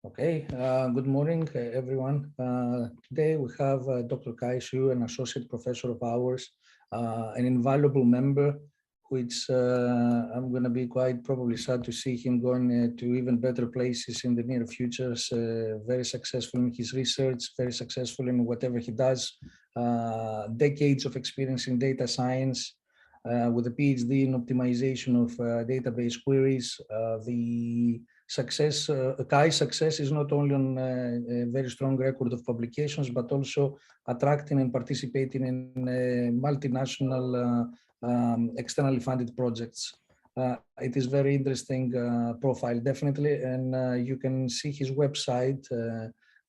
Okay, good morning, everyone. Today we have Dr. Kai Xu, an associate professor of ours, an invaluable member, which I'm going to be quite probably sad to see him going to even better places in the near future. Very successful in his research, very successful in whatever he does, decades of experience in data science, with a PhD in optimization of database queries. Kai's success is not only on a very strong record of publications, but also attracting and participating in multinational externally funded projects. It is very interesting profile, definitely, and you can see his website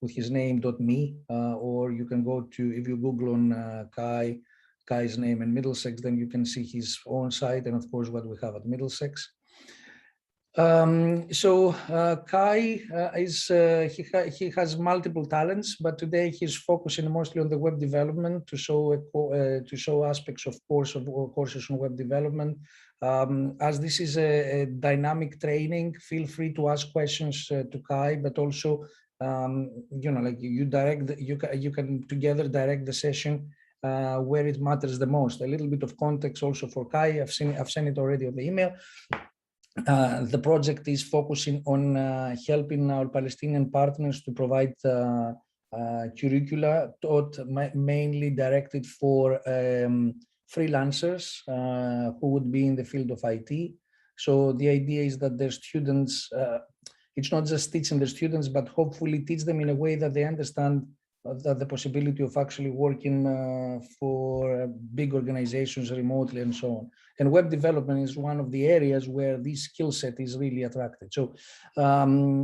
with his name.me, or you can go to, if you Google on Kai's name and Middlesex, then you can see his own site and of course what we have at Middlesex. Kai he has multiple talents, but today he's focusing mostly on the web development to show aspects of courses on web development. As this is a dynamic training, feel free to ask questions to Kai, but also like you can together direct the session where it matters the most. A little bit of context also for Kai. I've sent it already on the email. The project is focusing on helping our Palestinian partners to provide curricula taught mainly directed for freelancers who would be in the field of IT. So the idea is that their students, it's not just teaching the students, but hopefully teach them in a way that they understand the possibility of actually working for big organizations remotely and so on. And web development is one of the areas where this skill set is really attractive. So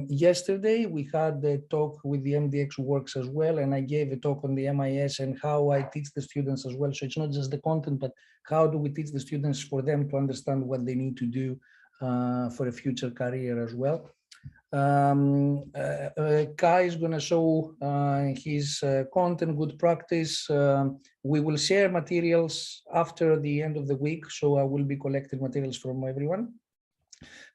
yesterday we had a talk with the MDX Works as well, and I gave a talk on the MIS and how I teach the students as well. So it's not just the content, but how do we teach the students for them to understand what they need to do for a future career as well. Kai is going to show his content, good practice. We will share materials after the end of the week, so I will be collecting materials from everyone.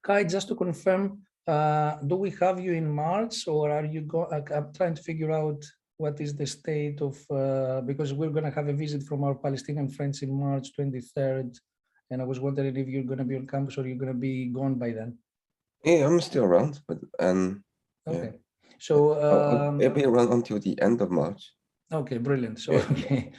Kai, just to confirm, do we have you in March, or are you I'm trying to figure out what is the state of, because we're going to have a visit from our Palestinian friends in March 23rd, and I was wondering if you're going to be on campus or you're going to be gone by then. Yeah, I'm still around, but okay. Yeah. So I'll be around until the end of March. Okay, brilliant. So okay,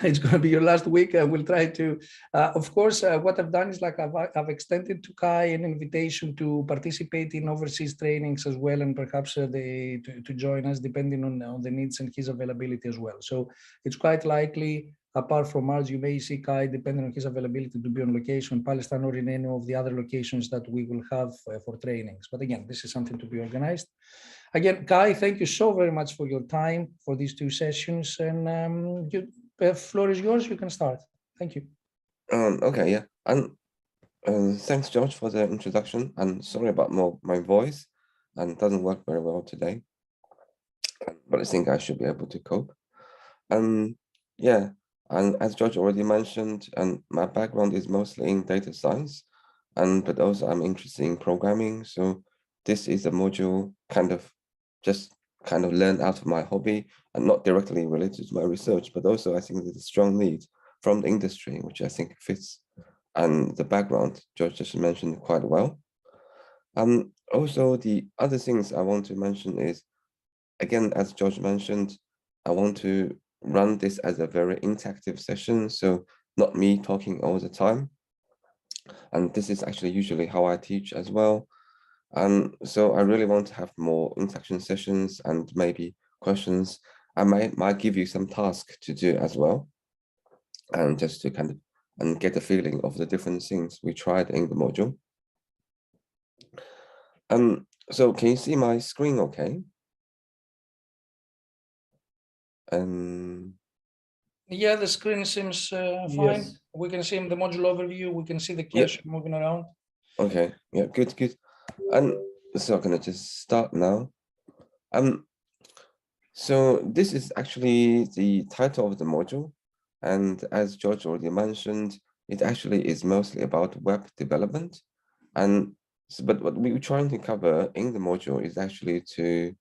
it's going to be your last week. We'll try to, of course, what I've done is like I've extended to Kai an invitation to participate in overseas trainings as well, and perhaps to join us depending on the needs and his availability as well. So it's quite likely, apart from March, you may see Kai, depending on his availability, to be on location in Palestine or in any of the other locations that we will have for trainings. But again, this is something to be organized. Again, Kai, thank you so very much for your time for these two sessions. And the floor is yours. You can start. Thank you. Okay, yeah. And thanks, George, for the introduction. And sorry about my voice, and it doesn't work very well today. But I think I should be able to cope. Yeah, and as George already mentioned, and my background is mostly in data science, but also I'm interested in programming. So this is a module just learned out of my hobby and not directly related to my research, but also I think there's a strong need from the industry, which I think fits, and the background George just mentioned quite well. Also, the other things I want to mention is, again, as George mentioned, I want to run this as a very interactive session, so not me talking all the time. And this is actually usually how I teach as well. So I really want to have more interaction sessions and maybe questions. I might give you some tasks to do as well, and just to get a feeling of the different things we tried in the module. So can you see my screen okay? Yeah, the screen seems fine. Yes. We can see the module overview. We can see the question moving around. Okay, yeah, good. And so I'm gonna just start now. So this is actually the title of the module. And as George already mentioned, it actually is mostly about web development. But what we were trying to cover in the module is actually to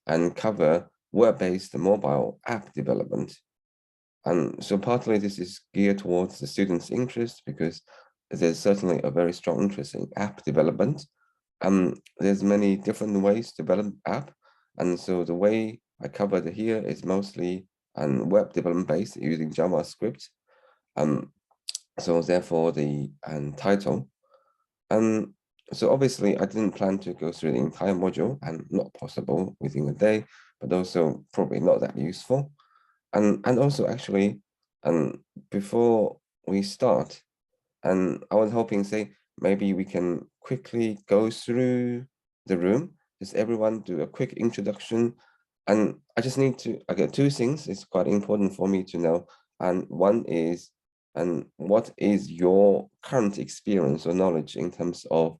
and cover web-based mobile app development. And so partly this is geared towards the students' interest because there's certainly a very strong interest in app development. There's many different ways to develop app. And so the way I covered here is mostly web development based using JavaScript. So therefore the title. So obviously I didn't plan to go through the entire module, and not possible within a day, but also probably not that useful. And also actually, before we start, and I was hoping, say, maybe we can quickly go through the room, just everyone do a quick introduction. And I just need to, I get two things, it's quite important for me to know. And one is, what is your current experience or knowledge in terms of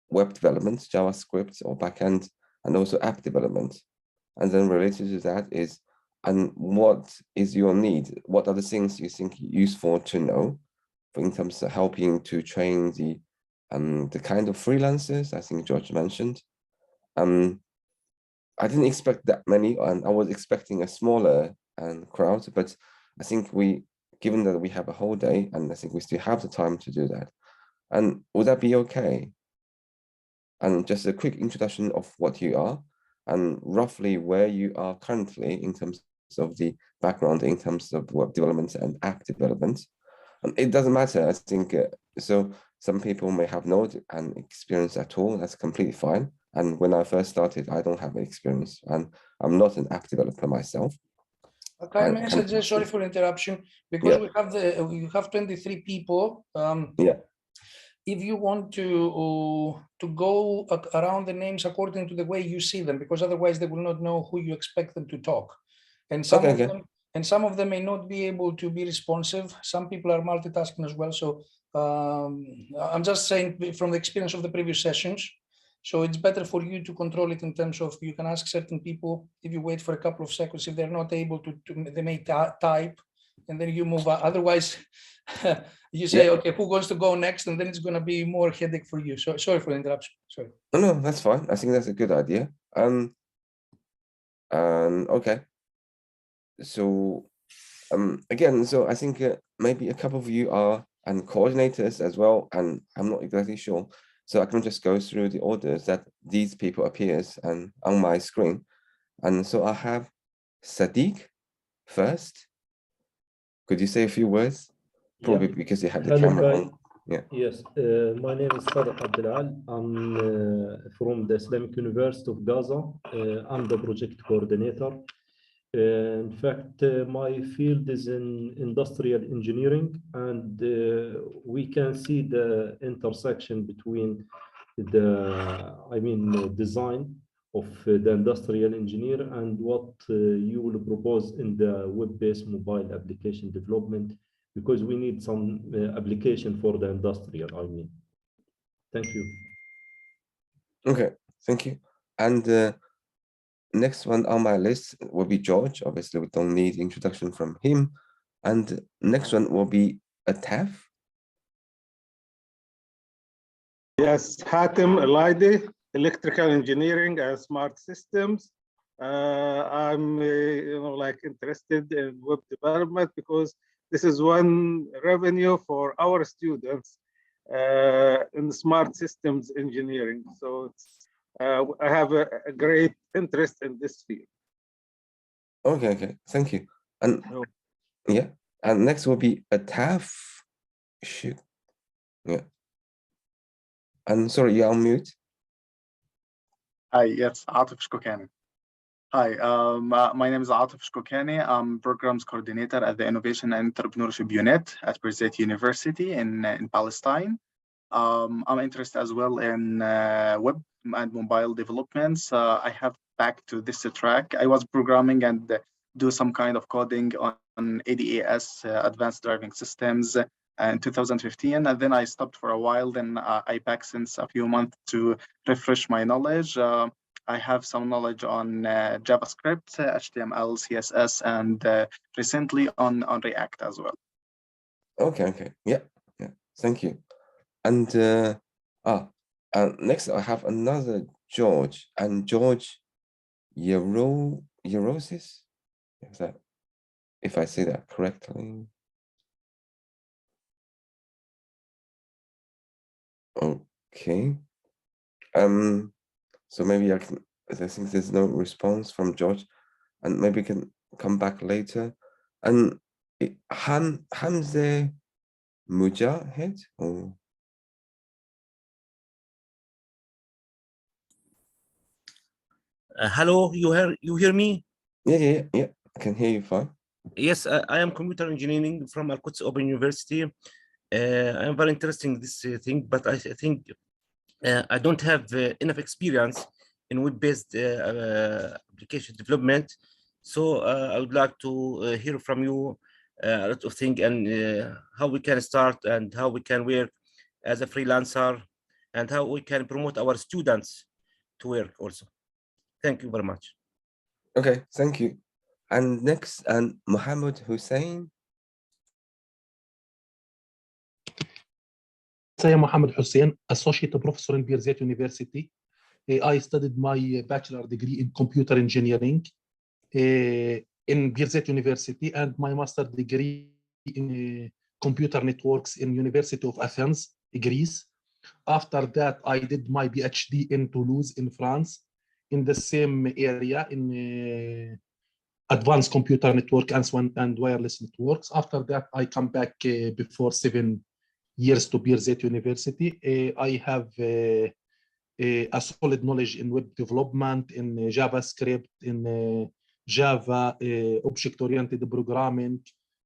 web development, JavaScript or backend, and also app development? And then related to that is, and what is your need? What are the things you think useful to know in terms of helping to train the kind of freelancers I think George mentioned? I didn't expect that many, and I was expecting a smaller crowd, but I think given that we have a whole day, and I think we still have the time to do that. And would that be okay? And just a quick introduction of what you are and roughly where you are currently in terms of the background, in terms of web development and app development. And it doesn't matter, I think, so some people may have no experience at all, that's completely fine. And when I first started, I don't have experience, and I'm not an app developer myself. Okay, may I suggest, sorry for interruption, because we have 23 people. If you want to go around the names according to the way you see them, because otherwise they will not know who you expect them to talk. And some of them may not be able to be responsive. Some people are multitasking as well. So I'm just saying from the experience of the previous sessions. So it's better for you to control it in terms of, you can ask certain people, if you wait for a couple of seconds, if they're not able to they may type, and then you move on. Otherwise, you say, okay, who wants to go next? And then it's going to be more headache for you. So sorry for the interruption. Sorry. No, that's fine. I think that's a good idea. Okay. So again, so I think maybe a couple of you are coordinators as well, and I'm not exactly sure. So I can just go through the orders that these people appears on my screen. And so I have Sadiq first. Could you say a few words? Probably because you have the camera on. Yeah. Yes, my name is Sadiq Abdelal. I'm from the Islamic University of Gaza. I'm the project coordinator. In fact, my field is in industrial engineering, and we can see the intersection between the design of the industrial engineer and what you will propose in the web-based mobile application development, because we need some application for the industrial, Thank you. Okay, thank you. And next one on my list will be George. Obviously, we don't need introduction from him. And next one will be Ataf. Yes, Hatem Elaidi, electrical engineering and smart systems. I'm interested in web development because this is one revenue for our students in smart systems engineering. So I have a great interest in this field. Okay, thank you. And yeah, and next will be Ataf. Yeah. And sorry, you're on mute. Hi, yes, Atif Shkokani. Hi, my name is Atif Shkokani. I'm programs coordinator at the Innovation and Entrepreneurship Unit at Birzeit University in Palestine. I'm interested as well in web and mobile developments. I have back to this track. I was programming and do some kind of coding on ADAS, Advanced Driving Systems, in 2015, and then I stopped for a while. Then I back since a few months to refresh my knowledge. I have some knowledge on JavaScript, HTML, CSS, and recently on React as well. Okay, yeah, thank you. And next I have another George, and George, Eurosis? Is that, if I say that correctly? Okay. So maybe I think there's no response from George, and maybe can come back later. And Hamze Mujahid, or Hello, you hear me? yeah, I can hear you fine. Yes, I am computer engineering from Al-Quds Open University. I am very interested in this thing, but I think I don't have enough experience in web-based application development. So I would like to hear from you a lot of things, and how we can start, and how we can work as a freelancer, and how we can promote our students to work also. Thank you very much. Okay, thank you. And next, and Mohammed Hussein. I am Mohammed Hussein, Associate Professor in Birzeit University. I studied my bachelor degree in computer engineering in Birzeit University, and my master degree in computer networks in University of Athens, Greece. After that, I did my PhD in Toulouse in France, in the same area in advanced computer network and wireless networks. After that, I come back before 7 years to Birzeit University. I have a solid knowledge in web development, in JavaScript, in Java, object-oriented programming.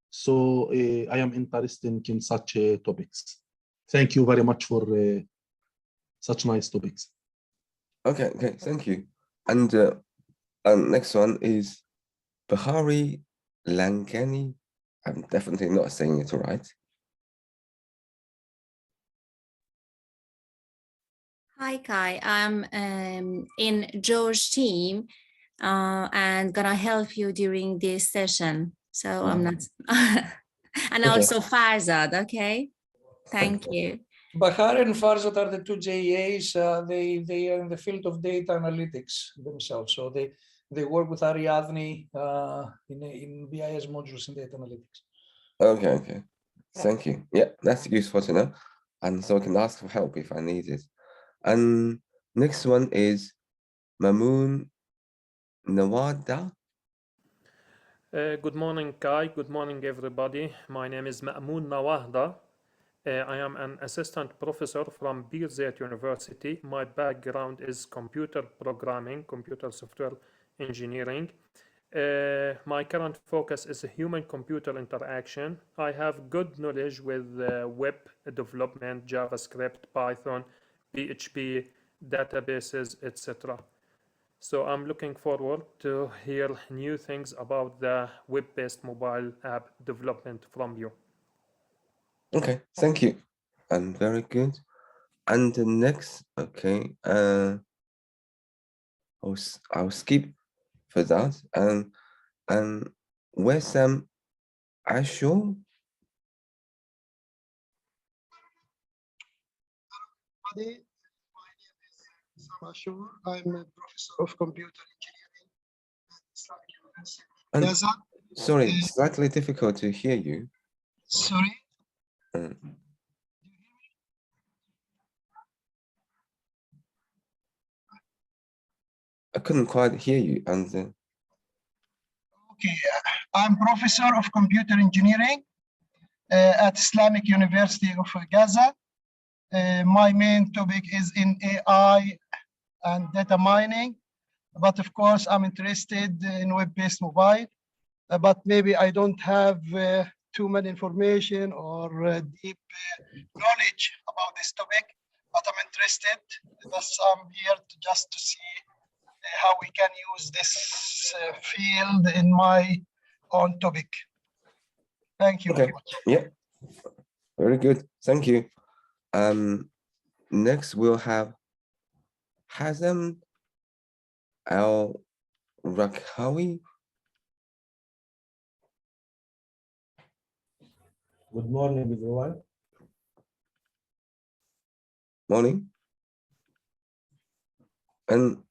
So I am interested in such topics. Thank you very much for such nice topics. Okay, thank you. And next one is Bahari Langani. I'm definitely not saying it right. Hi, Kai. I'm in George's team and gonna help you during this session. So I'm not, and Okay. also Farzad, okay? Thank you. Bahar and Farzad are the two JAs. They are in the field of data analytics themselves. So they work with Ariadne in BIS modules in data analytics. Okay. Thank you. Yeah, that's useful to know. And so I can ask for help if I need it. And next one is Mamoon Nawada. Good morning, Kai. Good morning, everybody. My name is Ma'moon Nawahda. I am an assistant professor from Birzeit University. My background is computer programming, computer software engineering. My current focus is human-computer interaction. I have good knowledge with web development, JavaScript, Python, PHP, databases, etc. So I'm looking forward to hear new things about the web-based mobile app development from you. Okay, thank you. And very good. And the next, okay, I'll skip for that. And Wessam Ashur. My name is Wessam Ashur. I'm a professor of computer engineering at Islamic University of Gaza. Sorry, slightly difficult to hear you. Sorry. I couldn't quite hear you. And okay, I'm professor of computer engineering at Islamic University of Gaza. My main topic is in AI and data mining, but of course I'm interested in web-based mobile, but maybe I don't have too much information or deep knowledge about this topic, but I'm interested. Thus I'm here just to see how we can use this field in my own topic. Thank you very much. Yeah, very good. Thank you. Next we'll have Hazem Al-Rakhawi. Good morning, everyone. Morning. And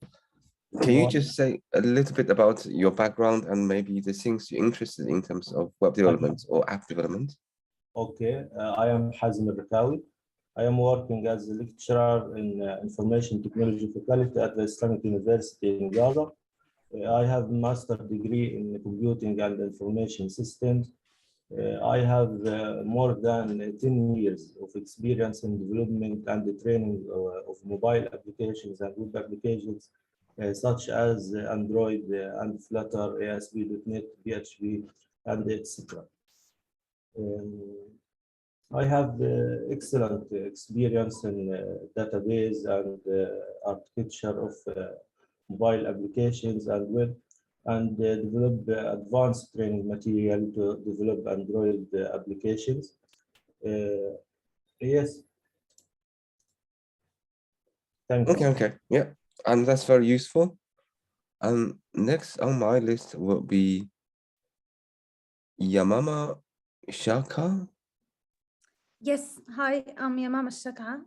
Can you just say a little bit about your background and maybe the things you're interested in terms of web development or app development? Okay, I am Hazim Al-Rakawi. I am working as a lecturer in information technology faculty at the Islamic University in Gaza. I have a master's degree in computing and information systems. I have more than 10 years of experience in development and the training of mobile applications and web applications, such as Android and Flutter, ASP.NET, PHP, and etc. I have excellent experience in database and architecture of mobile applications and web, and develop advanced training material to develop Android applications. Yes. Thank you. Okay, yeah, and that's very useful. And next on my list will be Yamama Shaka. Yes, hi, I'm Yamama Shaka.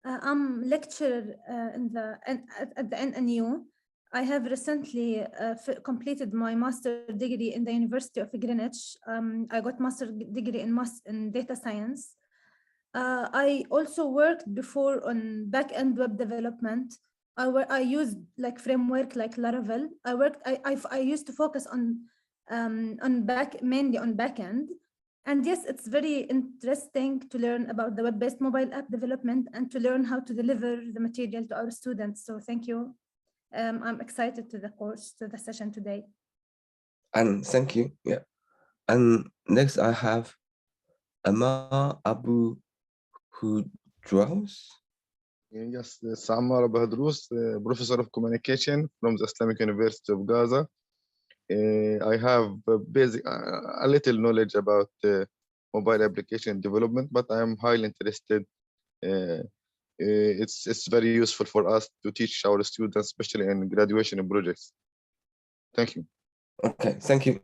I'm lecturer at the NNU. I have recently completed my master's degree in the University of Greenwich. I got master's degree in data science. I also worked before on back-end web development. I used like framework like Laravel. I used to focus on mainly on back-end. And yes, it's very interesting to learn about the web-based mobile app development and to learn how to deliver the material to our students. So thank you. I'm excited to the session today. And thank you, yeah. And next I have Amma Abu Hudrous. Yes, Samar Abu Hudrous, Professor of Communication from the Islamic University of Gaza. I have a little knowledge about mobile application development, but I am highly interested. It's very useful for us to teach our students, especially in graduation projects. Thank you. Okay, thank you.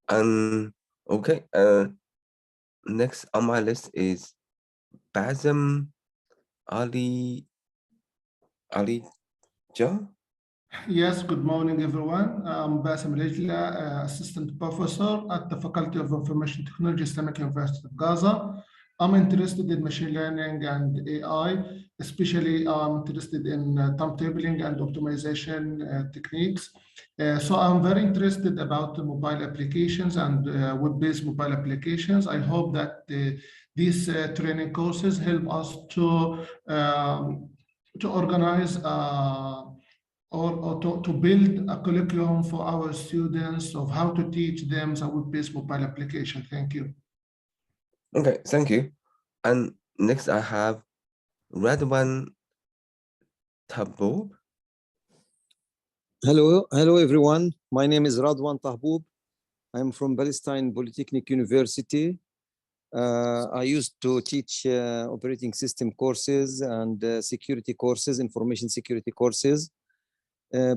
And okay, next on my list is Basem Ali Jah. Yes, good morning, everyone. I'm Basem Rejla, Assistant Professor at the Faculty of Information Technology, Islamic University of Gaza. I'm interested in machine learning and AI, especially I'm interested in timetabling and optimization techniques. So I'm very interested about the mobile applications and web-based mobile applications. I hope that these training courses help us to organize or to build a curriculum for our students of how to teach them a web-based mobile application. Thank you. Okay, thank you. And next I have Radwan Tahboob. Hello everyone. My name is Radwan Tahboob. I'm from Palestine Polytechnic University. I used to teach operating system courses and security courses, information security courses.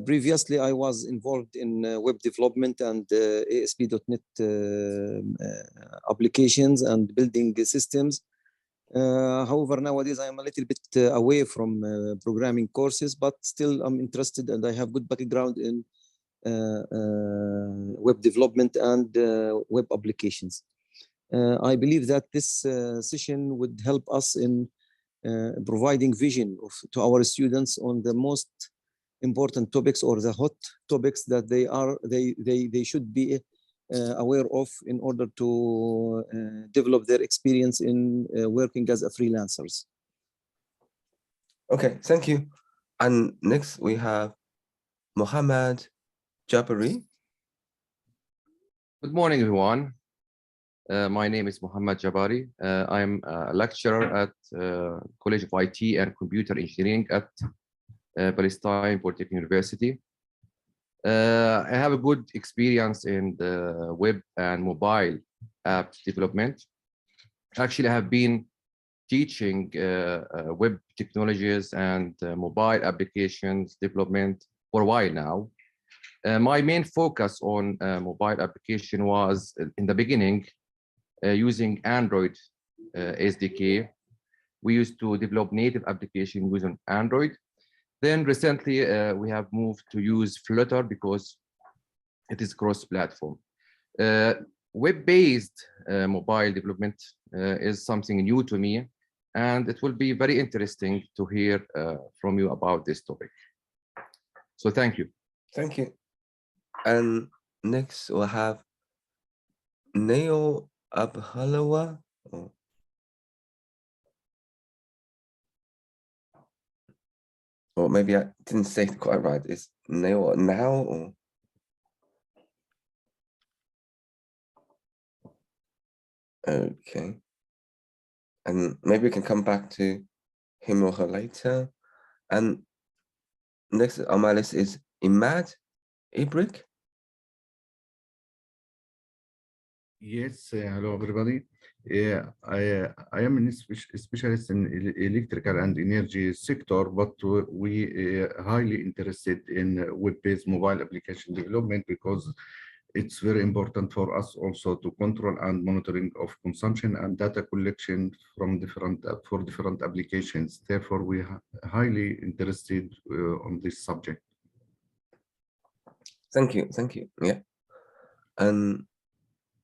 Previously, I was involved in web development and ASP.NET applications and building systems. However, nowadays I am a little bit away from programming courses, but still I'm interested and I have good background in web development and web applications. I believe that this session would help us in providing vision to our students on the most important topics or the hot topics that they should be aware of in order to develop their experience in working as a freelancers. Okay, thank you. And next we have Mohammad Jabari. Good morning, everyone. My name is Mohammad Jabari. I'm a lecturer at College of IT and Computer Engineering at Palestine Polytechnic University. I have a good experience in the web and mobile app development. Actually, I have been teaching web technologies and mobile applications development for a while now. My main focus on mobile application was in the beginning using Android SDK. We used to develop native application using Android. Then recently, we have moved to use Flutter because it is cross-platform. Web-based mobile development is something new to me, and it will be very interesting to hear from you about this topic. So thank you. Thank you. And next we'll have Neo Abhalawa. Or maybe I didn't say it quite right. It's Neo now or? Okay. And maybe we can come back to him or her later. And next on my list is Imad Ibrik. Yes, hello everybody. I am a specialist in electrical and energy sector, but we highly interested in web-based mobile application development because it's very important for us also to control and monitoring of consumption and data collection from different applications. Therefore, we are highly interested on this subject. Thank you. Yeah.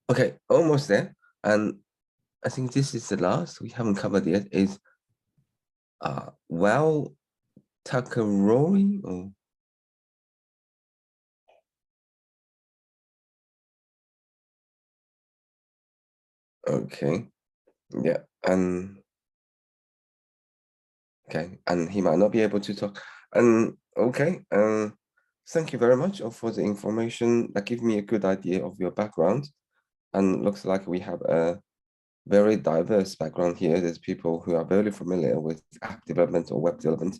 Okay, almost there. And I think this is the last we haven't covered yet is Well Takarori or okay. Yeah, and okay, and he might not be able to talk. And okay, thank you very much for the information. That gives me a good idea of your background. And looks like we have a very diverse background here. There's people who are very familiar with app development or web development,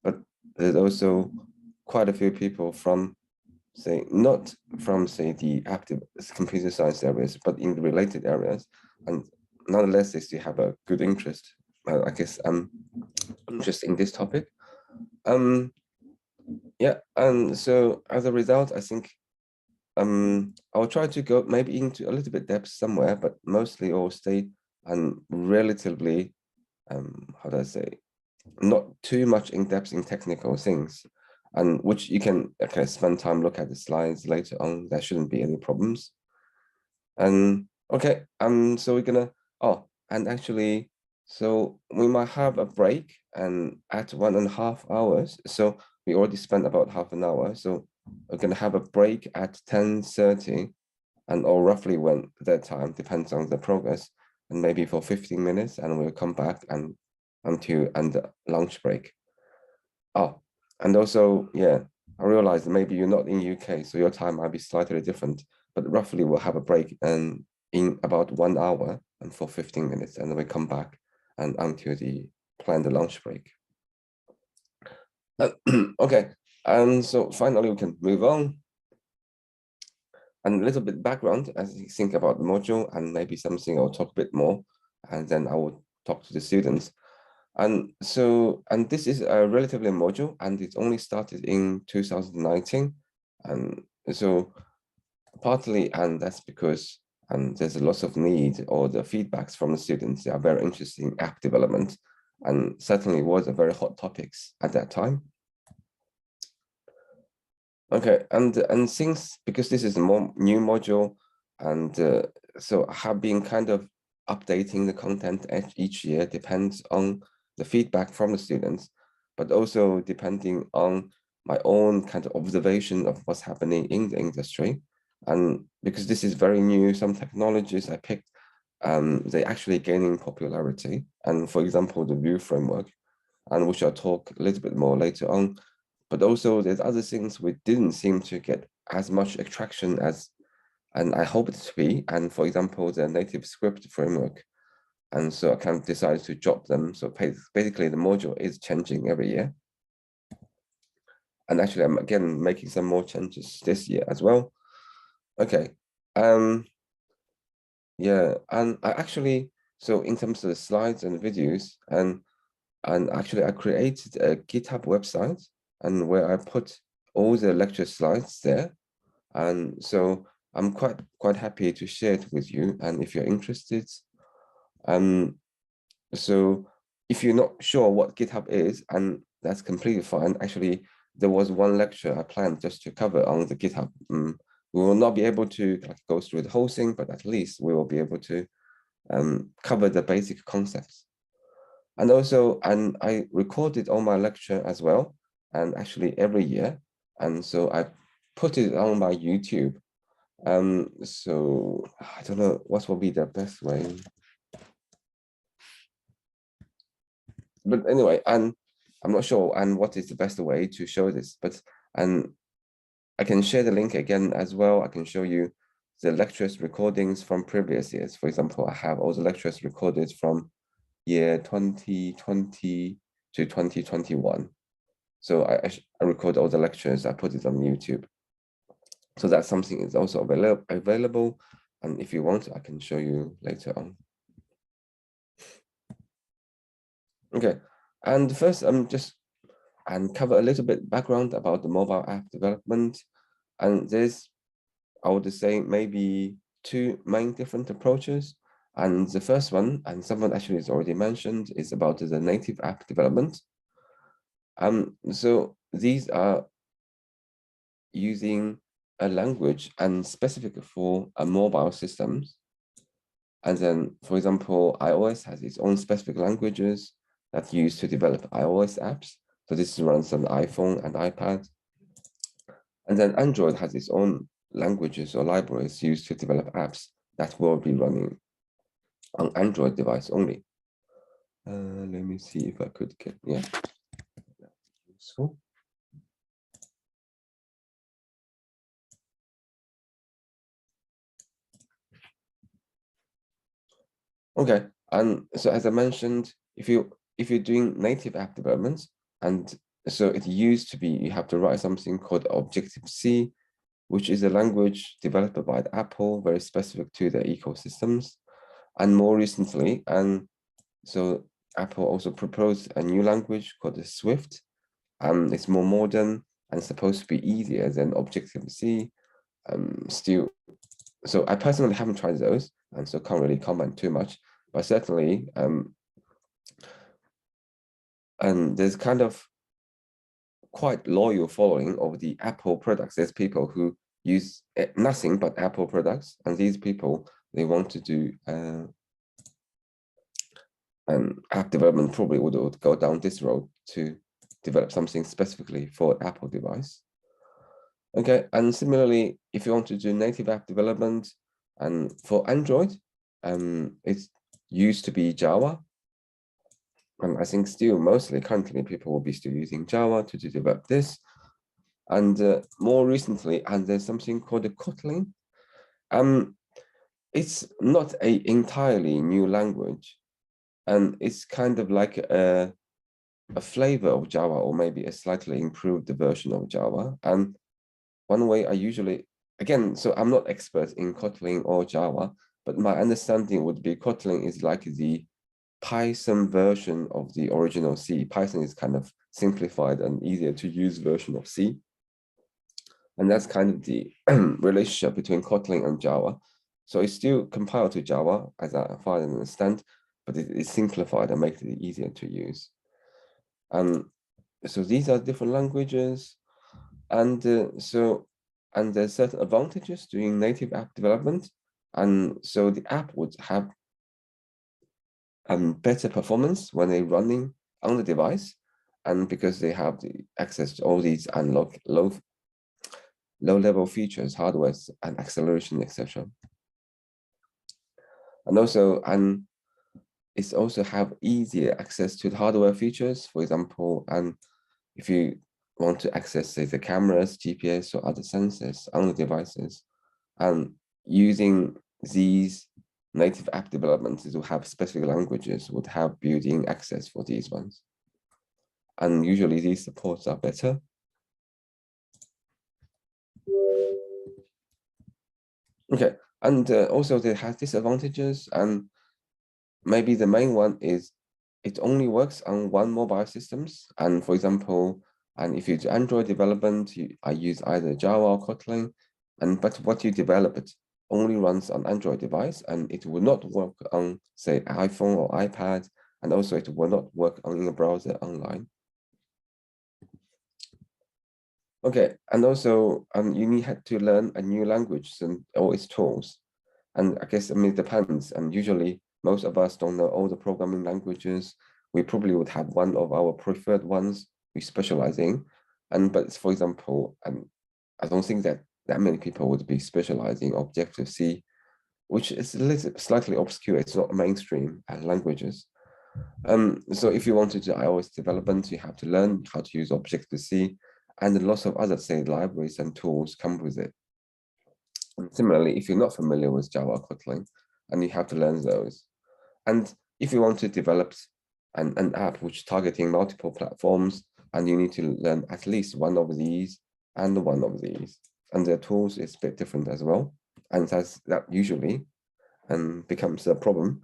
but there's also quite a few people from, say, not from, say, the active computer science areas, but in the related areas. And nonetheless, they still have a good interest, I guess, interest in this topic. Yeah, and so as a result, I think I'll try to go maybe into a little bit depth somewhere, but mostly I'll stay relatively, how do I say, not too much in depth in technical things, and which you can spend time look at the slides later on. There shouldn't be any problems. And okay, so we're gonna and actually, so we might have a break and at 1.5 hours. So we already spent about half an hour. So we're gonna have a break at 10:30, or roughly when that time depends on the progress, and maybe for 15 minutes, and we'll come back and the lunch break. And also, yeah, I realized maybe you're not in UK, so your time might be slightly different, but roughly we'll have a break and in about 1 hour and for 15 minutes, and then we come back and until the planned lunch break. Okay, and so finally we can move on. And a little bit background as you think about the module, and maybe something I'll talk a bit more, and then I will talk to the students. And so, and this is a relatively module, and it only started in 2019. And so partly, and that's because there's a lot of need, or the feedbacks from the students, they are very interested in app development, and certainly was a very hot topics at that time. Okay, and since, because this is a more new module, and so I have been kind of updating the content each year, depends on the feedback from the students, but also depending on my own kind of observation of what's happening in the industry. And because this is very new, some technologies I picked, they're actually gaining popularity. And for example, the Vue framework, and which I'll talk a little bit more later on. But also there's other things we didn't seem to get as much attraction as, and I hoped to be. And for example, the native script framework. And so I kind of decided to drop them. So basically the module is changing every year. And actually I'm again making some more changes this year as well. Okay. Yeah, and I actually, so in terms of the slides and videos, and actually I created a GitHub website, and where I put all the lecture slides there. And so I'm quite happy to share it with you. And if you're interested, so if you're not sure what GitHub is, and that's completely fine. Actually, there was one lecture I planned just to cover on the GitHub. We will not be able to go through the whole thing, but at least we will be able to cover the basic concepts. And also, I recorded all my lecture as well, and actually every year. And so I put it on my YouTube. So I don't know what will be the best way. But anyway, and I'm not sure and what is the best way to show this, but I can share the link again as well. I can show you the lectures recordings from previous years. For example, I have all the lectures recorded from year 2020 to 2021. So I record all the lectures, I put it on YouTube. So that's something is also available. And if you want, I can show you later on. Okay, and first I'm just cover a little bit background about the mobile app development. And there's, I would say, maybe two main different approaches. And the first one, and someone actually has already mentioned, is about the native app development. So these are using a language and specific for a mobile systems. And then, for example, iOS has its own specific languages that's used to develop iOS apps. So this runs on iPhone and iPad. And then Android has its own languages or libraries used to develop apps that will be running on Android device only. Let me see if I could get, yeah. So. Okay, and so as I mentioned, if you're doing native app development, and so it used to be you have to write something called Objective-C, which is a language developed by Apple, very specific to the ecosystems. And more recently, and so Apple also proposed a new language called the Swift. It's more modern and supposed to be easier than Objective-C. Still, so I personally haven't tried those, and so can't really comment too much, but certainly, and there's kind of quite loyal following of the Apple products. There's people who use nothing but Apple products, and these people, they want to do app development, probably would go down this road to develop something specifically for Apple device. Okay, and similarly, if you want to do native app development, and for Android, it used to be Java. And I think still mostly currently people will be still using Java to develop this. And more recently, and there's something called a Kotlin. It's not an entirely new language, and it's kind of like a flavor of Java, or maybe a slightly improved version of Java. And one way I usually, again, so I'm not expert in Kotlin or Java, but my understanding would be Kotlin is like the Python version of the original C. Python is kind of simplified and easier to use version of C. And that's kind of the relationship between Kotlin and Java. So it's still compiled to Java, as far as I understand, but it is simplified and makes it easier to use. So these are different languages. And there's certain advantages doing native app development. And so the app would have better performance when they're running on the device, and because they have the access to all these low-level features, hardware and acceleration, etc. And also, it's also have easier access to the hardware features. For example, and if you want to access, say, the cameras, GPS, or other sensors on the devices, and using these native app developments to have specific languages would have built-in access for these ones. And usually these supports are better. Okay, and also they have disadvantages, and maybe the main one is it only works on one mobile systems. And for example, and if you do Android development, I use either Java or Kotlin, but what you develop it only runs on Android device, and it will not work on, say, iPhone or iPad, and also it will not work on a browser online. Okay, and also you had to learn a new language and all its tools. And I guess, I mean, it depends. And usually most of us don't know all the programming languages. We probably would have one of our preferred ones we specialize in. But for example, I don't think that many people would be specializing Objective-C, which is a little slightly obscure. It's not mainstream languages. So if you want to do iOS development, you have to learn how to use Objective-C, and lots of other, say, libraries and tools come with it. And similarly, if you're not familiar with Java or Kotlin, and you have to learn those. And if you want to develop an app which is targeting multiple platforms, and you need to learn at least one of these and one of these. And the tools is a bit different as well. And that usually becomes a problem.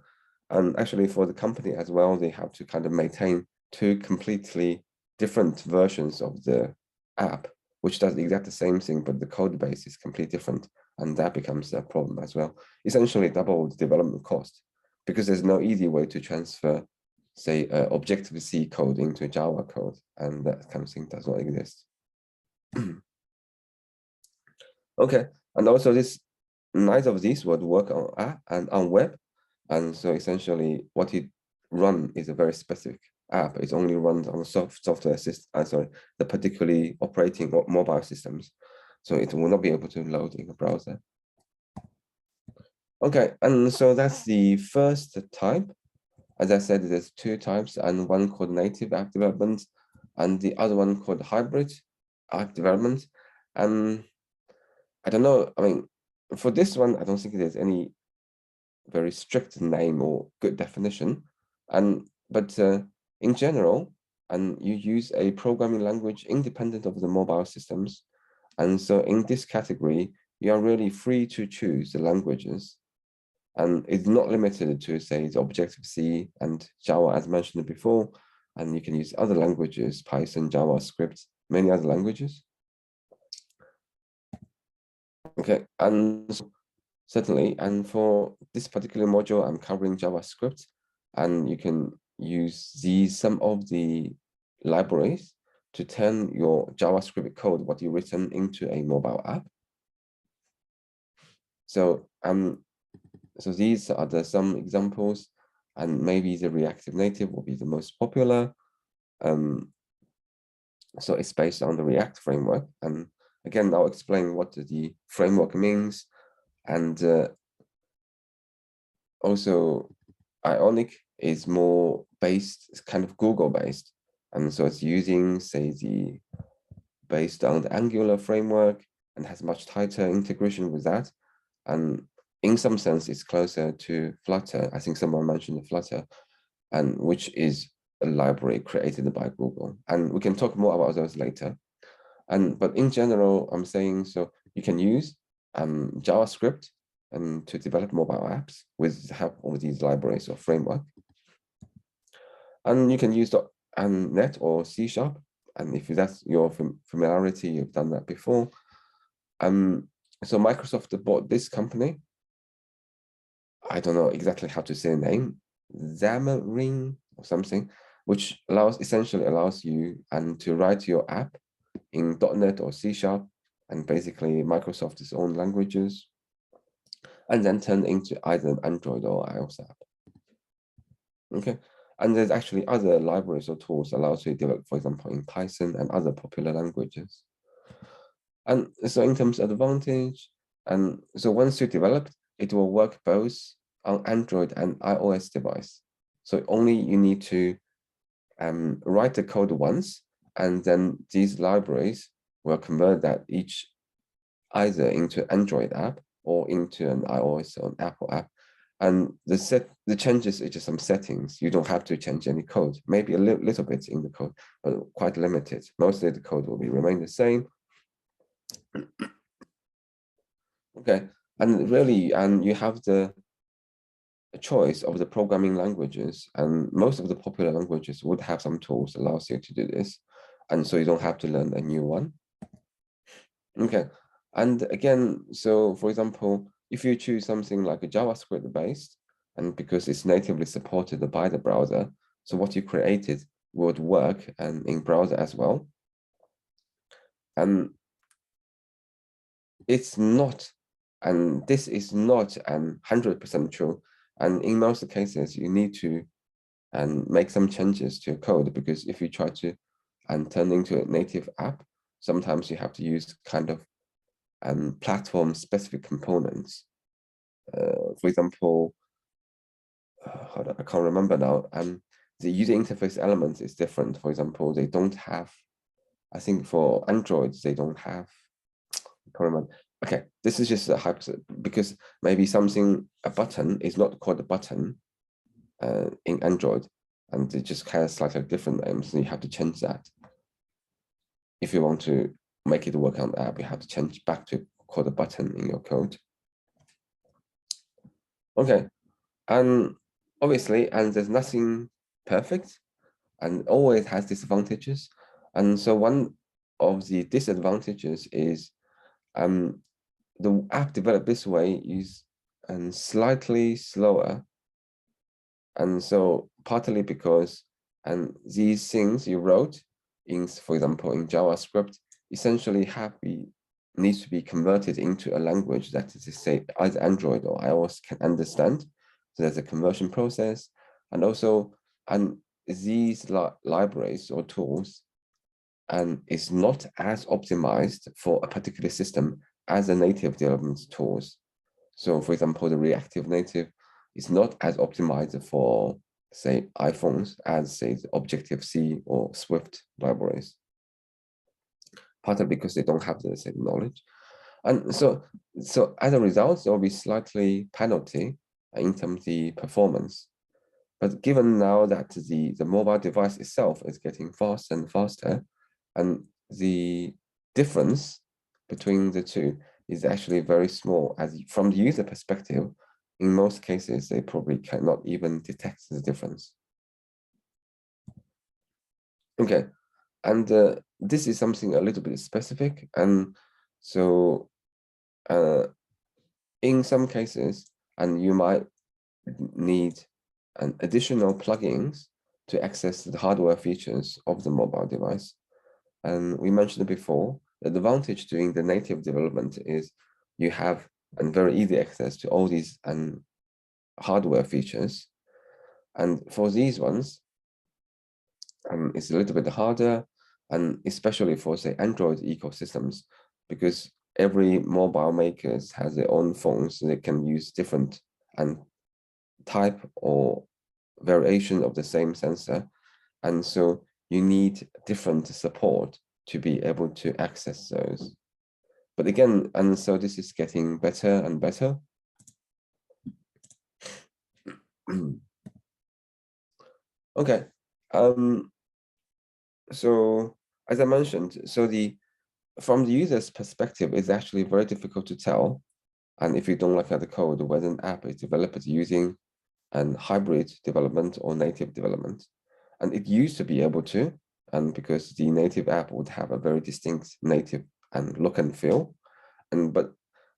And actually for the company as well, they have to kind of maintain two completely different versions of the app, which does exactly the same thing, but the code base is completely different. And that becomes a problem as well. Essentially double the development cost, because there's no easy way to transfer, say, Objective-C code into Java code, and that kind of thing does not exist. Okay, and also neither of these would work on app and on web. And so essentially what it run is a very specific app. It only runs on software system, the particularly operating mobile systems. So it will not be able to load in a browser. Okay, and so that's the first type. As I said, there's two types, and one called native app development, and the other one called hybrid app development. I don't know, I mean, for this one, I don't think there's any very strict name or good definition. But in general, you use a programming language independent of the mobile systems. And so in this category, you are really free to choose the languages. And it's not limited to, say, the Objective-C and Java, as mentioned before. And you can use other languages, Python, JavaScript, many other languages. Okay, and certainly, and for this particular module, I'm covering JavaScript, and you can use some of the libraries to turn your JavaScript code, what you've written, into a mobile app. So, so these are some examples, and maybe the Reactive Native will be the most popular. So it's based on the React framework, and again, I'll explain what the framework means. And also Ionic is more based, it's kind of Google based. And so it's using, say, based on the Angular framework, and has much tighter integration with that. And in some sense, it's closer to Flutter. I think someone mentioned Flutter, and which is a library created by Google. And we can talk more about those later. But in general, I'm saying, so you can use JavaScript to develop mobile apps with the help of these libraries or framework. And you can use .NET or C#. And if that's your familiarity, you've done that before. So Microsoft bought this company. I don't know exactly how to say the name, Xamarin or something, which essentially allows you to write your app in .NET or C#, and basically Microsoft's own languages, and then turn into either Android or iOS app. Okay, and there's actually other libraries or tools allows you to develop, for example, in Python and other popular languages. And so in terms of advantage, and so once you develop, it will work both on Android and iOS device. So only you need to write the code once, and then these libraries will convert that each either into Android app or into an iOS or an Apple app. And the changes are just some settings. You don't have to change any code, maybe a little bit in the code, but quite limited. Mostly the code will remain the same. Okay, and really, you have the choice of the programming languages, and most of the popular languages would have some tools that allows you to do this, and so you don't have to learn a new one. Okay, and again, so for example, if you choose something like a JavaScript based, and because it's natively supported by the browser, so what you created would work and in browser as well. it's not, and this is not 100% true. And in most cases, you need to make some changes to your code, because if you try to turn into a native app, sometimes you have to use kind of platform specific components. For example, hold on, I can't remember now. The user interface elements is different. For example, they don't have, I think for Androids, they don't have, I can't remember. Okay, this is just a hypothesis, because maybe a button is not called a button in Android, and it just has slightly different names, and you have to change that. If you want to make it work on the app, you have to change back to call a button in your code. Okay, and obviously, there's nothing perfect, and always has disadvantages. And so one of the disadvantages is the app developed this way is slightly slower. And so partly because these things you wrote in, for example, in JavaScript, essentially needs to be converted into a language that is, say, either Android or iOS can understand. So there's a conversion process, and also these libraries or tools is not as optimized for a particular system as the native development tools. So for example, the reactive native is not as optimized for, say, iPhones as, say, the Objective-C or Swift libraries, partly because they don't have the same knowledge. And so as a result, there will be slightly penalty in terms of the performance. But given now that the mobile device itself is getting faster and faster, and the difference between the two is actually very small, as from the user perspective, in most cases, they probably cannot even detect the difference. Okay, and this is something a little bit specific. And so in some cases, and you might need additional plugins to access the hardware features of the mobile device. And we mentioned before, the advantage doing the native development is you have very easy access to all these hardware features. And for these ones, it's a little bit harder, and especially for, say, Android ecosystems, because every mobile makers has their own phones, so they can use different type or variation of the same sensor. And so you need different support to be able to access those. But again, and so this is getting better and better. Okay, so as I mentioned, so from the user's perspective, it's actually very difficult to tell, and if you don't look at the code, whether an app is developed using hybrid development or native development. And it used to be able to, and because the native app would have a very distinct native look and feel, but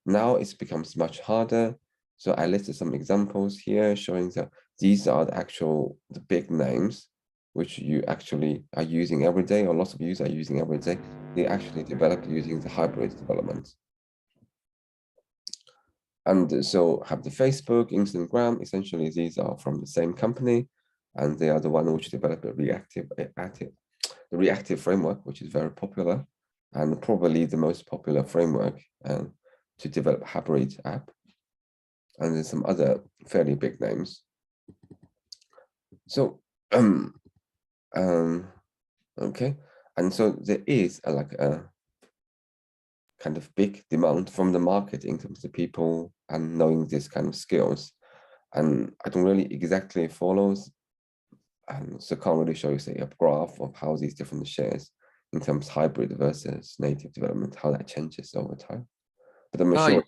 now it becomes much harder. So I listed some examples here showing that these are the big names which you actually are using every day, or lots of users are using every day. They actually developed using the hybrid development. And so have the Facebook, Instagram, essentially these are from the same company, and they are the one which developed the reactive framework, which is very popular, and probably the most popular framework to develop hybrid app. And there's some other fairly big names. So, okay, and so there is a kind of big demand from the market in terms of people and knowing this kind of skills. And I don't really exactly follow, and so can't really show you, say, a graph of how these different shares in terms of hybrid versus native development, how that changes over time. But I'm sure.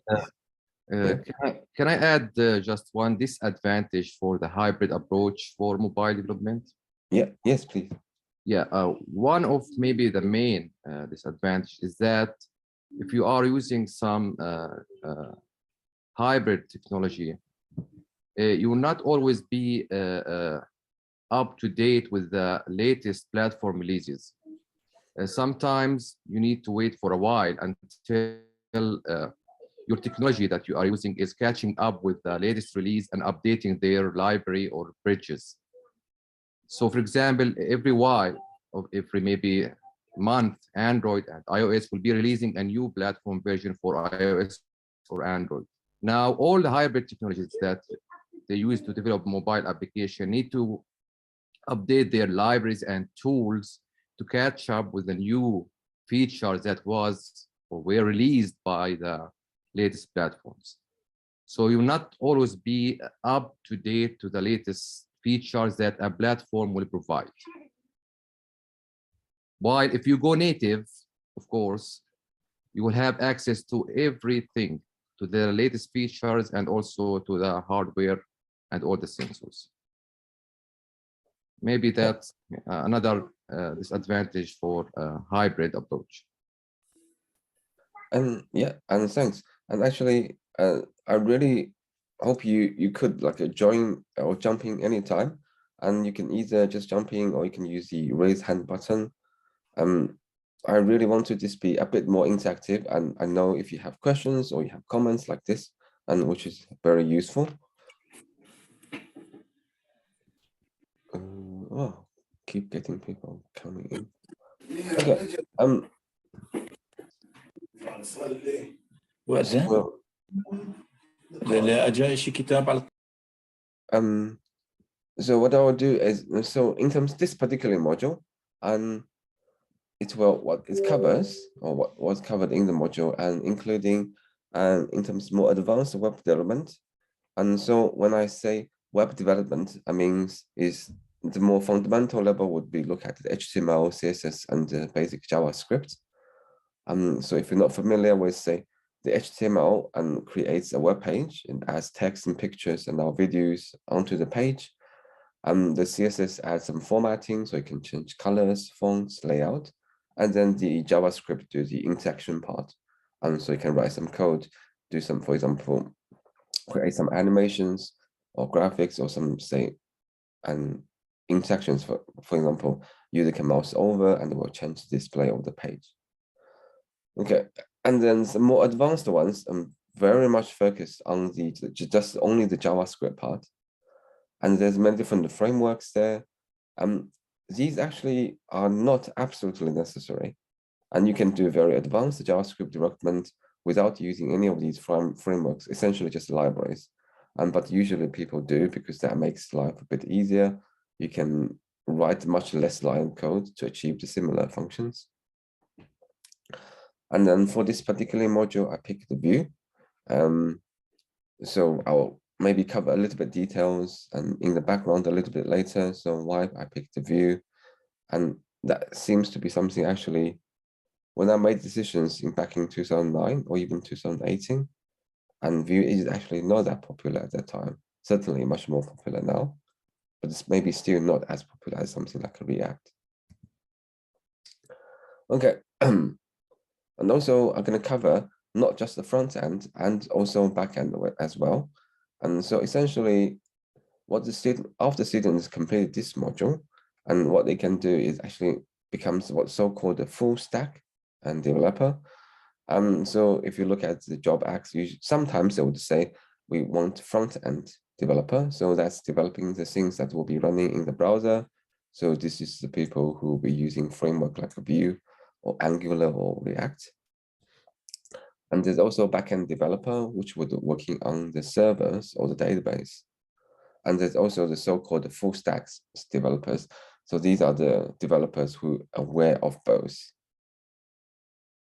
Can I add just one disadvantage for the hybrid approach for mobile development? Yeah, yes, please. Yeah, one of maybe the main disadvantage is that if you are using some hybrid technology, you will not always be up to date with the latest platform releases. Sometimes you need to wait for a while until your technology that you are using is catching up with the latest release and updating their library or bridges. So for example, every while, or every maybe month, Android and iOS will be releasing a new platform version for iOS or Android. Now, all the hybrid technologies that they use to develop mobile application need to update their libraries and tools to catch up with the new features that was or were released by the latest platforms. So you will not always be up to date to the latest features that a platform will provide. While if you go native, of course, you will have access to everything, to the latest features and also to the hardware and all the sensors. Maybe that's another disadvantage for a hybrid approach. And yeah, and thanks. And actually, I really hope you could like join or jump in anytime, and you can either just jump in or you can use the raise hand button. I really want to just be a bit more interactive, and I know if you have questions or you have comments like this, and which is very useful. Oh, keep getting people coming in. Okay. Well, so what I will do is, so in terms of this particular module, it's what it covers, or what's covered in the module, and including in terms of more advanced web development. And so when I say web development, I mean is the more fundamental level would be look at the HTML, CSS, and the basic JavaScript. So if you're not familiar with, say, the HTML and creates a web page and adds text and pictures and our videos onto the page. The CSS adds some formatting, so you can change colors, fonts, layout, and then the JavaScript do the interaction part. So you can write some code, do some, for example, create some animations or graphics or some, say, interactions. For example, user can mouse over and it will change the display of the page. Okay, and then some more advanced ones, very much focused on just only the JavaScript part. And there's many different frameworks there. These actually are not absolutely necessary. And you can do very advanced JavaScript development without using any of these frameworks, essentially just libraries. But usually people do, because that makes life a bit easier. You can write much less line code to achieve the similar functions. And then for this particular module, I picked the Vue. So I'll maybe cover a little bit details and in the background a little bit later. So why I picked the Vue, and that seems to be something actually, when I made decisions back in 2009 or even 2018, and Vue is actually not that popular at that time. Certainly much more popular now, but it's maybe still not as popular as something like a React. Okay. And also I'm going to cover not just the front end and also back end as well. And so essentially what the student, after students complete this module, and what they can do is actually becomes what's so-called a full stack and developer. So if you look at the job acts, sometimes they would say we want front end developer. So that's developing the things that will be running in the browser. So this is the people who will be using framework like Vue or Angular or React. And there's also backend developer, which would be working on the servers or the database. And there's also the so-called full stack developers. So these are the developers who are aware of both.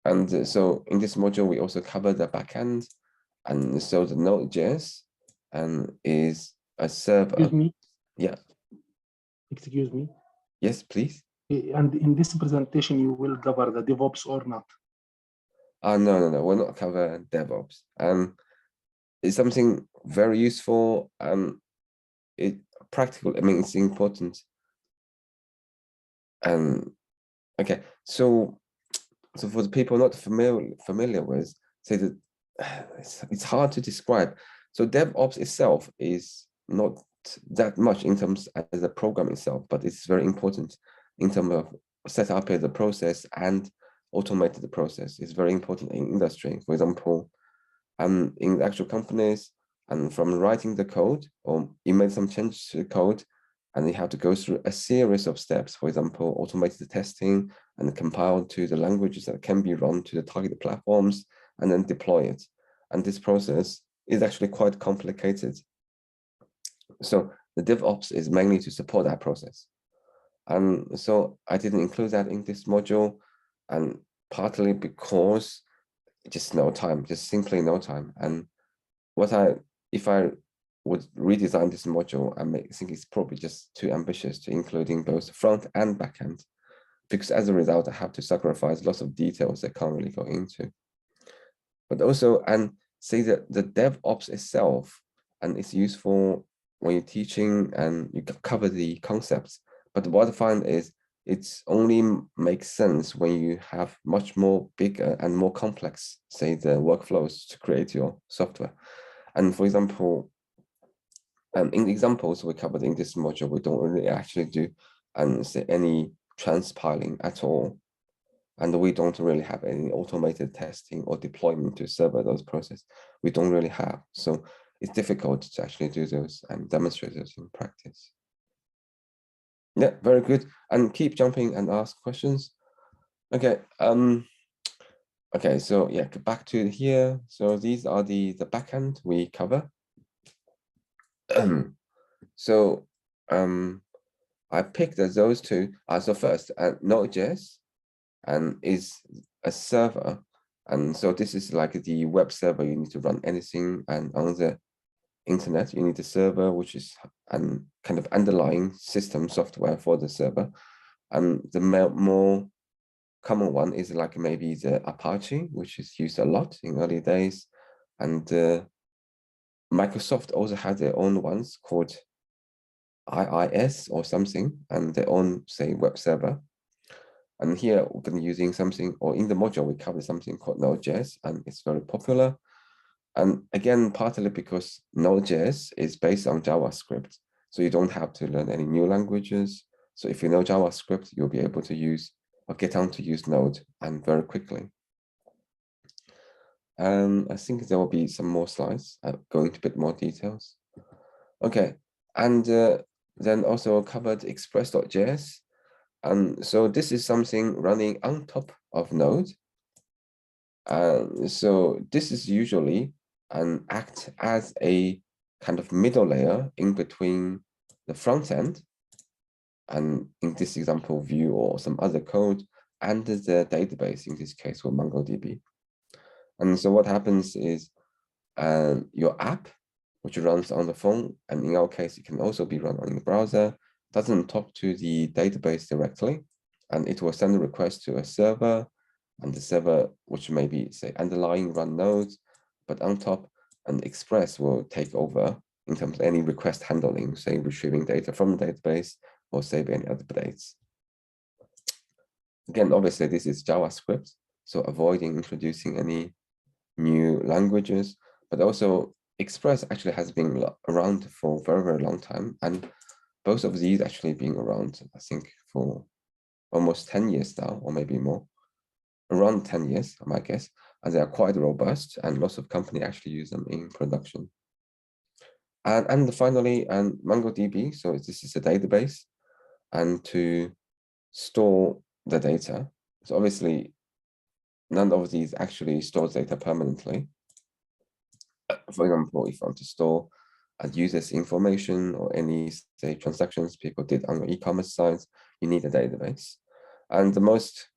And so in this module, we also cover the backend. And so the Node.js is a server. Excuse me. Yeah. Excuse me. Yes, please. And in this presentation, you will cover the DevOps or not? No, we're not covering DevOps. It's something very useful. Practical. I mean, it's important. Okay, so for the people not familiar with, say that it's hard to describe. So DevOps itself is not that much in terms as a program itself, but it's very important in terms of set up the process and automated the process. It's very important in industry. For example, in actual companies, and from writing the code, or you made some changes to the code, and you have to go through a series of steps. For example, automated testing and compile to the languages that can be run to the target platforms, and then deploy it. And this process is actually quite complicated. So the DevOps is mainly to support that process. And so I didn't include that in this module, and partly because just no time, just simply no time. And if I would redesign this module, I think it's probably just too ambitious to including both front and back end, because as a result, I have to sacrifice lots of details I can't really go into. But also, and say that the DevOps itself, and it's useful when you're teaching and you cover the concepts. But what I find is it's only makes sense when you have much more bigger and more complex, say, the workflows to create your software. And for example, in the examples we covered in this module, we don't really actually do say any transpiling at all. And we don't really have any automated testing or deployment to server those processes. We don't really have. So it's difficult to actually do those and demonstrate those in practice. Yeah, very good. And keep jumping and ask questions. Okay. Okay, so yeah, back to here. So these are the backend we cover. So I picked those two. So first, Node.js and is a server. And so this is like the web server. You need to run anything, and on the internet, you need a server, which is kind of underlying system software for the server. And the more common one is like maybe the Apache, which is used a lot in early days. And Microsoft also had their own ones called IIS or something, and their own, say, web server. And here we're going to be using something, or in the module, we cover something called Node.js, and it's very popular. And again, partly because Node.js is based on JavaScript, so you don't have to learn any new languages. So if you know JavaScript, you'll be able to use or get on to use Node and very quickly. I think there will be some more slides going into a bit more details. Okay, and then also covered Express.js. And so this is something running on top of Node. So this is usually act as a kind of middle layer in between the front end, and in this example, Vue or some other code, and the database, in this case, with MongoDB. And so what happens is your app, which runs on the phone, and in our case, it can also be run on the browser, doesn't talk to the database directly, and it will send a request to a server, and the server, which may be, say, underlying run nodes, but on top, an Express will take over in terms of any request handling, say, retrieving data from the database, or save any other updates. Again, obviously, this is JavaScript, so avoiding introducing any new languages, but also Express actually has been around for a very, very long time. And both of these actually being around, I think, for almost 10 years now, or maybe more, around 10 years, I might guess. And they are quite robust, and lots of companies actually use them in production. And finally, MongoDB. So this is a database, and to store the data. So obviously, none of these actually stores data permanently. For example, if I want to store a user's information or any, say, transactions people did on the e-commerce sites, you need a database. And the most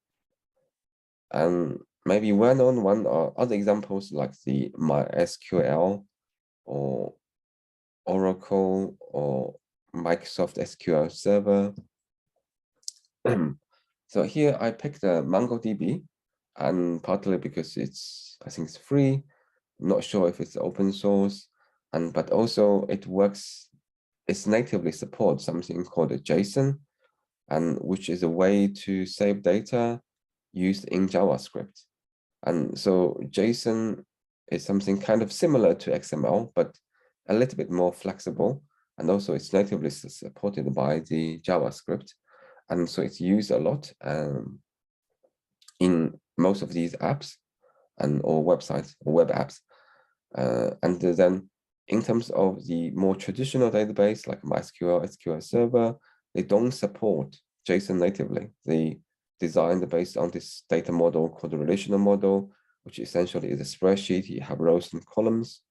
maybe well-known one are other examples like the MySQL or Oracle or Microsoft SQL Server. So here I picked MongoDB, and partly because I think it's free. I'm not sure if it's open source, but also it natively supports something called a JSON, and which is a way to save data used in JavaScript. And so JSON is something kind of similar to XML, but a little bit more flexible. And also it's natively supported by the JavaScript. and so it's used a lot in most of these apps and or websites or web apps. And then in terms of the more traditional database like MySQL, SQL Server, they don't support JSON natively. They designed based on this data model called the relational model, which essentially is a spreadsheet. You have rows and columns.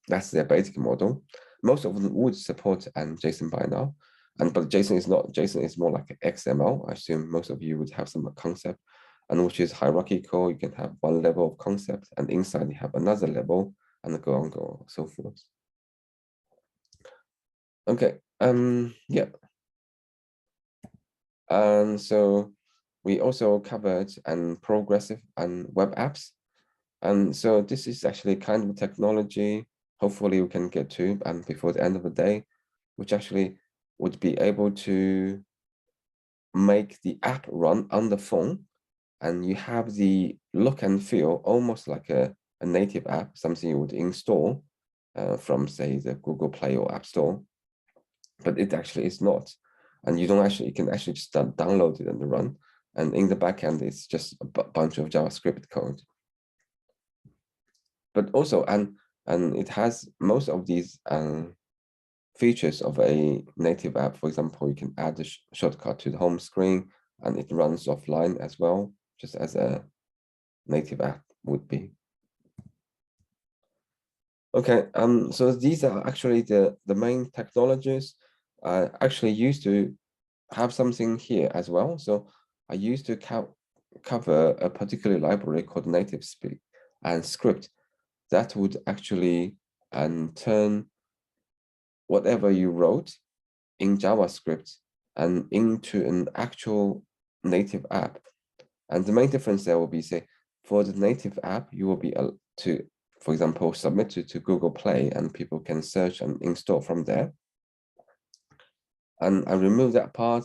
That's their basic model. Most of them would support JSON by now, but JSON is not. JSON is more like XML. I assume most of you would have some concept, and which is hierarchical. You can have one level of concept, and inside you have another level, and go on, so forth. Okay. Yeah. And so we also covered progressive and web apps. And so this is actually kind of a technology, hopefully we can get to before the end of the day, which actually would be able to make the app run on the phone, and you have the look and feel almost like a native app, something you would install from, say, the Google Play or App Store, but it actually is not. And you can actually just download it and run. And in the backend, it's just a bunch of JavaScript code. But also, and it has most of these features of a native app. For example, you can add a shortcut to the home screen, and it runs offline as well, just as a native app would be. Okay, so these are actually the main technologies. I actually used to have something here as well. So I used to cover a particular library called NativeSpeak and script that would actually turn whatever you wrote in JavaScript and into an actual native app. And the main difference there will be, say, for the native app, you will be able to, for example, submit it to Google Play and people can search and install from there. And I removed that part,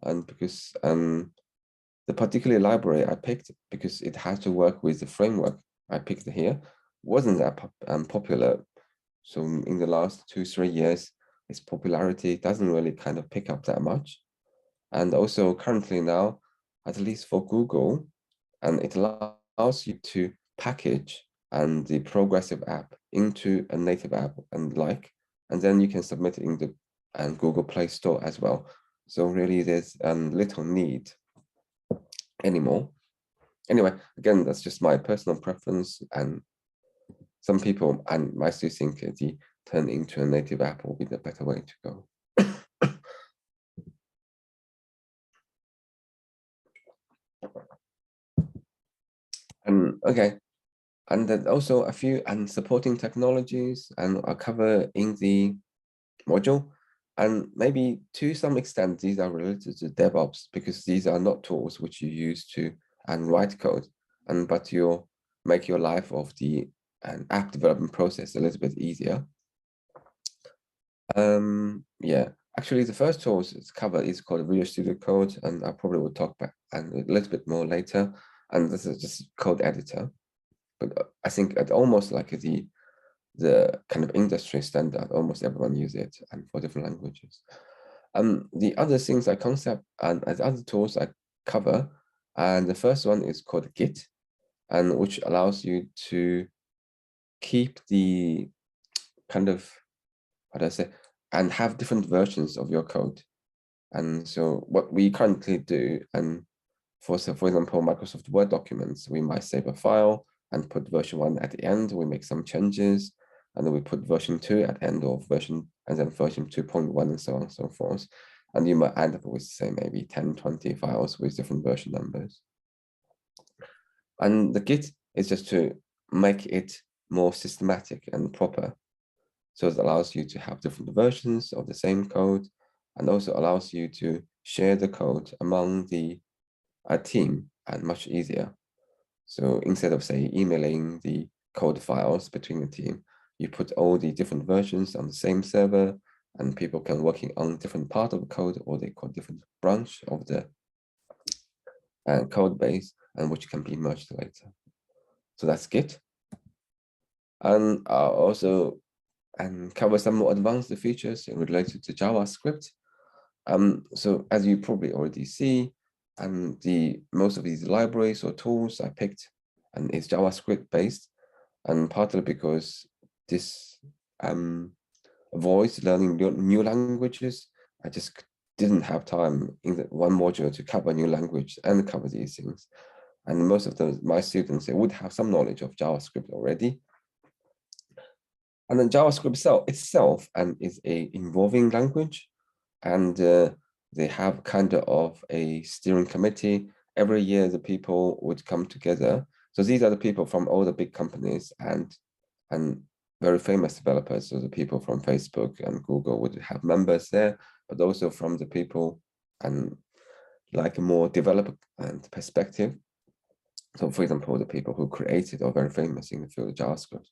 and because the particular library I picked, because it had to work with the framework I picked here, wasn't that popular. So in the last 2-3 years, its popularity doesn't really kind of pick up that much. And also currently now, at least for Google, and it allows you to package the progressive app into a native app and then you can submit it in the Google Play Store as well. So really there's little need anymore. Anyway, again, that's just my personal preference, and some people might still think the turn into a native app will be the better way to go. Okay, and then also a few supporting technologies, and I'll cover in the module. And maybe to some extent, these are related to DevOps, because these are not tools which you use to write code, but you make your life of the app development process a little bit easier. Yeah, actually, the first tool it's covered is called Visual Studio Code, and I probably will talk about a little bit more later. And this is just code editor, but I think it's almost like the kind of industry standard. Almost everyone uses it, and for different languages. The other things I concept and as other tools I cover, and the first one is called Git, and which allows you to keep the kind of, how do I say, and have different versions of your code. And so what we currently do, and for example, Microsoft Word documents, we might save a file and put version 1 at the end. We make some changes, and then we put version 2 at the end of version, and then version 2.1, and so on and so forth. And you might end up with, say, maybe 10, 20 files with different version numbers. And the Git is just to make it more systematic and proper. So it allows you to have different versions of the same code, and also allows you to share the code among a team and much easier. So instead of, say, emailing the code files between the team, you put all the different versions on the same server, and people can working on different part of the code, or they call different branch of the code base, and which can be merged later. So that's Git. And also cover some more advanced features related to JavaScript. So as you probably already see, and most of these libraries or tools I picked, and it's JavaScript based, and partly because this avoids learning new languages. I just didn't have time in the one module to cover new language and cover these things. And most of my students, they would have some knowledge of JavaScript already. And then JavaScript itself is a evolving language, and they have kind of a steering committee. Every year, the people would come together. So these are the people from all the big companies and very famous developers. So the people from Facebook and Google would have members there, but also from the people and like a more developer and perspective. So for example, the people who created or very famous in the field of JavaScript,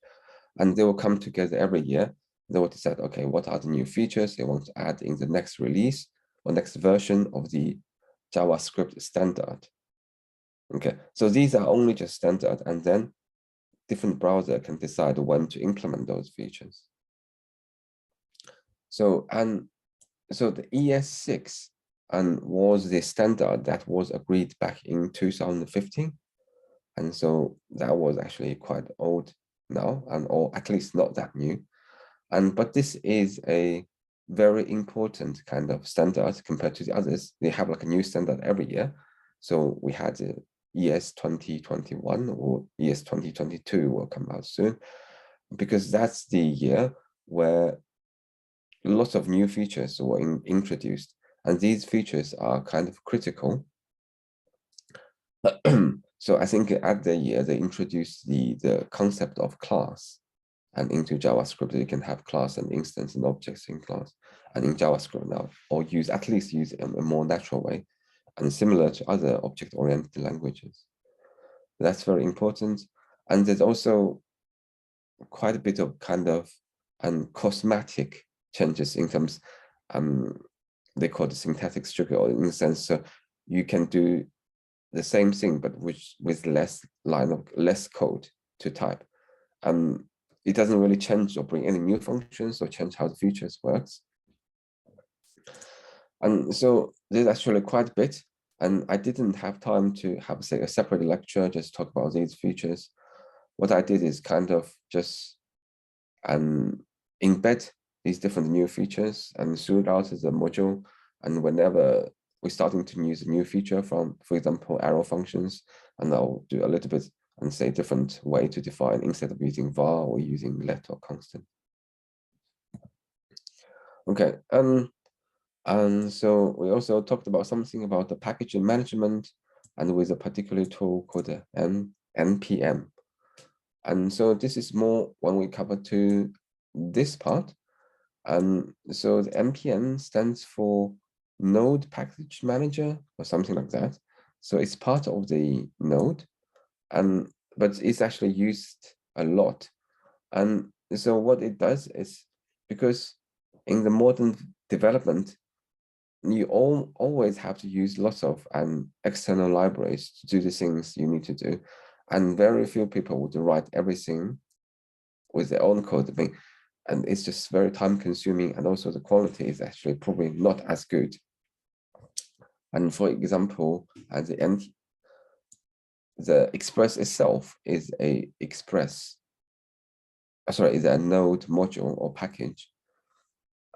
and they will come together every year. They will decide, okay, what are the new features they want to add in the next release or next version of the JavaScript standard. Okay, so these are only just standard, and then different browser can decide when to implement those features. So the ES6 was the standard that was agreed back in 2015, and so that was actually quite old now, or at least not that new. But this is a very important kind of standard compared to the others. They have like a new standard every year. So we had ES 2021 or ES 2022 will come out soon, because that's the year where lots of new features were introduced, and these features are kind of critical. So I think at the year they introduced the concept of class, and into JavaScript you can have class and instance and objects in class, and in JavaScript now, or at least use it in a more natural way, and similar to other object-oriented languages. That's very important. And there's also quite a bit of kind of cosmetic changes in terms, they call it syntactic structure, or in a sense, so you can do the same thing, but with less code to type. It doesn't really change or bring any new functions or change how the features works. And so there's actually quite a bit, and I didn't have time to have, say, a separate lecture, just talk about these features. What I did is kind of just embed these different new features and throughout the module. And whenever we're starting to use a new feature from, for example, arrow functions, and I'll do a little bit and say different way to define instead of using var or using let or constant. Okay, and so we also talked about something about the packaging management, and with a particular tool called NPM. And so this is more when we cover to this part. So the NPM stands for Node Package Manager or something like that. So it's part of the Node, but it's actually used a lot. And so what it does is, because in the modern development, you always have to use lots of external libraries to do the things you need to do. And very few people would write everything with their own code. And it's just very time consuming, and also the quality is actually probably not as good. And for example, at the end, the Express itself is a Node module or package.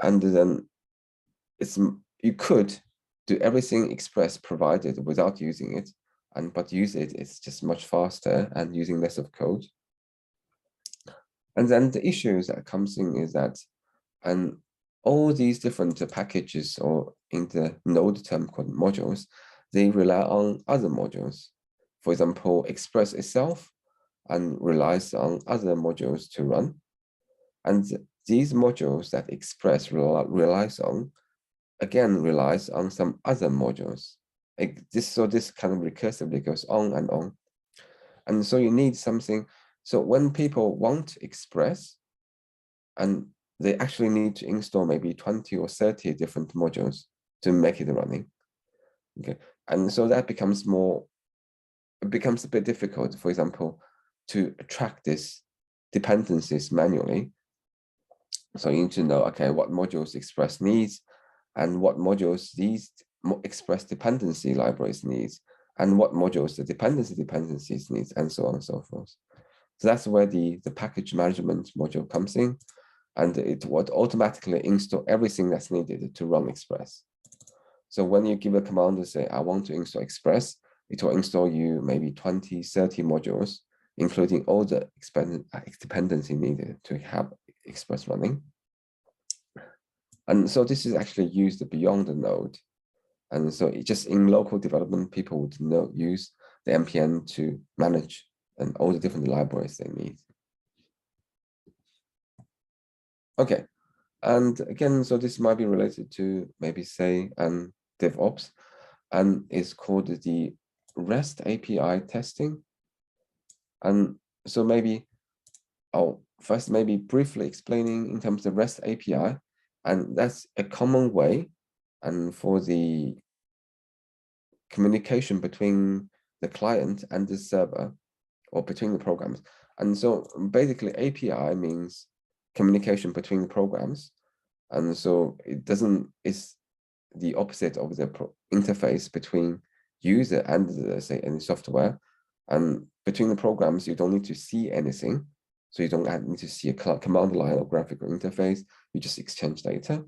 And then you could do everything Express provided without using it, but use it's just much faster and using less of code. And then the issues that comes in is that, all these different packages, or in the Node term called modules, they rely on other modules. For example, Express itself relies on other modules to run. And these modules that Express relies on, again, relies on some other modules. So this kind of recursively goes on and on. And so you need something. So when people want Express, and they actually need to install maybe 20 or 30 different modules to make it running. Okay, and so that becomes a bit difficult, for example, to track these dependencies manually. So you need to know, okay, what modules Express needs, and what modules these express dependency libraries needs, and what modules the dependencies needs, and so on and so forth. So that's where the package management module comes in, and it would automatically install everything that's needed to run Express. So when you give a command to say, I want to install Express, it will install you maybe 20, 30 modules, including all the dependency needed to have Express running. And so this is actually used beyond the node. And so it just in local development, people would use the NPM to manage and all the different libraries they need. Okay, and again, so this might be related to maybe say DevOps, and it's called the REST API testing. And so maybe I'll first maybe briefly explaining in terms of REST API, and that's a common way and for the communication between the client and the server, or between the programs. And so basically API means communication between the programs. And so it's the opposite of the interface between user and say any software. And between the programs, you don't need to see anything. So you don't need to see a command line or graphical interface, you just exchange data.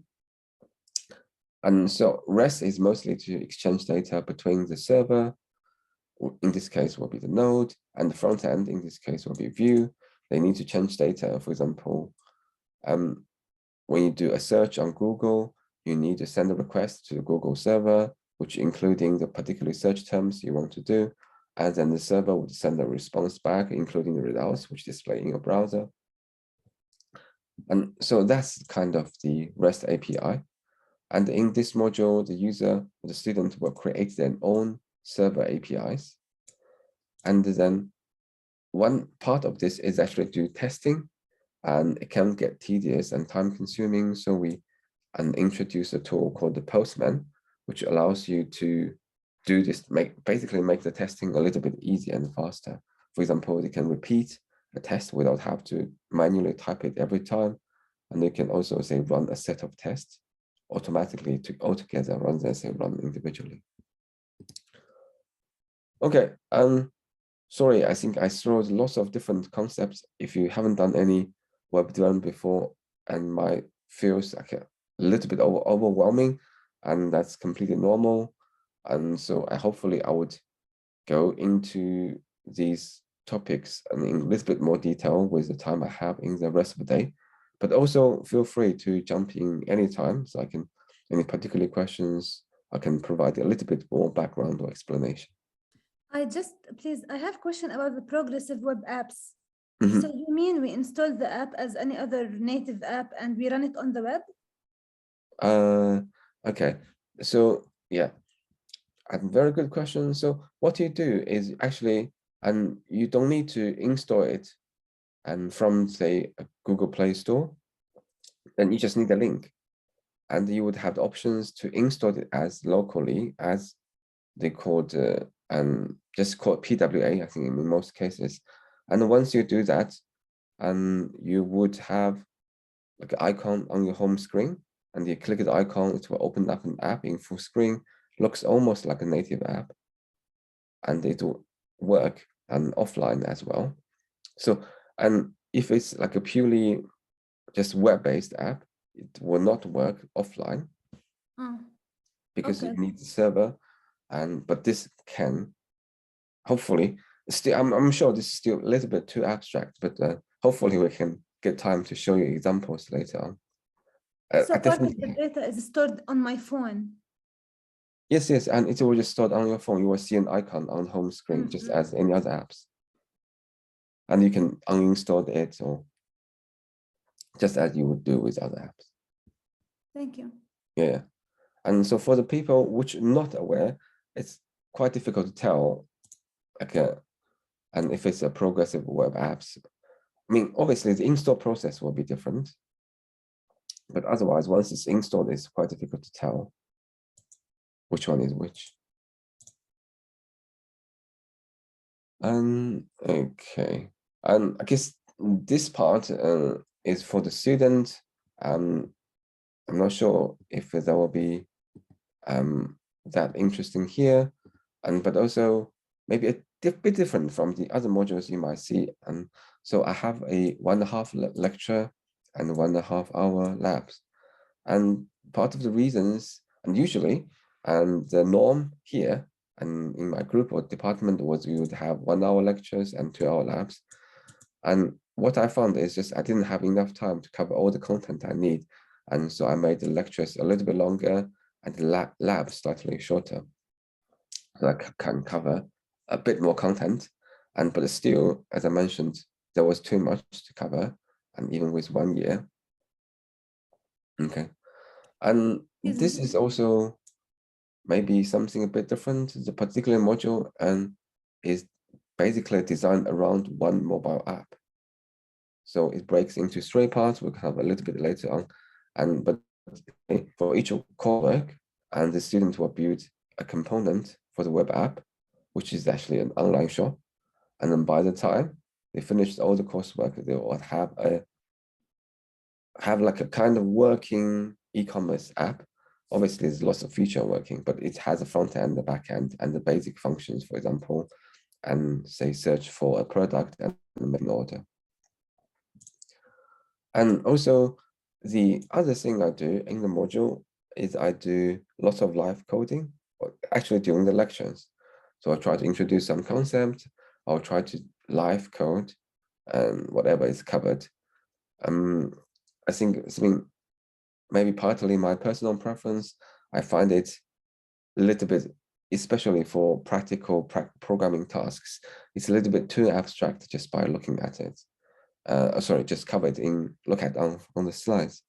And so REST is mostly to exchange data between the server, in this case will be the node, and the front end, in this case will be Vue. They need to change data. For example, when you do a search on Google, you need to send a request to the Google server, which including the particular search terms you want to do. And then the server would send a response back, including the results, which display in your browser. And so that's kind of the REST API. And in this module, the user, the student will create their own server APIs. And then one part of this is actually do testing, and it can get tedious and time consuming. So we introduce a tool called the Postman, which allows you to do this, basically make the testing a little bit easier and faster. For example, they can repeat a test without have to manually type it every time. And they can also say run a set of tests automatically to altogether rather than say run individually. Okay, sorry, I think I threw lots of different concepts. If you haven't done any web development before and might feels like a little bit overwhelming, and that's completely normal. And so hopefully I would go into these topics and in a little bit more detail with the time I have in the rest of the day. But also feel free to jump in anytime, so I can, any particular questions, I can provide a little bit more background or explanation. I have a question about the progressive web apps. Mm-hmm. So you mean we install the app as any other native app and we run it on the web? Okay, so yeah, a very good question. So what you do is actually, and you don't need to install it and from say a Google Play Store, then you just need a link, and you would have the options to install it as locally as they called just called PWA, I think in most cases. And once you do that, you would have like an icon on your home screen, and you click the icon, it will open up an app in full screen, looks almost like a native app, and it will work and offline as well. So, and if it's like a purely just web-based app, it will not work offline because you need the server. But this can hopefully still, I'm sure this is still a little bit too abstract, but hopefully we can get time to show you examples later on. So part of the data is stored on my phone. Yes, and it will just stored on your phone. You will see an icon on home screen, just as any other apps. And you can uninstall it, or just as you would do with other apps. Thank you. Yeah. And so for the people which are not aware, it's quite difficult to tell, like and if it's a progressive web apps. I mean, obviously the install process will be different, but otherwise, once it's installed, it's quite difficult to tell which one is which. Okay, and I guess this part is for the student. I'm not sure if there will be that interesting here, but also maybe a bit different from the other modules you might see. And so I have a 1.5 lecture and 1.5 hour labs. And part of the reasons, and usually, the norm here and in my group or department was we would have 1 hour lectures and 2 hour labs. And what I found is just I didn't have enough time to cover all the content I need. And so I made the lectures a little bit longer and the labs slightly shorter. So I can cover a bit more content. But still, as I mentioned, there was too much to cover, and even with 1 year. Okay. And this is also maybe something a bit different. The particular module is basically designed around one mobile app. So it breaks into 3 parts. We'll have a little bit later on. But for each coursework, and the student will build a component for the web app, which is actually an online shop. And then by the time they finish all the coursework, they will have like a kind of working e-commerce app. Obviously, there's lots of feature working, but it has a front end, the back end, and the basic functions, for example, and say search for a product and make an order. And also, the other thing I do in the module is I do lots of live coding, actually during the lectures. So I try to introduce some concept, I'll try to live code and whatever is covered. I think maybe partly my personal preference, I find it a little bit, especially for practical programming tasks, it's a little bit too abstract just by looking at it. Sorry, just covered look at on the slides.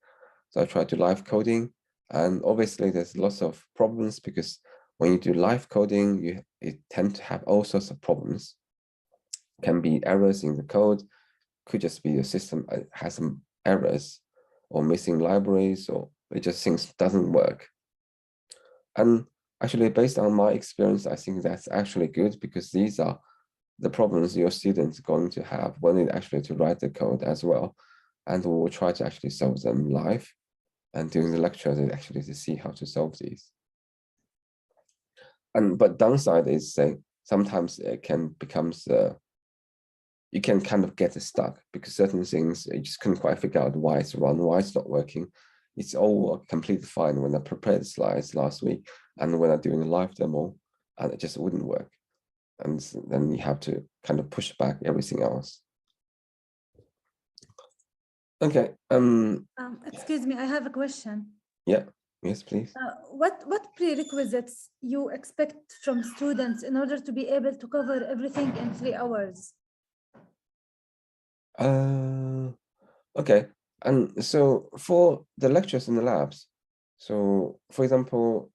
So I try to live coding, and obviously there's lots of problems because when you do live coding, you tend to have all sorts of problems. Can be errors in the code, could just be your system has some errors or missing libraries, or it just things doesn't work. And actually, based on my experience, I think that's actually good because these are the problems your students are going to have when they actually to write the code as well. And we will try to actually solve them live. And during the lecture, they actually to see how to solve these. But downside is sometimes it can becomes you can kind of get stuck because certain things you just couldn't quite figure out why it's wrong, why it's not working. It's all completely fine when I prepared the slides last week and when I'm doing a live demo, and it just wouldn't work. And then you have to kind of push back everything else. Okay. Excuse me, I have a question. Yeah. Yes, please. What prerequisites you expect from students in order to be able to cover everything in 3 hours? Okay. And so for the lectures in the labs, so for example,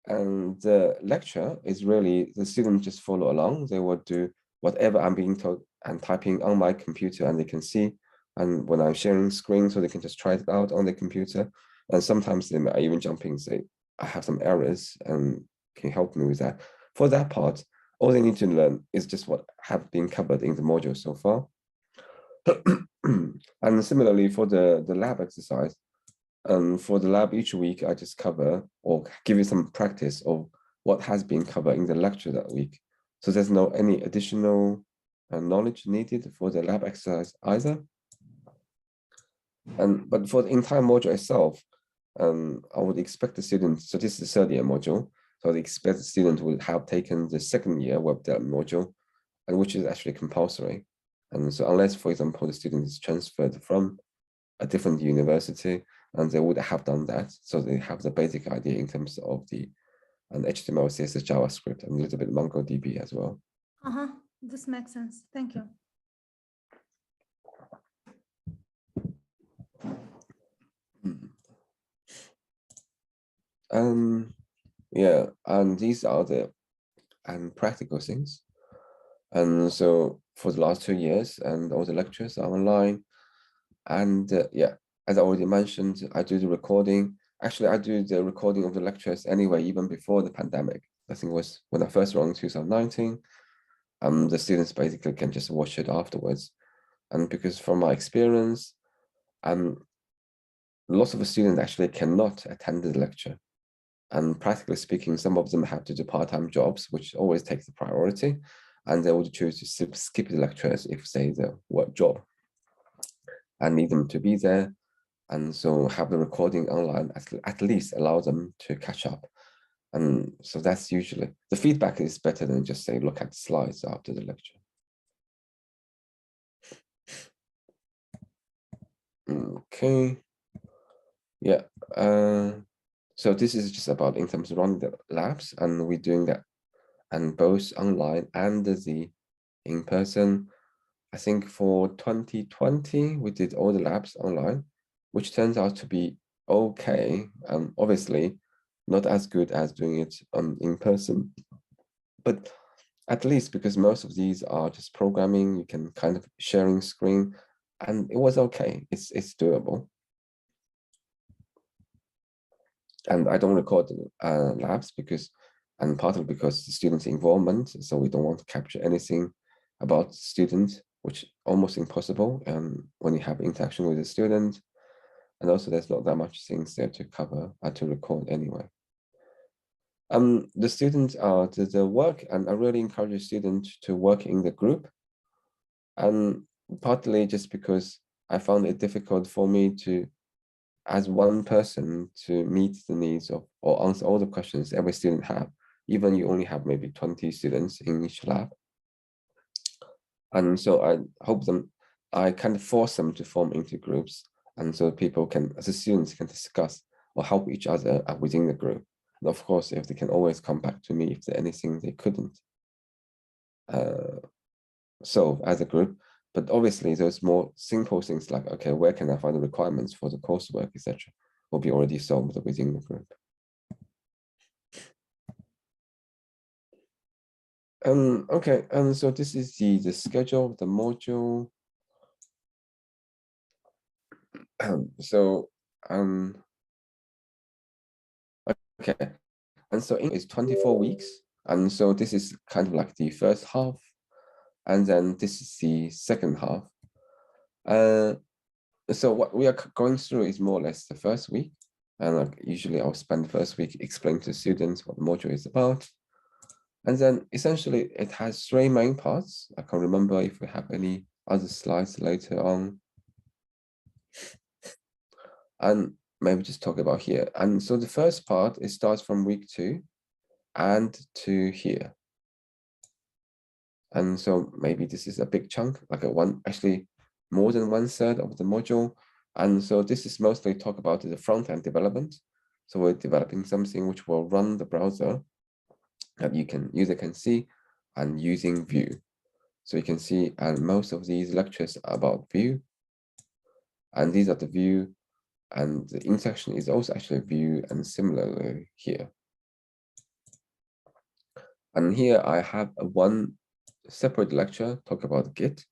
the lecture is really the students just follow along. They will do whatever I'm being told and typing on my computer, and they can see. And when I'm sharing screen, so they can just try it out on the computer. And sometimes they might even jump in and say, I have some errors and can you help me with that? For that part, all they need to learn is just what have been covered in the module so far. And similarly for the lab exercise, for the lab each week, I just cover or give you some practice of what has been covered in the lecture that week. So there's no any additional knowledge needed for the lab exercise either. But for the entire module itself, I would expect the students, so this is the 3rd year module, so I expect the student will have taken the 2nd year web development module, and which is actually compulsory. And so unless, for example, the student is transferred from a different university, and they would have done that, so they have the basic idea in terms of the HTML, CSS, JavaScript, and a little bit MongoDB as well. This makes sense. Thank you. Yeah, and these are the practical things. And so for the last 2 years, and all the lectures are online. And yeah, as I already mentioned, I do the recording. Actually, I do the recording of the lectures anyway, even before the pandemic. I think it was when I first wrote in 2019. The students basically can just watch it afterwards. And because from my experience, lots of the students actually cannot attend the lecture. And practically speaking, some of them have to do part-time jobs, which always takes the priority. And they would choose to skip the lectures if, say, the work job. And need them to be there. And so have the recording online, at least allow them to catch up. And so that's usually, the feedback is better than just say, look at the slides after the lecture. Okay. Yeah. So this is just about in terms of running the labs, and we're doing that and both online and the in-person. I think for 2020, we did all the labs online, which turns out to be okay. Obviously, not as good as doing it in person, but at least because most of these are just programming, you can kind of sharing screen, and it was okay. It's doable. And I don't record labs because, and partly because the students' involvement, so we don't want to capture anything about students, which almost impossible when you have interaction with the student. And also there's not that much things there to cover or to record anyway. The students are the work, and I really encourage the students to work in the group. And partly just because I found it difficult for me to, as one person, to meet the needs of or answer all the questions every student have, even you only have maybe 20 students in each lab. And so I kind of force them to form into groups. And so people can, as the students can discuss or help each other within the group. And of course, if they can always come back to me if there's anything they couldn't solve as a group. But obviously those more simple things like, okay, where can I find the requirements for the coursework, etc., will be already solved within the group. Okay, and so this is the schedule of the module. Okay, and so it's 24 weeks. And so this is kind of like the first half. And then this is the second half. So what we are going through is more or less the first week. And like usually I'll spend the first week explaining to students what the module is about. And then essentially it has 3 main parts. I can't remember if we have any other slides later on. And maybe just talk about here. And so the first part, it starts from week 2 and to here. And so maybe this is a big chunk, like actually more than 1/3 of the module. And so this is mostly talk about the front-end development. So we're developing something which will run the browser that user can see, and using Vue. So you can see, and most of these lectures are about Vue. And these are the Vue, and the intersection is also actually Vue, and similarly here. And here I have one separate lecture talk about Git,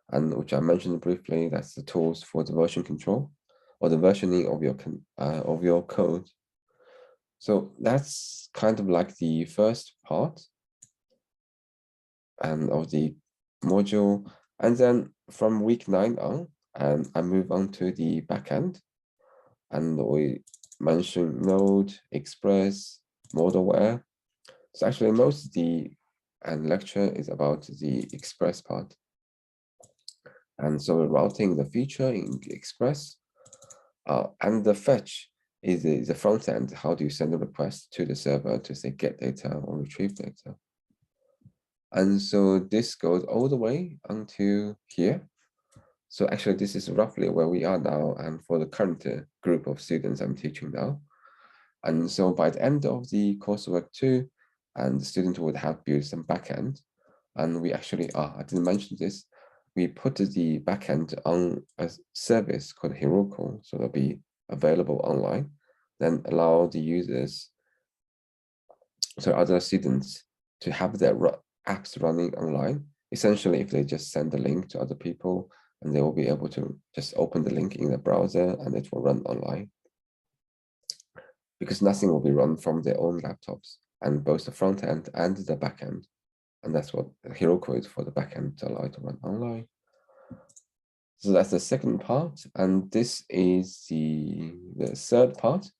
and which I mentioned briefly. That's the tools for the version control or the versioning of your code. So that's kind of like the first part and of the module. And then from week 9 on, I move on to the backend, and we mention Node, Express, Modelware. So actually most of the lecture is about the Express part. And so we're routing the feature in Express, and the fetch is the front end. How do you send a request to the server to say get data or retrieve data? And so this goes all the way until here. So actually this is roughly where we are now, and for the current group of students I'm teaching now. And so by the end of the coursework too, and the student would have built some backend. And we actually, I didn't mention this, we put the backend on a service called Heroku, so it'll be available online, then allow the users, so other students, to have their apps running online. Essentially, if they just send the link to other people, and they will be able to just open the link in the browser and it will run online. Because nothing will be run from their own laptops, and both the front end and the back end. And that's what Heroku is for, the back end, to allow it to run online. So that's the second part, and this is the third part.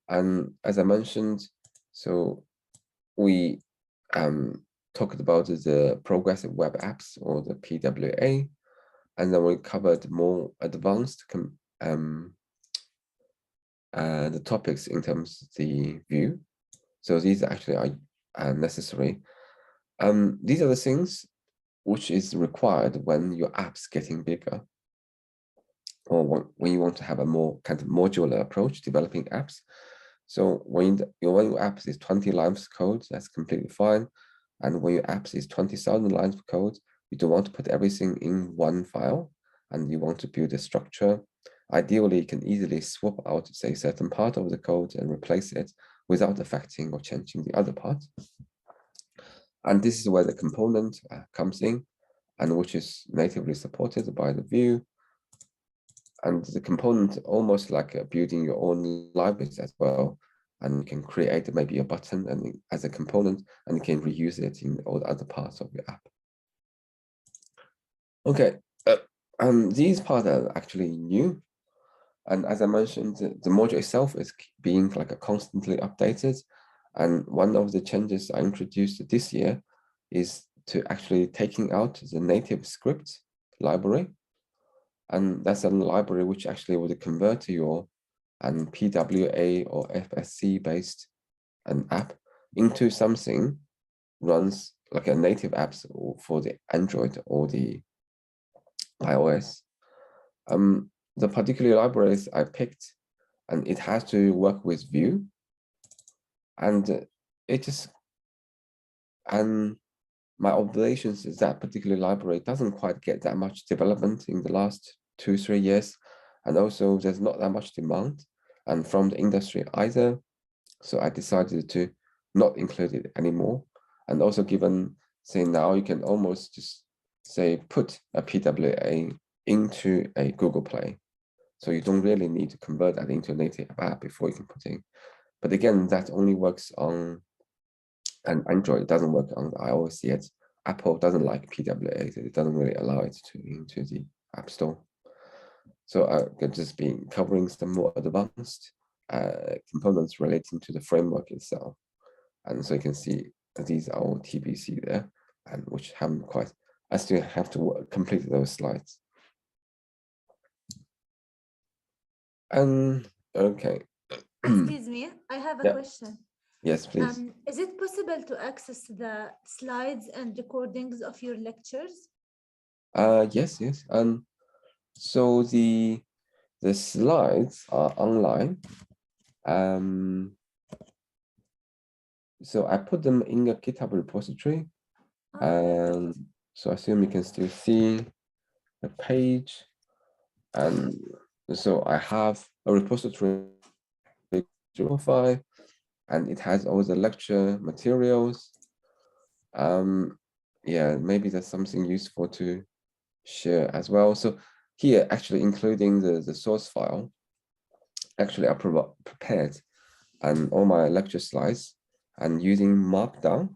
And as I mentioned, so we talked about the progressive web apps, or the PWA, and then we covered more advanced the topics in terms of the view. So these actually are necessary. These are the things which is required when your app's getting bigger, or when you want to have a more kind of modular approach developing apps. So when your app is 20 lines of code, that's completely fine. And when your app is 20,000 lines of code, you don't want to put everything in one file, and you want to build a structure. Ideally, you can easily swap out, say, a certain part of the code and replace it without affecting or changing the other part. And this is where the component comes in, and which is natively supported by the Vue. And the component almost like building your own libraries as well. And you can create maybe a button and as a component, and you can reuse it in all the other parts of your app. Okay, these parts are actually new. And as I mentioned, the module itself is being like constantly updated. And one of the changes I introduced this year is to actually taking out the native script library. And that's a library which actually would convert to your PWA or FSC based app into something runs like a native apps for the Android or the iOS. The particular libraries I picked, and it has to work with Vue, and my observations is that particular library doesn't quite get that much development in the last 2-3 years, and also there's not that much demand and from the industry either. So I decided to not include it anymore. And also given, say, now you can almost just say put a PWA into a Google Play. So you don't really need to convert that into a native app before you can put in. But again, that only works on an Android. It doesn't work on the iOS yet. Apple doesn't like PWA, so it doesn't really allow it into the App Store. So I've just been covering some more advanced components relating to the framework itself. And so you can see that these are all TBC there, and which haven't quite, I still have to complete those slides. Okay. Excuse me, I have a question. Yes, please. Is it possible to access the slides and recordings of your lectures? Yes. So the slides are online. So I put them in a GitHub repository. And so I assume you can still see the page. And so I have a repository file, and it has all the lecture materials. Yeah, maybe that's something useful to share as well. So here, actually including the source file, actually I prepared all my lecture slides and using Markdown.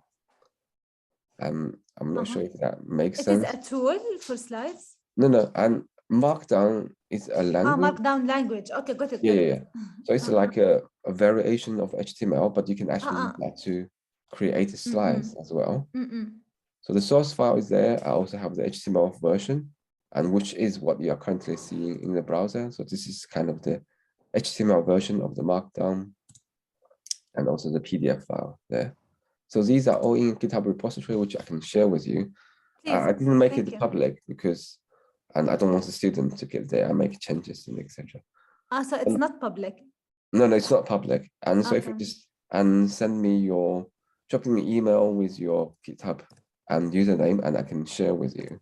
I'm not sure if that makes sense. It is a tool for slides? No, and Markdown is a language. Markdown language. Okay, got it. Yeah. So it's like a variation of HTML, but you can actually use that to create slides as well. So the source file is there. I also have the HTML version, and which is what you are currently seeing in the browser. So this is kind of the HTML version of the Markdown, and also the PDF file there. So these are all in GitHub repository, which I can share with you. I didn't make it public because, and I don't want the student to get there. I make changes and etc. So it's not public? No, it's not public. And so if you just send me drop me an email with your GitHub and username, and I can share with you.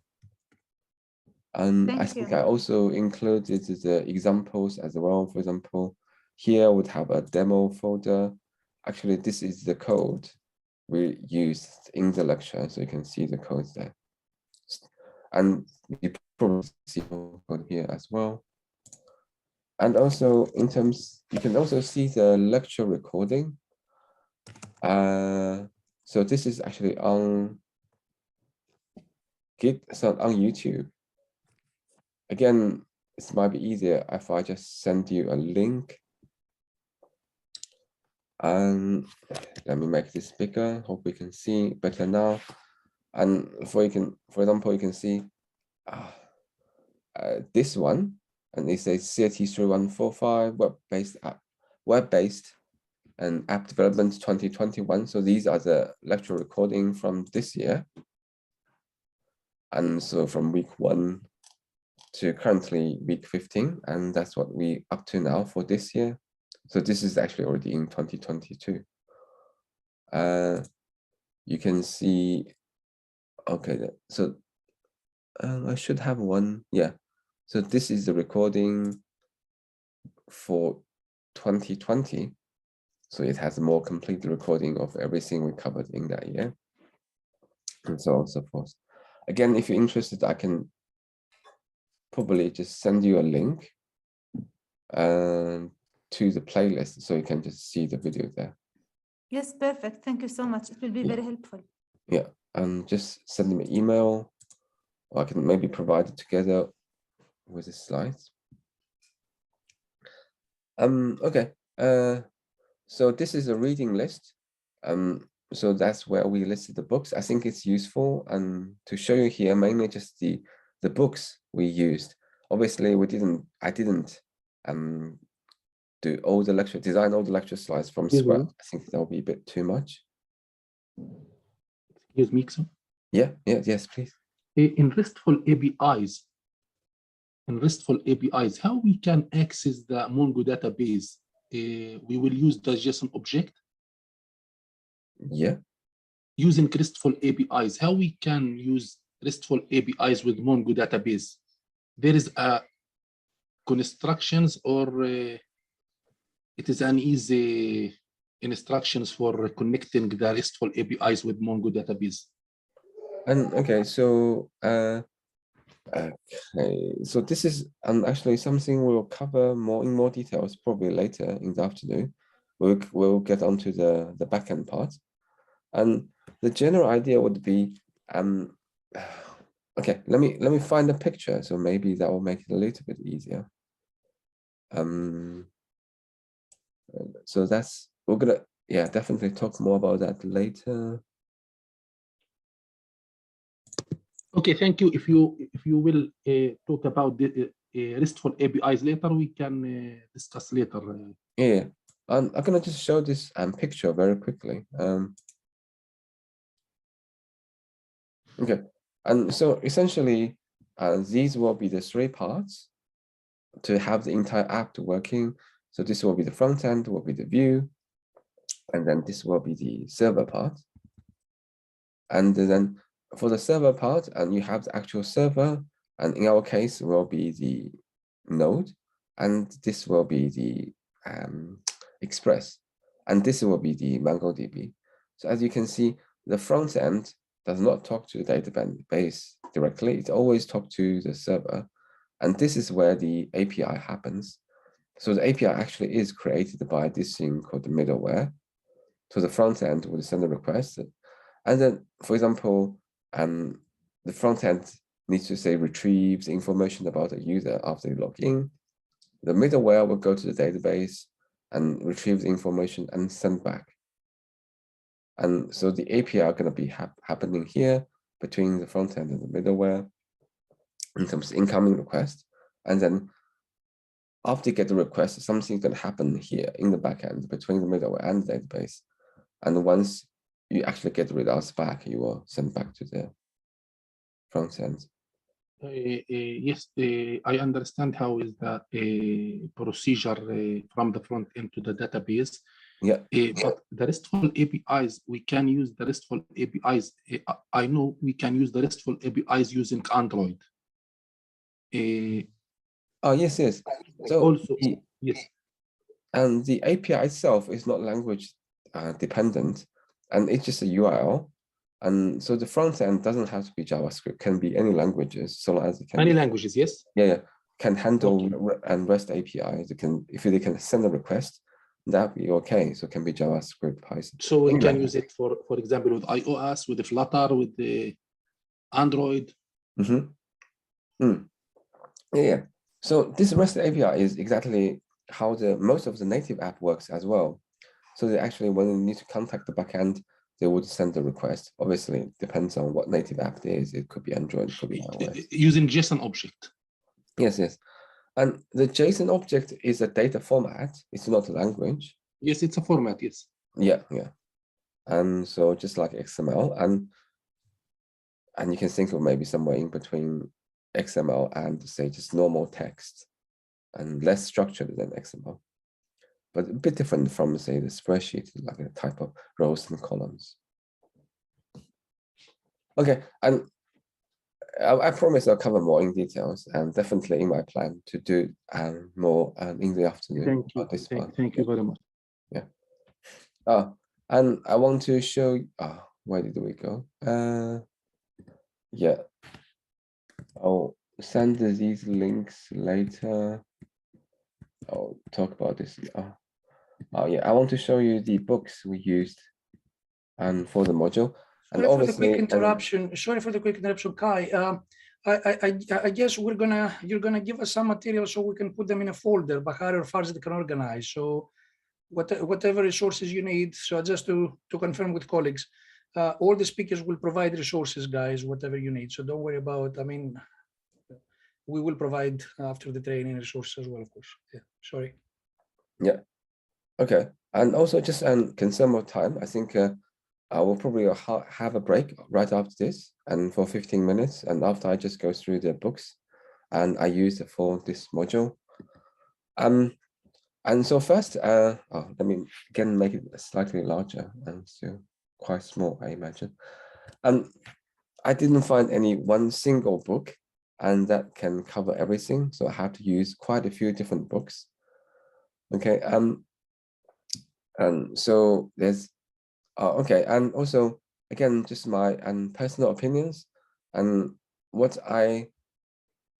And I think I also included the examples as well. For example, here would have a demo folder. Actually, this is the code we used in the lecture, so you can see the codes there. And you probably see code here as well. And also in terms, you can also see the lecture recording. So this is actually on on YouTube. again, it might be easier if I just send you a link. And let me make this bigger. Hope we can see better now. And for example, you can see this one, and it says CIT3145 web-based and app development 2021. So these are the lecture recording from this year. And so from week 1 to currently week 15, and that's what we up to now for this year. So this is actually already in 2022. You can see, okay, so I should have one, yeah. So this is the recording for 2020. So it has a more complete recording of everything we covered in that year, and so on and so forth. Again, if you're interested, I can probably just send you a link to the playlist, so you can just see the video there. Yes, perfect. Thank you so much. It will be very helpful. Yeah, and just send me an email, or I can maybe provide it together with the slides. Okay. So this is a reading list. So that's where we listed the books. I think it's useful to show you here mainly just the books we used. Obviously, I didn't design all the lecture slides from scratch. I think that would be a bit too much. Excuse me, Iksan. Yes, please. In RESTful APIs, how we can access the Mongo database? We will use the JSON object. Yeah. Using RESTful APIs, how we can use RESTful APIs with Mongo database? There is a constructions, or it is an easy instructions for connecting the RESTful APIs with Mongo database. And okay, so so this is actually something we'll cover in more details probably later in the afternoon. We'll get onto the backend part, and the general idea would be okay. Let me find a picture, so maybe that will make it a little bit easier. So we're gonna definitely talk more about that later. Okay, thank you. If you will talk about the RESTful APIs later, we can discuss later. Yeah, I'm gonna just show this picture very quickly. Okay, and so essentially, these will be the 3 parts to have the entire app working. So this will be the front end, will be the view, and then this will be the server part. And then for the server part, and you have the actual server, and in our case will be the node, and this will be the Express, and this will be the MongoDB. So as you can see, the front end does not talk to the database directly. It always talks to the server, and this is where the API happens. So the API actually is created by this thing called the middleware. So the front end will send a request, and then, for example, the front end needs to say retrieve the information about the user after you log in. The middleware will go to the database and retrieve the information and send back. And so the API are going to be happening here between the front end and the middleware in terms of incoming request. And then after you get the request, something's going to happen here in the backend between the middleware and the database. And once you actually get the results back, you will send back to the front end. Yes, I understand how is the procedure from the front end to the database. Yeah. But the RESTful APIs, we can use the RESTful APIs. I know we can use the RESTful APIs using Android. Oh, yes. So also, yes. And the API itself is not language dependent, and it's just a URL. And so the front end doesn't have to be JavaScript, can be any languages, so long as it can. Any languages, yes. Yeah, can handle and REST APIs. If they can send a request, that'd be okay. So it can be JavaScript, Python. So we can use it for example, with iOS, with the Flutter, with the Android. Yeah. So this REST API is exactly how most of the native app works as well. So they actually, when you need to contact the backend, they would send the request. Obviously, it depends on what native app it is. It could be Android, it could be iOS. Using JSON object. Yes, yes. And the JSON object is a data format. It's not a language. Yes, it's a format, yes. Yeah, yeah. And so just like XML, and you can think of maybe somewhere in between XML and say just normal text and less structured than XML. But a bit different from, say, the spreadsheet, like a type of rows and columns. Okay, and I promise I'll cover more in details, and definitely in my plan to do more in the afternoon. Thank you. This Thank you very much. Yeah. And I want to show. Where did we go? Yeah. I'll send these links later. I'll talk about this. Yeah, I want to show you the books we used and for the module. And Sorry obviously, for the quick interruption. Sorry for the quick interruption, Kai. I guess you're gonna give us some material so we can put them in a folder. Bahar or Farzad can organize. So whatever resources you need. So just to confirm with colleagues, all the speakers will provide resources, guys, whatever you need. So don't worry about. I mean, we will provide after the training resources as well, of course. Yeah. Sorry. Yeah. Okay. And also just concern of time. I think I will probably have a break right after this, and for 15 minutes. And after I just go through the books, and I use it for this module. And so first, let me again make it slightly larger and still quite small, I imagine. I didn't find any one single book, and that can cover everything. So I have to use quite a few different books. Okay. And so there's okay, and also again just my personal opinions and what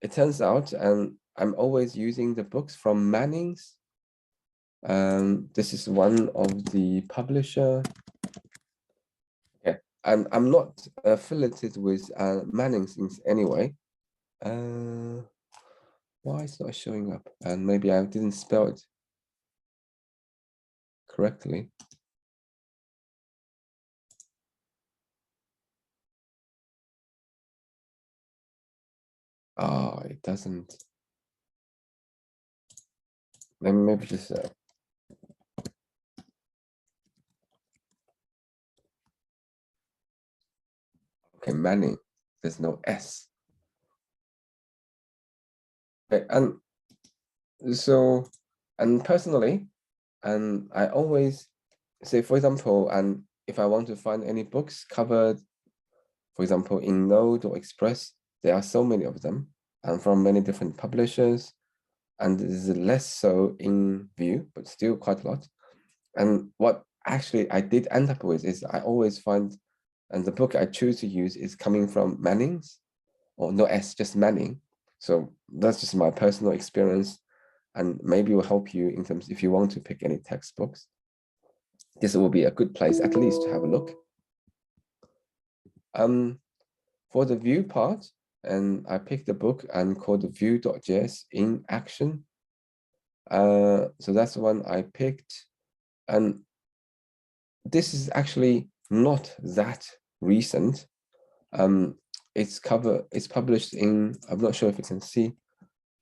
it turns out, and I'm always using the books from Manning's. This is one of the publisher. Okay, and I'm not affiliated with Manning's in any way. Why is it not showing up? And maybe I didn't spell it correctly. It doesn't. Maybe just okay, Manning. There's no S. Okay, and so, and personally, and I always say, for example, and if I want to find any books covered, for example, in Node or Express, there are so many of them, and from many different publishers, and this is less so in Vue, but still quite a lot. And what actually I did end up with is I always find, and the book I choose to use is coming from Manning's, or no S, just Manning. So that's just my personal experience, and maybe will help you in terms if you want to pick any textbooks. This will be a good place at least to have a look. For the Vue part, and I picked a book and called Vue.js in Action. So that's the one I picked, and this is actually not that recent. It's published in, I'm not sure if you can see,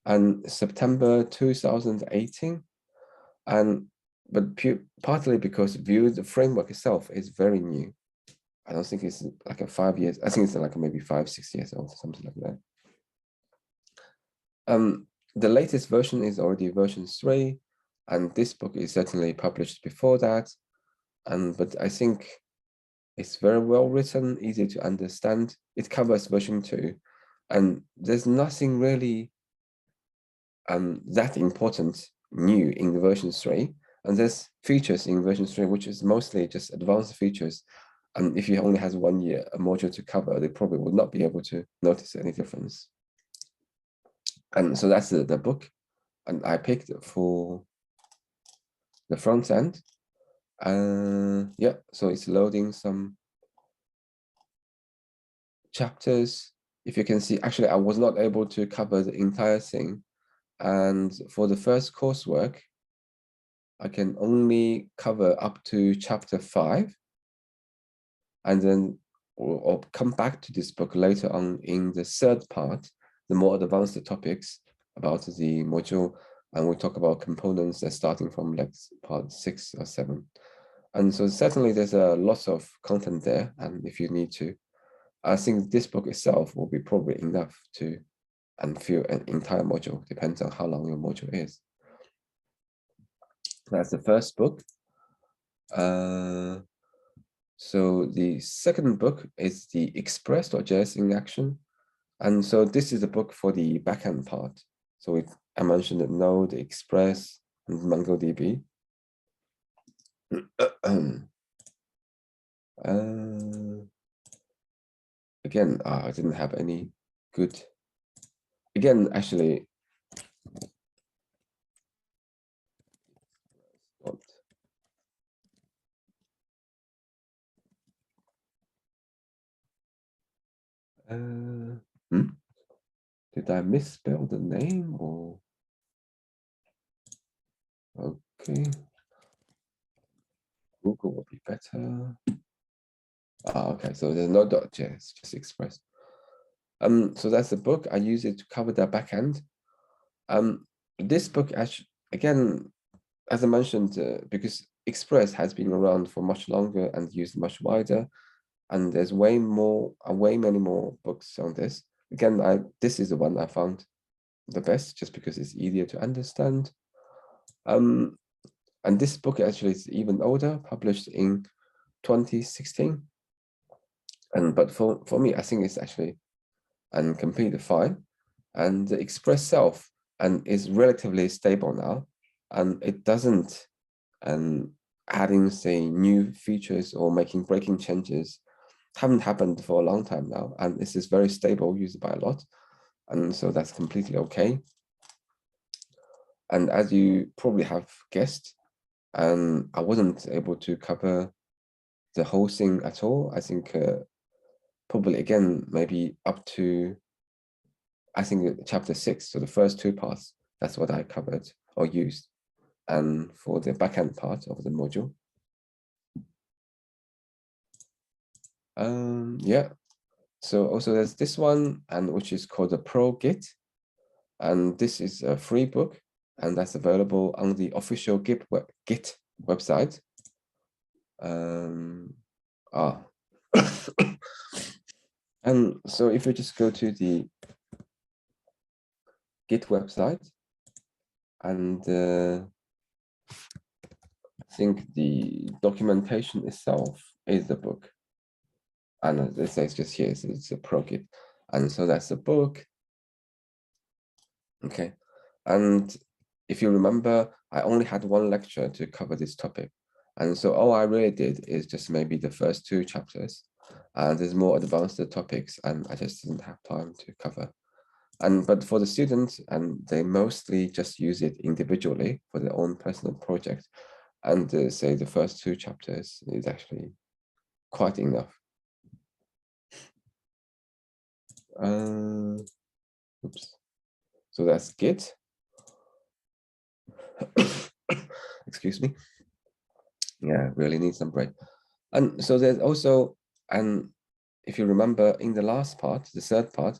and September 2018, but partly because Vue, the framework itself, is very new. I don't think it's like a 5 years. I think it's like maybe 5-6 years old, something like that. The latest version is already version 3, and this book is certainly published before that. But I think it's very well written, easy to understand. It covers version 2, and there's nothing really that important new in the version 3. And there's features in version 3, which is mostly just advanced features. And if you only has 1 year, a module to cover, they probably would not be able to notice any difference. And so that's the book. And I picked for the front end. Yeah, so it's loading some chapters. if you can see, actually, I was not able to cover the entire thing. And for the first coursework, I can only cover up to chapter 5. And then I'll come back to this book later on in the third part, the more advanced topics about the module. And we talk about components that starting from like part 6 or 7. And so certainly there's a lot of content there. And if you need to, I think this book itself will be probably enough to fill an entire module, depends on how long your module is. That's the first book. So the second book is the Express.js in action. And so this is a book for the backend part. So I mentioned the Node, Express, and MongoDB. Again, I didn't have any good. Again, actually, did I misspell the name or? Okay. Google will be better. Okay, so there's no .js, just Express. So that's the book. I use it to cover the backend. This book actually, again, as I mentioned, because Express has been around for much longer and used much wider, and there's way many more books on this. Again, this is the one I found the best, just because it's easier to understand. And this book actually is even older, published in 2016. But for me, I think it's actually completely fine. And the Express self is relatively stable now, and it doesn't adding, say, new features or making breaking changes haven't happened for a long time now, and this is very stable, used by a lot, and so that's completely okay. And as you probably have guessed, I wasn't able to cover the whole thing at all. I think probably again maybe up to chapter 6, so the first 2 parts. That's what I covered or used, and for the backend part of the module. Yeah. So also there's this one, and which is called the Pro Git, and this is a free book, and that's available on the official Git website. And so if you just go to the Git website, and I think the documentation itself is the book. And this is just here, so it's a Pro Git. And so that's the book. Okay. And if you remember, I only had 1 lecture to cover this topic. And so all I really did is just maybe the first 2 chapters. And there's more advanced topics, and I just didn't have time to cover. But for the students, and they mostly just use it individually for their own personal project. And say the first 2 chapters is actually quite enough. Oops. So that's Git. Excuse me. Yeah, really need some break. And so there's also, and if you remember in the last part, the third part,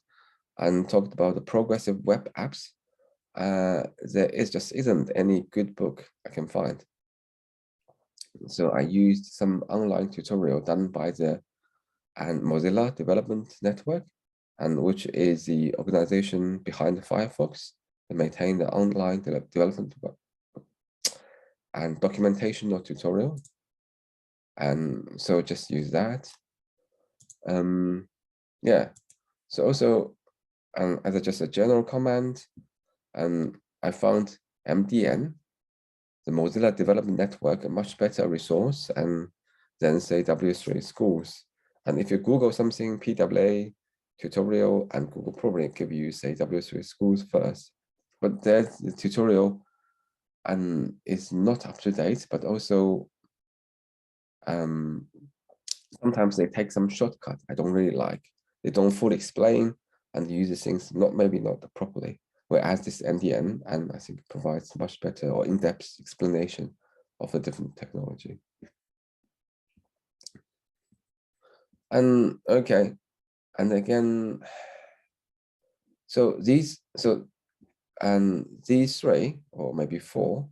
and talked about the progressive web apps, there isn't any good book I can find. So I used some online tutorial done by the Mozilla Development Network, and which is the organization behind Firefox that maintain the online development and documentation or tutorial. And so just use that. Yeah. So also, as just a general comment, I found MDN, the Mozilla Development Network, a much better resource than say W3 Schools. And if you Google something, PWA tutorial, and Google probably give you say W3 Schools first, but there's the tutorial is not up to date, but also sometimes they take some shortcut I don't really like. They don't fully explain, and uses things maybe not properly. Whereas this NDN, and I think provides much better or in-depth explanation of the different technology. And okay, and again, so these three or maybe four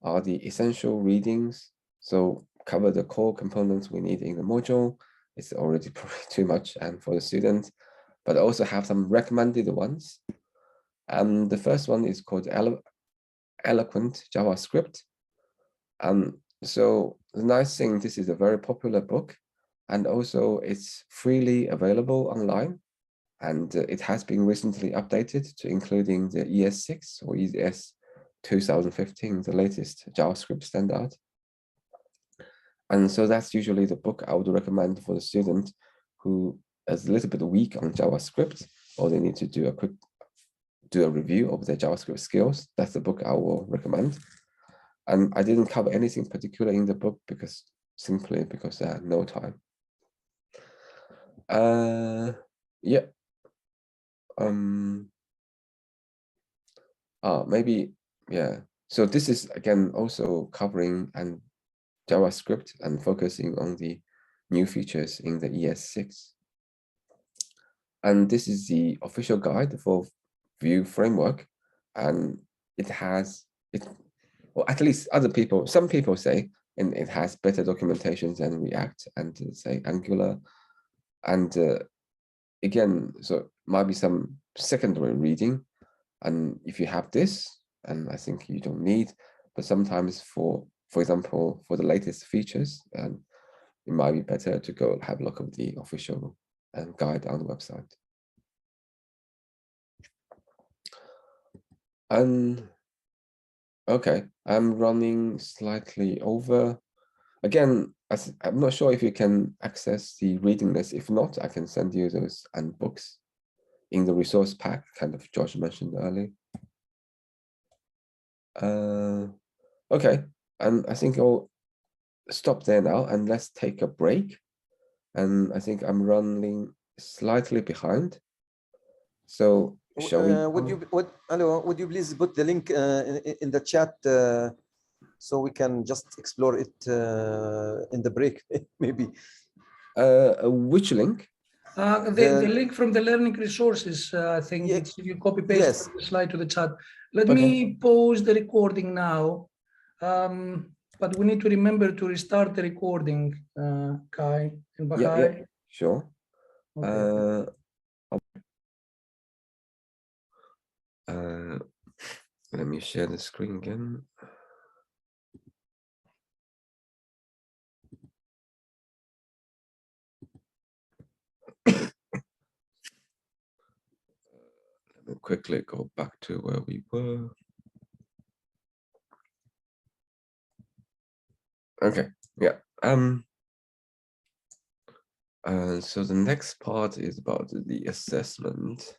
are the essential readings. So cover the core components we need in the module. It's already probably too much and for the students, but also have some recommended ones. And the first one is called Eloquent JavaScript. So the nice thing, this is a very popular book, and also it's freely available online. And it has been recently updated to including the ES6 or ES 2015, the latest JavaScript standard. And so that's usually the book I would recommend for the student who is a little bit weak on JavaScript, or they need to do a review of their JavaScript skills. That's the book I will recommend. And I didn't cover anything particular in the book simply because I had no time. Yeah. Maybe, yeah. So this is again also covering and JavaScript and focusing on the new features in the ES6. And this is the official guide for Vue framework, and or at least some people say, and it has better documentation than React and say Angular. And again, so might be some secondary reading. And if you have this, and I think you don't need, but sometimes for example, for the latest features, it might be better to go have a look at the official guide on the website. And okay, I'm running slightly over. Again, I'm not sure if you can access the reading list. If not, I can send you those books in the resource pack, kind of George mentioned earlier. Okay, and I think I'll stop there now and let's take a break. And I think I'm running slightly behind. So shall we? Would you please put the link in the chat so we can just explore it in the break, maybe? Which link? The link from the learning resources, I think it's, you copy paste the slide to the chat. Let me pause the recording now, but we need to remember to restart the recording, Kai and Bahai. Yeah, sure. Okay. Let me share the screen again. Let me quickly go back to where we were. Okay, yeah. So the next part is about the assessment.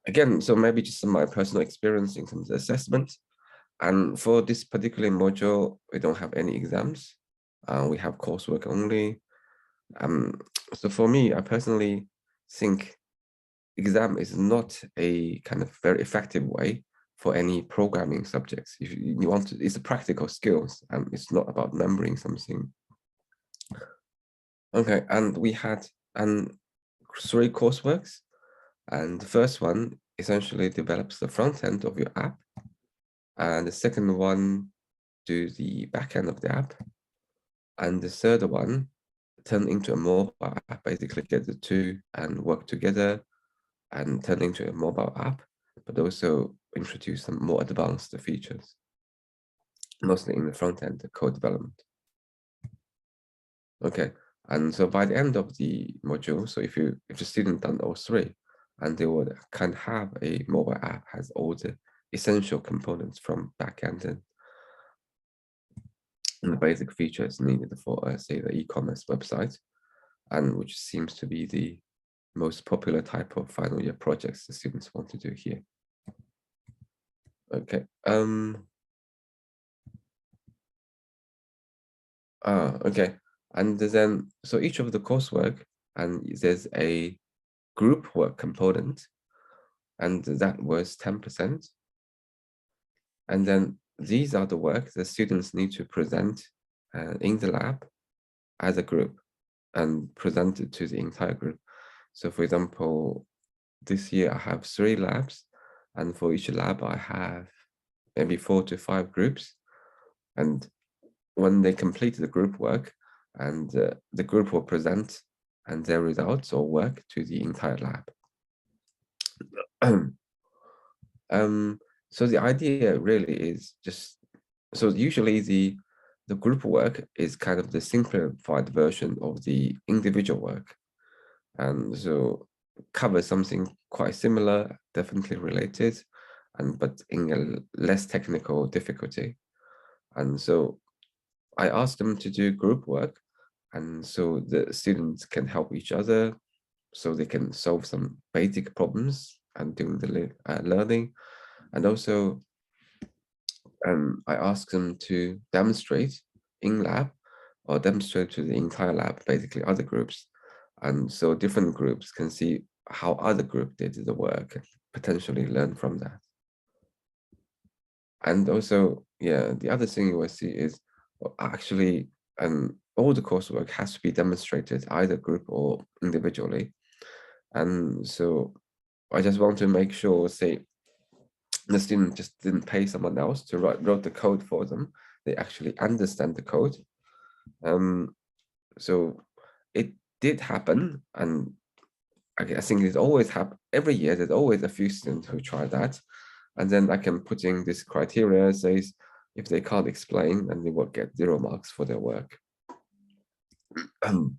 Again, so maybe just my personal experience in terms of assessment. And for this particular module, we don't have any exams. We have coursework only. So for me, I personally think exam is not a kind of very effective way for any programming subjects. If you want to, it's a practical skills, and it's not about remembering something. Okay, and we had 3 courseworks, and the first one essentially develops the front end of your app, and the second one do the back end of the app, and the third one turn into a mobile app, basically get the two and work together and turn into a mobile app, but also introduce some more advanced features, mostly in the front end, the code development. Okay, and so by the end of the module, so if the student done all 3, and they would can have a mobile app has all the essential components from backend and the basic features needed for say the e-commerce website, and which seems to be the most popular type of final year projects the students want to do here. Okay. Okay. And then, so each of the coursework, and there's a group work component, and that was 10%. And then these are the work the students need to present in the lab as a group and present it to the entire group. So for example, this year I have 3 labs, and for each lab I have maybe 4 to 5 groups. And when they complete the group work, and the group will present and their results or work to the entire lab. So the idea really is just, so usually the group work is kind of the simplified version of the individual work, and so covers something quite similar, definitely related, and but in a less technical difficulty. And so I asked them to do group work, and so the students can help each other, so they can solve some basic problems and doing the learning. And also I asked them to demonstrate in lab, or demonstrate to the entire lab, basically other groups. And so different groups can see how other group did the work and potentially learn from that. And also, yeah, the other thing you will see is actually all the coursework has to be demonstrated either group or individually. And so I just want to make sure, say, the student just didn't pay someone else to wrote the code for them. They actually understand the code. So it did happen, and I think it always happens every year. There's always a few students who try that, and then I can put in this criteria, says if they can't explain, and they will get 0 marks for their work. And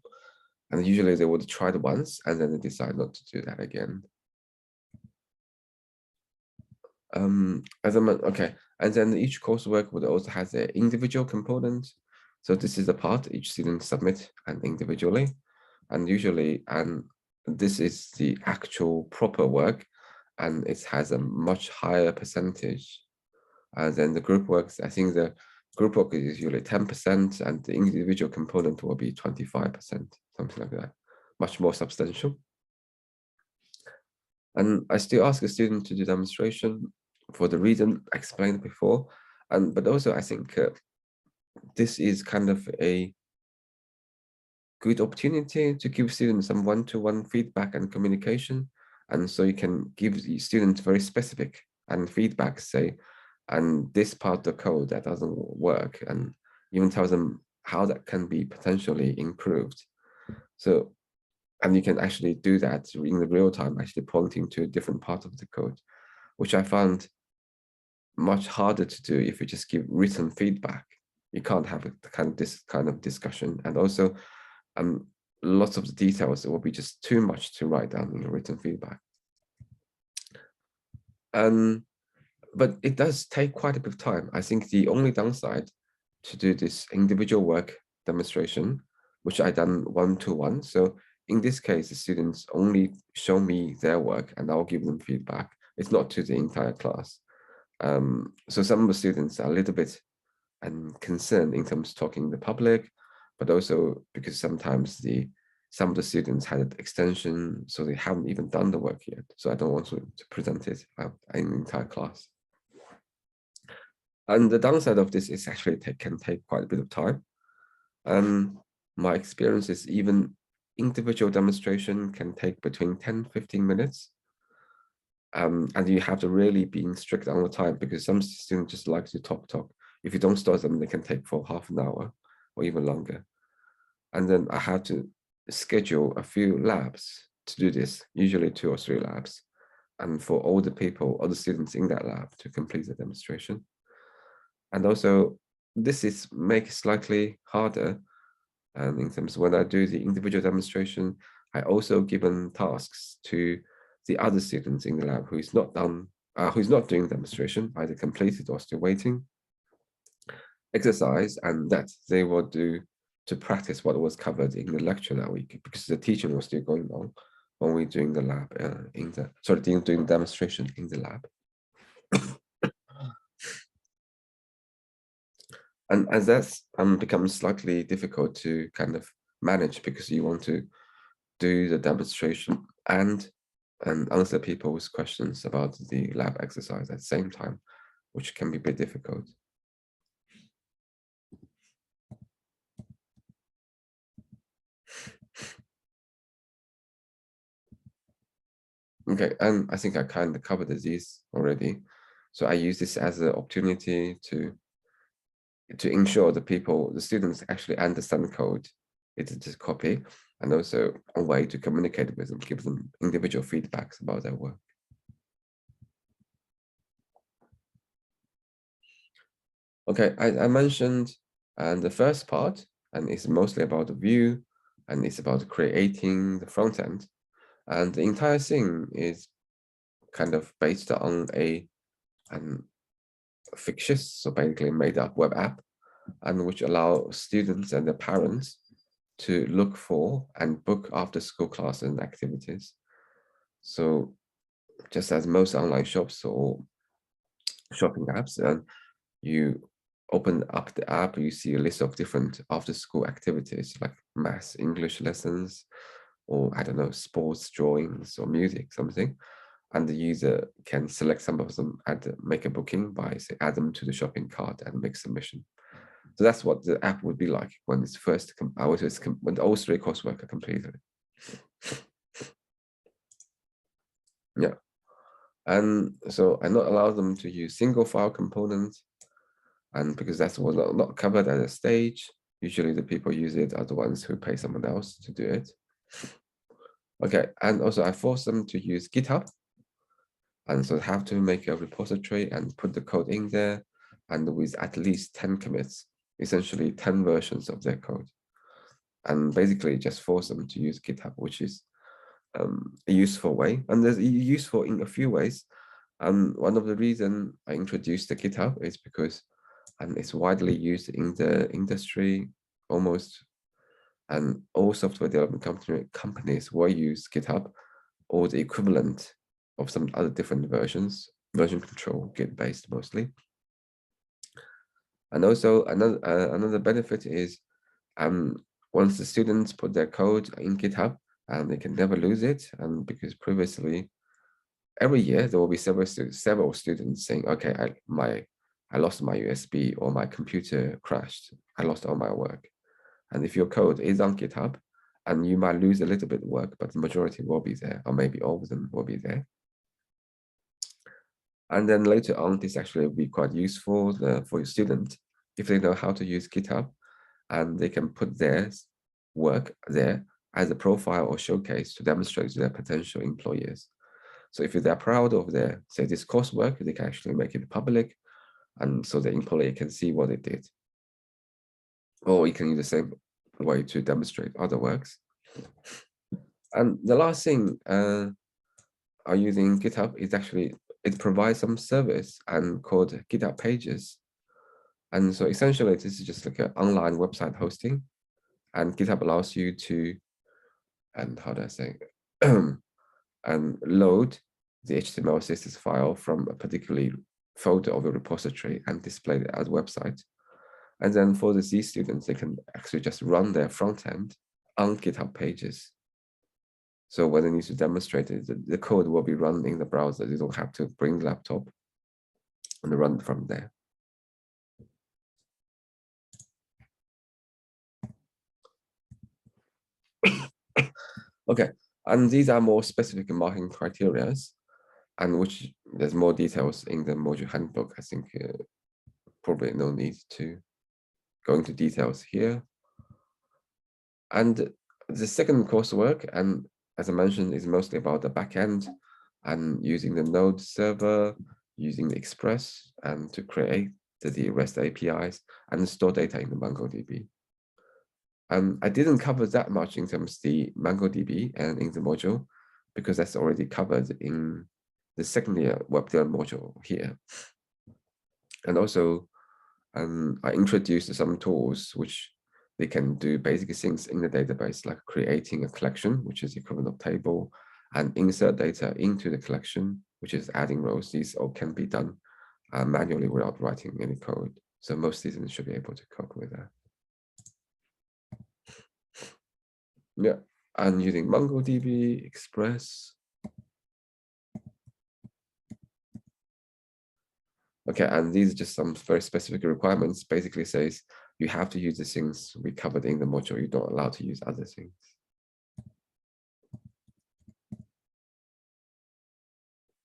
usually they would try it once, and then they decide not to do that again. Okay, and then each coursework would also have an individual component. So this is the part each student submit and individually, and usually, and this is the actual proper work, and it has a much higher percentage than the group works. I think the group work is usually 10%, and the individual component will be 25%, something like that, much more substantial. And I still ask a student to do demonstration for the reason I explained before, but also I think this is kind of a good opportunity to give students some one-to-one feedback and communication, and so you can give the students very specific and feedback, say, and this part of the code that doesn't work, and even tell them how that can be potentially improved. So, and you can actually do that in the real time, actually pointing to a different part of the code, which I found much harder to do if you just give written feedback. You can't have this kind of discussion, and also lots of the details, it will be just too much to write down in your written feedback. But it does take quite a bit of time. I think the only downside to do this individual work demonstration, which I done one-to-one. So in this case, the students only show me their work and I'll give them feedback. It's not to the entire class. So some of the students are a little bit concerned in terms of talking to the public, but also because sometimes some of the students had an extension, so they haven't even done the work yet. So I don't want to present it in the entire class. And the downside of this is actually can take quite a bit of time. My experience is even individual demonstration can take between 10-15 minutes. And you have to really be strict on the time, because some students just like to talk. If you don't start them, they can take for half an hour or even longer. And then I have to schedule a few labs to do this, usually 2 or 3 labs, and for all the people, all the students in that lab to complete the demonstration. And also, this makes it slightly harder. And in terms of when I do the individual demonstration, I also given tasks to the other students in the lab who's not doing demonstration, either completed or still waiting, exercise, and that they will do to practice what was covered in the lecture that week, because the teaching was still going on when we're doing the lab doing the demonstration in the lab. And as that's becomes slightly difficult to kind of manage because you want to do the demonstration and answer people's questions about the lab exercise at the same time, which can be a bit difficult. Okay, and I think I kind of covered these already. So I use this as an opportunity to ensure the students actually understand code. It's just copy, and also a way to communicate with them, give them individual feedbacks about their work. Okay, I mentioned the first part, and it's mostly about the view, and it's about creating the front end. And the entire thing is kind of based on a fictitious, so basically made up web app, and which allow students and their parents to look for and book after school classes and activities. So just as most online shops or shopping apps, and you open up the app, you see a list of different after school activities like math, English lessons, or I don't know, sports, drawings, or music, something. And the user can select some of them and make a booking by, say, add them to the shopping cart and make submission. So that's what the app would be like when it's first, when all three coursework are completed. Yeah. And so I not allow them to use single file components, and because that's what not covered at a stage, usually the people use it are the ones who pay someone else to do it. Okay, and also I force them to use GitHub, and so they have to make a repository and put the code in there, and with at least 10 commits, essentially 10 versions of their code, and basically just force them to use GitHub, which is a useful way, and there's useful in a few ways. One of the reasons I introduced the GitHub is because it's widely used in the industry almost, and all software development companies will use GitHub or the equivalent of some other different versions, version control, Git based mostly. And also another benefit is once the students put their code in GitHub, and they can never lose it, and because previously every year there will be several students saying, okay, I lost my USB, or my computer crashed, I lost all my work. And if your code is on GitHub, and you might lose a little bit of work, but the majority will be there, or maybe all of them will be there. And then later on, this actually will be quite useful for your student if they know how to use GitHub, and they can put their work there as a profile or showcase to demonstrate to their potential employers. So if they're proud of their, say, this coursework, they can actually make it public, and so the employee can see what they did. Or you can use the same way to demonstrate other works. And the last thing using GitHub is actually, it provides some service and called GitHub Pages. And so essentially this is just like an online website hosting, and GitHub allows you to, and how do I say, and load the HTML CSS file from a particular folder of a repository and display it as a website. And then for the Z students, they can actually just run their front end on GitHub Pages. So when they need to demonstrate it, the code will be run in the browser. You don't have to bring the laptop and run from there. Okay, and these are more specific marking criteria, and which there's more details in the module handbook. I think probably no need to go into details here. And the second coursework, and as I mentioned, is mostly about the backend and using the Node server, using the Express, and to create the REST APIs and store data in the MongoDB. I didn't cover that much in terms of the MongoDB and in the module, because that's already covered in the second year web development module here. And also, I introduced some tools which they can do basic things in the database, like creating a collection, which is the equivalent of table, and insert data into the collection, which is adding rows. These all can be done manually without writing any code. So most students should be able to cope with that. Yeah, and using MongoDB, Express. Okay, and these are just some very specific requirements. Basically says you have to use the things we covered in the module. You're not allowed to use other things.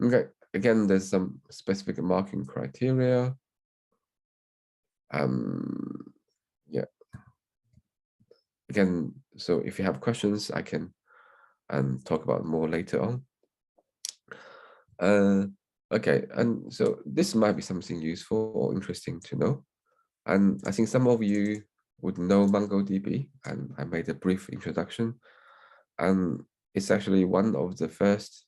Okay, again, there's some specific marking criteria. Yeah. Again, so if you have questions, I can talk about more later on. Okay, and so this might be something useful or interesting to know. And I think some of you would know MongoDB, and I made a brief introduction. And it's actually one of the first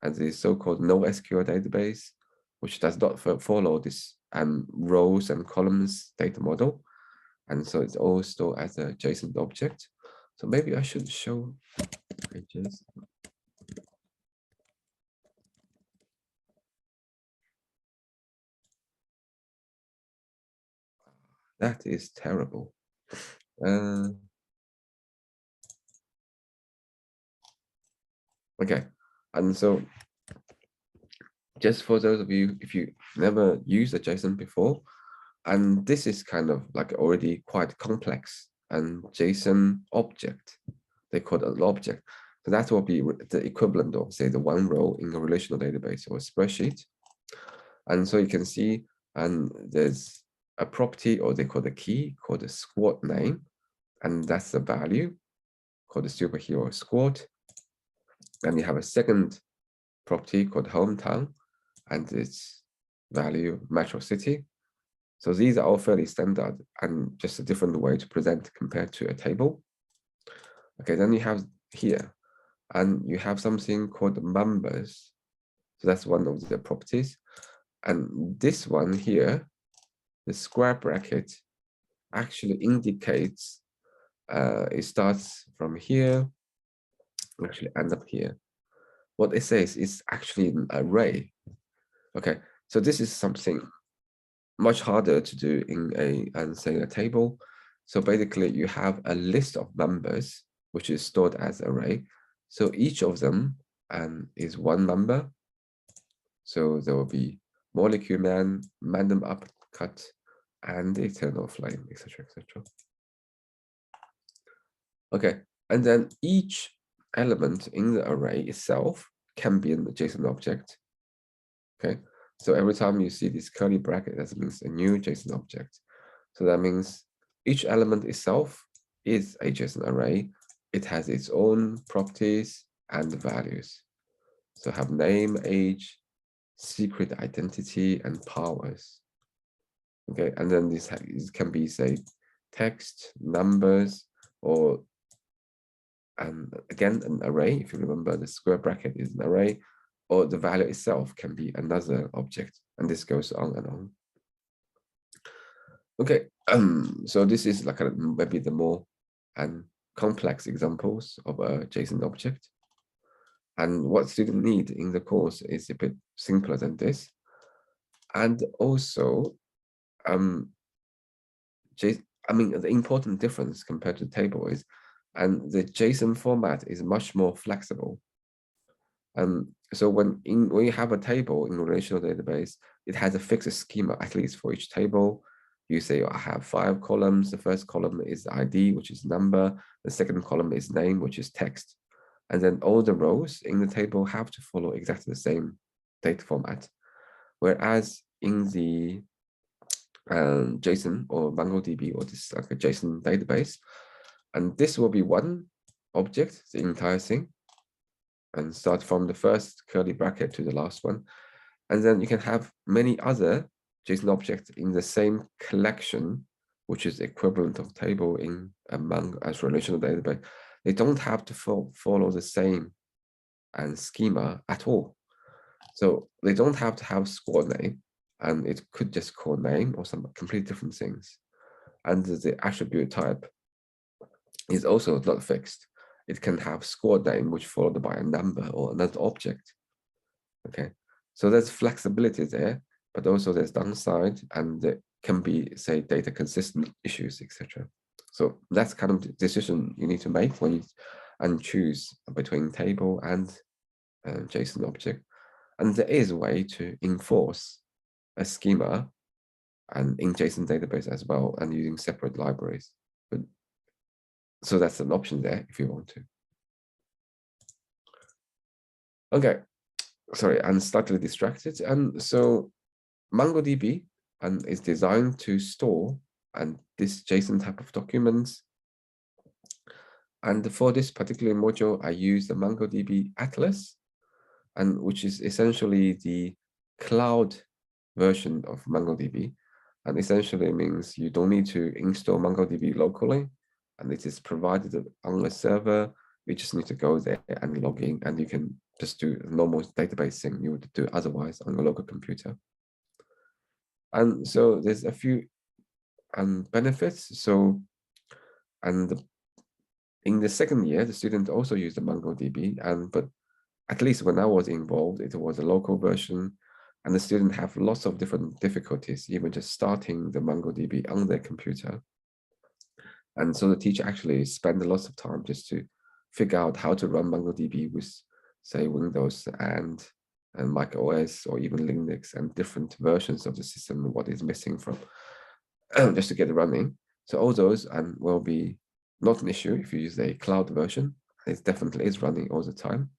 and the so-called NoSQL database, which does not follow this rows and columns data model. And so it's all stored as a JSON object. So maybe I should show pages. That is terrible. Okay, and so just for those of you, if you never used a JSON before, and this is kind of like already quite complex and JSON object, they call it an object. So that will be the equivalent of, say, the one row in a relational database or a spreadsheet. And so you can see, and there's a property, or they call the key, called the squad name, and that's the value called the superhero squad. And you have a second property called hometown, and its value metro city. So these are all fairly standard and just a different way to present compared to a table. Okay, then you have here, and you have something called members. So that's one of the properties. And this one here, the square bracket, actually indicates it starts from here, actually end up here. What it says is actually an array. Okay, so this is something much harder to do in say a table. So basically you have a list of members which is stored as array. So each of them is one member. So there will be molecule man, random upcut, and eternal flame, etc., etc. Okay, and then each element in the array itself can be in the JSON object. Okay, so every time you see this curly bracket, that means a new JSON object. So that means each element itself is a JSON array. It has its own properties and values. So have name, age, secret identity, and powers. Okay, and then this can be, say, text, numbers, or again, an array. If you remember, the square bracket is an array, or the value itself can be another object, and this goes on and on. Okay, so this is like maybe the more complex examples of a JSON object. And what students need in the course is a bit simpler than this. And also, the important difference compared to the table is, and the JSON format is much more flexible. So when you have a table in a relational database, it has a fixed schema, at least for each table. You say, I have 5 columns. The first column is ID, which is number. The second column is name, which is text. And then all the rows in the table have to follow exactly the same data format. Whereas in the JSON or MongoDB, or this like a JSON database, and this will be one object, the entire thing, and start from the first curly bracket to the last one. And then you can have many other JSON objects in the same collection, which is equivalent of table in as relational database. They don't have to follow the same schema at all. So they don't have to have squad name, and it could just call name or some completely different things. And the attribute type is also not fixed. It can have squad name, which followed by a number or another object. Okay, so there's flexibility there, but also there's downside, and can be, say, data consistent issues, etc. So that's kind of the decision you need to make when you and choose between table and JSON object. And there is a way to enforce a schema and in JSON database as well, and using separate libraries. But so that's an option there if you want to. Okay, sorry, I'm slightly distracted. And so MongoDB is designed to store and this JSON type of documents. And for this particular module, I use the MongoDB Atlas, and which is essentially the cloud version of MongoDB. And essentially means you don't need to install MongoDB locally, and it is provided on the server. You just need to go there and log in, and you can just do a normal database thing you would do otherwise on your local computer. And so there's a few benefits. So, and in the second year, the student also used the MongoDB, but at least when I was involved, it was a local version, and the student have lots of different difficulties, even just starting the MongoDB on their computer. And so the teacher actually spent lots of time just to figure out how to run MongoDB with, say, Windows and Mac OS or even Linux and different versions of the system, and what is missing from just to get it running. So all those will be not an issue if you use a cloud version. It definitely is running all the time.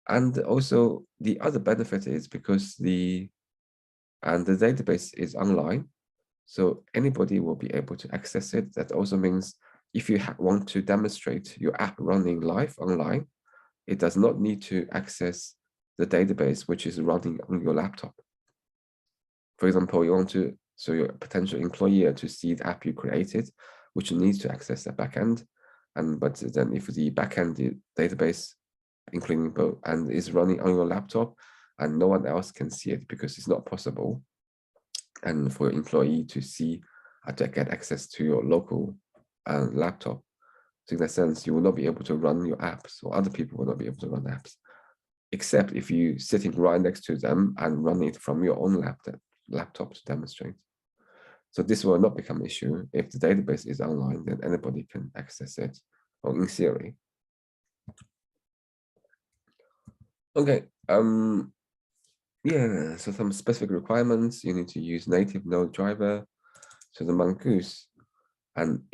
And also the other benefit is because the database is online, so anybody will be able to access it. That also means if you want to demonstrate your app running live online, it does not need to access the database which is running on your laptop. For example, you want to show your potential employer to see the app you created, which needs to access the backend. But then if the backend database, including both, and is running on your laptop, and no one else can see it because it's not possible, and for your employee to see how to get access to your local laptop. So in that sense, you will not be able to run your apps, or other people will not be able to run apps, except if you sitting right next to them and run it from your own laptop to demonstrate. So this will not become an issue. If the database is online, then anybody can access it, or in theory. Okay, yeah, so some specific requirements. You need to use native Node driver. So the Mongoose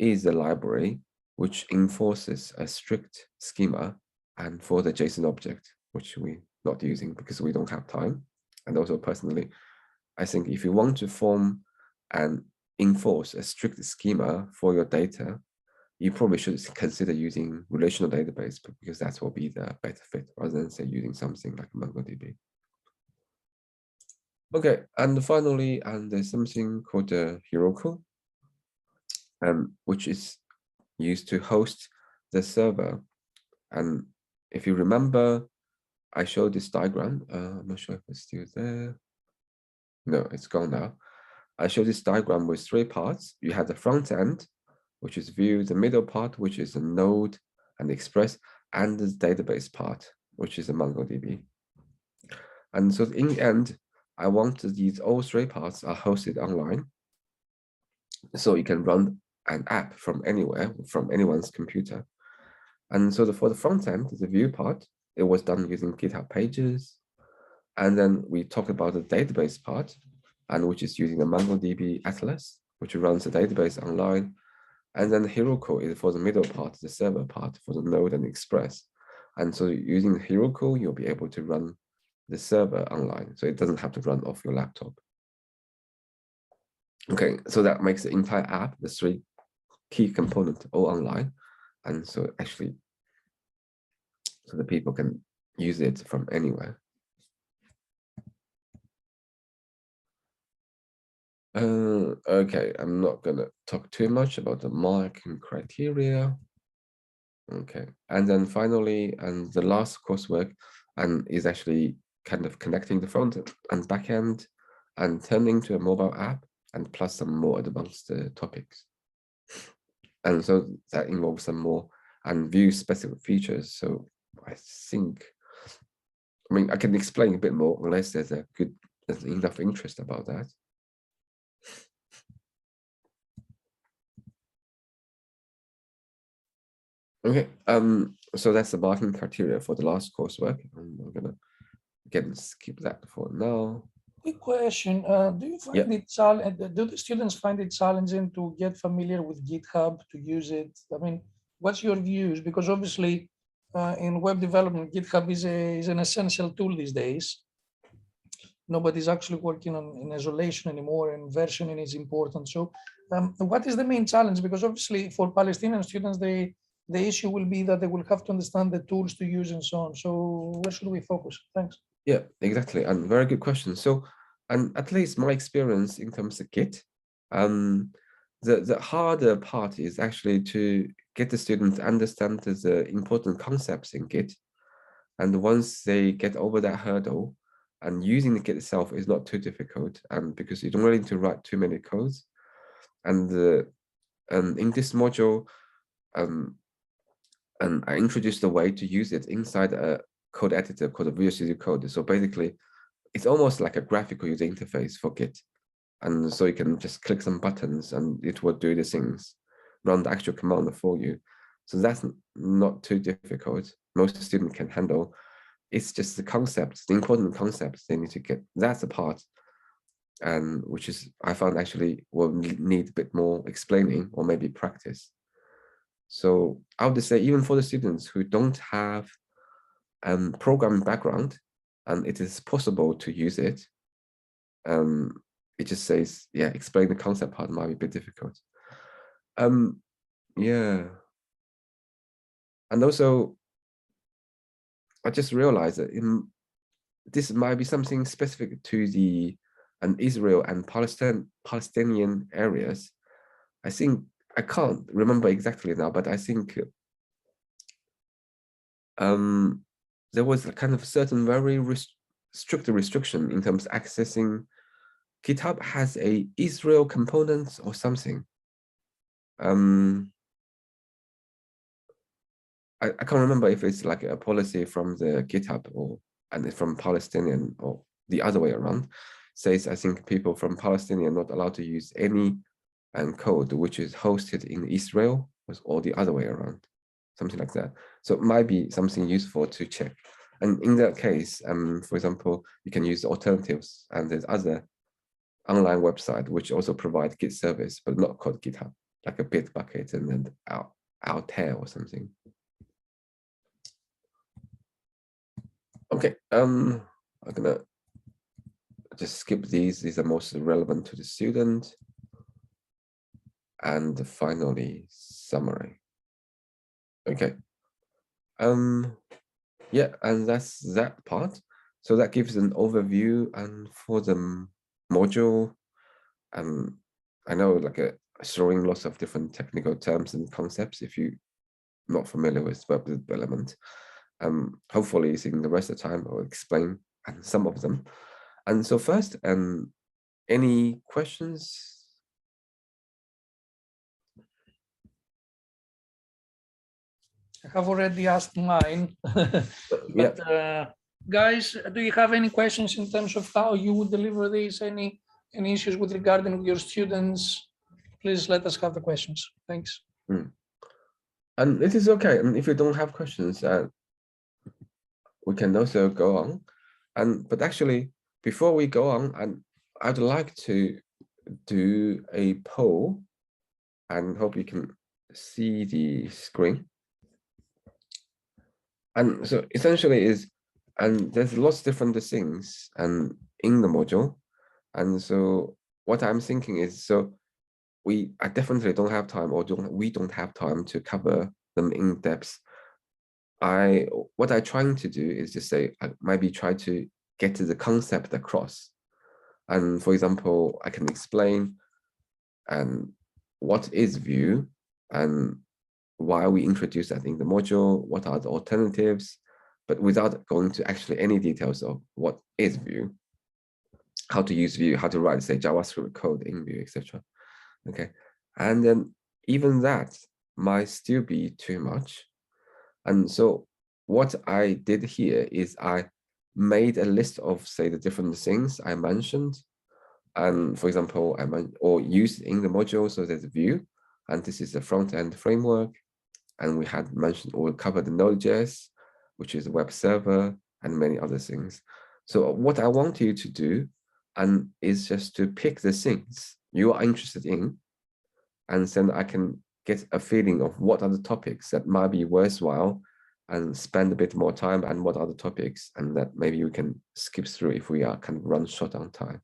is a library which enforces a strict schema and for the JSON object, which we're not using because we don't have time. And also personally, I think if you want to form and enforce a strict schema for your data, you probably should consider using relational database, because that will be the better fit rather than say using something like MongoDB. Okay, and finally, there's something called the Heroku, which is used to host the server. And if you remember, I showed this diagram. I'm not sure if it's still there. No, it's gone now. I showed this diagram with 3 parts. You have the front end, which is Vue, the middle part, which is a Node and Express, and the database part, which is a MongoDB. And so in the end, I want these all 3 parts are hosted online, so you can run an app from anywhere, from anyone's computer. And so for the front end, the Vue part, it was done using GitHub Pages. And then we talked about the database part, and which is using the MongoDB Atlas, which runs the database online. And then Heroku is for the middle part, the server part for the Node and Express. And so using Heroku, you'll be able to run the server online, so it doesn't have to run off your laptop. Okay, so that makes the entire app, the 3 key components, all online. And so actually, so the people can use it from anywhere. Okay, I'm not gonna talk too much about the marking criteria. Okay, and then finally, and the last coursework is actually kind of connecting the front and back end and turning to a mobile app, and plus some more advanced topics. And so that involves some more and Vue specific features. So I think, I mean, I can explain a bit more unless there's enough interest about that. Okay, so that's the marking criteria for the last coursework. I'm gonna again skip that for now. Quick question: do you find Yeah. it challenging? Do the students find it challenging to get familiar with GitHub, to use it? I mean, what's your views? Because obviously, in web development, GitHub is an essential tool these days. Nobody's actually working in isolation anymore, and versioning is important. So, what is the main challenge? Because obviously, for Palestinian students, the issue will be that they will have to understand the tools to use and so on. So, where should we focus? Thanks. Yeah, exactly, and very good question. So, and at least my experience in terms of Git, the harder part is actually to get the students to understand the important concepts in Git, and once they get over that hurdle, and using the Git itself is not too difficult, and because you don't really need to write too many codes, and in this module, and I introduced a way to use it inside a code editor called Visual Studio Code. So basically, it's almost like a graphical user interface for Git. And so you can just click some buttons and it will do the things, run the actual command for you. So that's not too difficult. Most students can handle. It's just the concepts, the important concepts they need to get. That's the part, and which is, I found actually will need a bit more explaining or maybe practice. So I would say even for the students who don't have programming background, and it is possible to use it, it just says, yeah, explain the concept part might be a bit difficult. Yeah. And also, I just realized that this might be something specific to the Israel and Palestinian areas. I think, I can't remember exactly now, but I think there was a kind of certain very strict restriction in terms of accessing. GitHub has a Israel component or something. I can't remember if it's like a policy from the GitHub and from Palestinian or the other way around. Says I think people from Palestine are not allowed to use any code which is hosted in Israel, or the other way around, something like that. So it might be something useful to check. And in that case, for example, you can use alternatives, and there's other online website which also provide Git service, but not called GitHub, like a Bitbucket and then Altair or something. Okay, I'm gonna just skip these. These are most relevant to the student. And finally, summary. Okay. Yeah, and that's that part. So that gives an overview and for the module. I know like throwing lots of different technical terms and concepts if you're not familiar with web development. Hopefully in the rest of the time I'll explain some of them. And so first, any questions? I have already asked mine, but guys, do you have any questions in terms of how you would deliver this? Any issues with regarding your students? Please let us have the questions. Thanks. And it is okay. And if you don't have questions, we can also go on. But actually, before we go on, I'd like to do a poll, and hope you can see the screen. And so essentially there's lots of different things in the module. And so what I'm thinking is, so I definitely don't have time, or we don't have time to cover them in depth. What I'm trying to do is just say, I maybe try to get to the concept across. And for example, I can explain what is Vue and why we introduced that in the module, what are the alternatives, but without going to actually any details of what is Vue, how to use Vue, how to write, say, JavaScript code in Vue, etc. Okay, and then even that might still be too much. And so what I did here is I made a list of, say, the different things I mentioned, And for example, or used in the module, so there's a view, and this is the front-end framework. And we had mentioned or covered the Node.js, which is a web server, and many other things. So what I want you to do is just to pick the things you are interested in, and then I can get a feeling of what are the topics that might be worthwhile and spend a bit more time, and what are the topics, and that maybe we can skip through if we are kind of run short on time.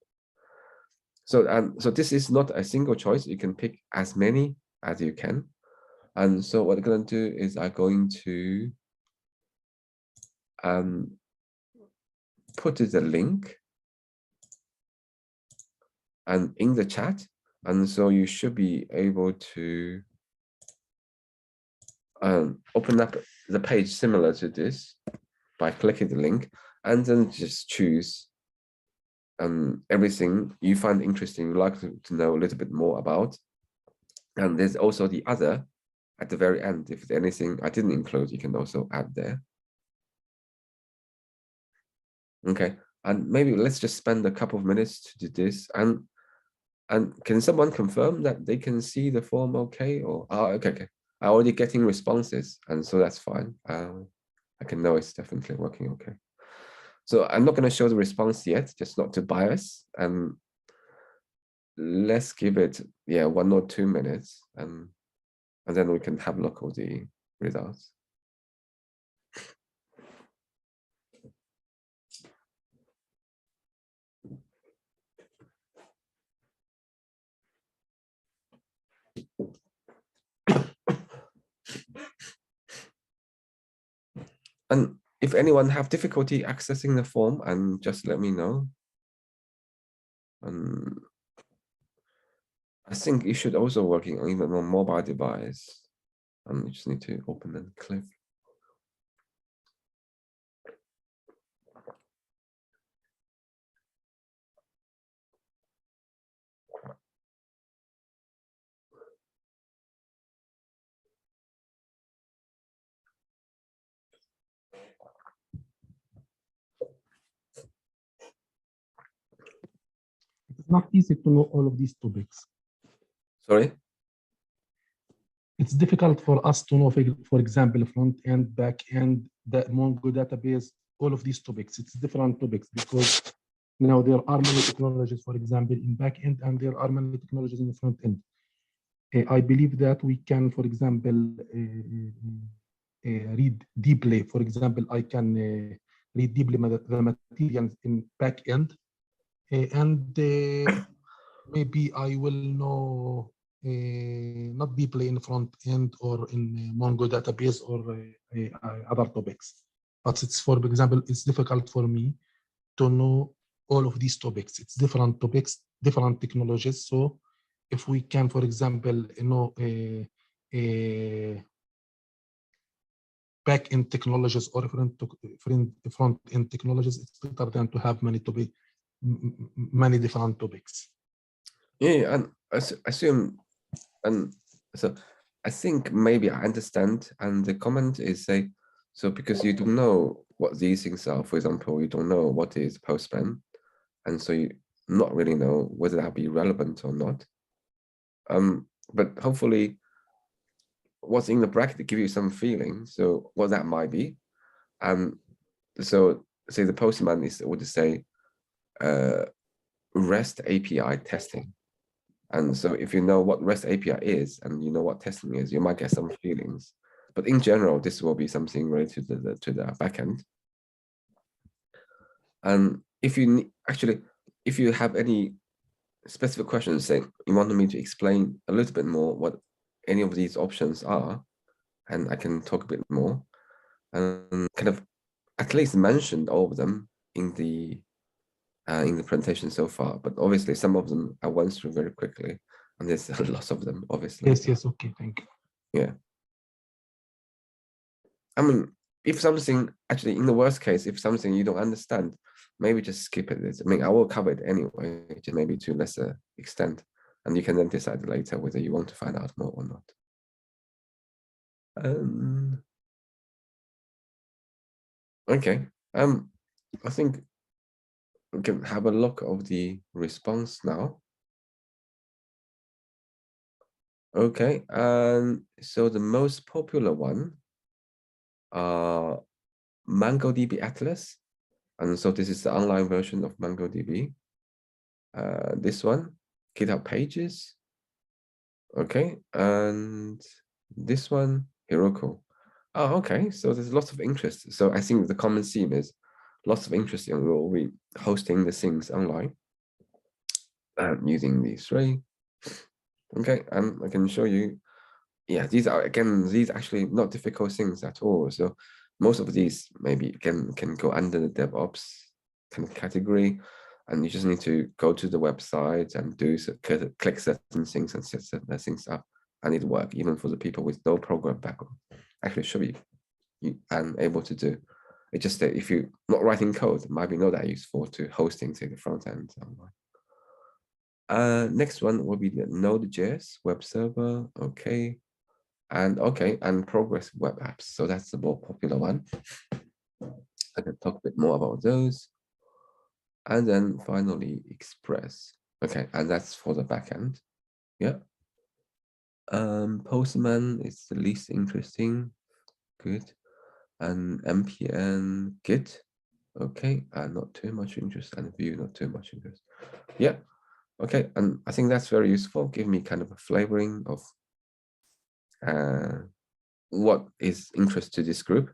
So, so this is not a single choice. You can pick as many as you can. And so what I'm going to do is I'm going to put the link and in the chat. And so you should be able to open up the page similar to this by clicking the link, and then just choose everything you find interesting, you'd like to know a little bit more about. And there's also the other at the very end. If there's anything I didn't include, you can also add there. Okay, and maybe let's just spend a couple of minutes to do this. And can someone confirm that they can see the form okay? Or okay. I'm already getting responses, and so that's fine. I can know it's definitely working okay. So I'm not going to show the response yet, just not to bias. Let's give it 1 or 2 minutes, and then we can have a look at the results. And if anyone have difficulty accessing the form, and just let me know. I think it should also working on even on mobile device. You just need to open and click. It's not easy to know all of these topics. Sorry? It's difficult for us to know, for example, front end, back end, the Mongo database, all of these topics. It's different topics because now there are many technologies, for example, in back end, and there are many technologies in the front end. I believe that we can, for example, read deeply. For example, I can read deeply the materials in back end, and maybe I will know not deeply in front end or in Mongo database or other topics. But it's, for example, it's difficult for me to know all of these topics. It's different topics, different technologies. So if we can, for example, know back-end technologies or front-end technologies, it's better than to have many different topics. Yeah, and I assume, and so I think maybe I understand. And the comment is so because you don't know what these things are. For example, you don't know what is Postman, and so you not really know whether that be relevant or not. But hopefully, what's in the bracket give you some feeling. So what that might be, so say the Postman would say REST API testing. And so if you know what REST API is and you know what testing is, you might get some feelings. But in general, this will be something related to the backend. And if you have any specific questions, say you want me to explain a little bit more what any of these options are, and I can talk a bit more and kind of at least mention all of them in the presentation so far. But obviously some of them I went through very quickly, and there's lots of them, obviously. Yes, okay, thank you. Yeah. I mean, if something, actually in the worst case, if something you don't understand, maybe just skip it. I mean, I will cover it anyway, just maybe to a lesser extent, and you can then decide later whether you want to find out more or not. Okay, I think we can have a look of the response now. Okay, and so the most popular one are MongoDB Atlas. And so this is the online version of MongoDB. This one, GitHub Pages. Okay, and this one, Heroku. Oh, okay, so there's lots of interest. So I think the common theme is lots of interest in will be hosting the things online using these three. Okay, I can show you. Yeah, these are, again, these actually not difficult things at all. So most of these maybe can go under the DevOps kind of category, and you just need to go to the website and click certain things and set certain things up, and it work even for the people with no program background. Actually, should be and able to do. It's just that if you're not writing code, it might be not that useful to hosting, say, the front end online. Next one will be the Node.js web server. Okay. And Progress web apps. So that's the more popular one. I can talk a bit more about those. And then finally Express. Okay, and that's for the backend. Yeah. Postman is the least interesting. Good. And npm Git. Okay, and not too much interest, and Vue, not too much interest. Yeah. Okay, and I think that's very useful. Give me kind of a flavoring of what is interest to this group.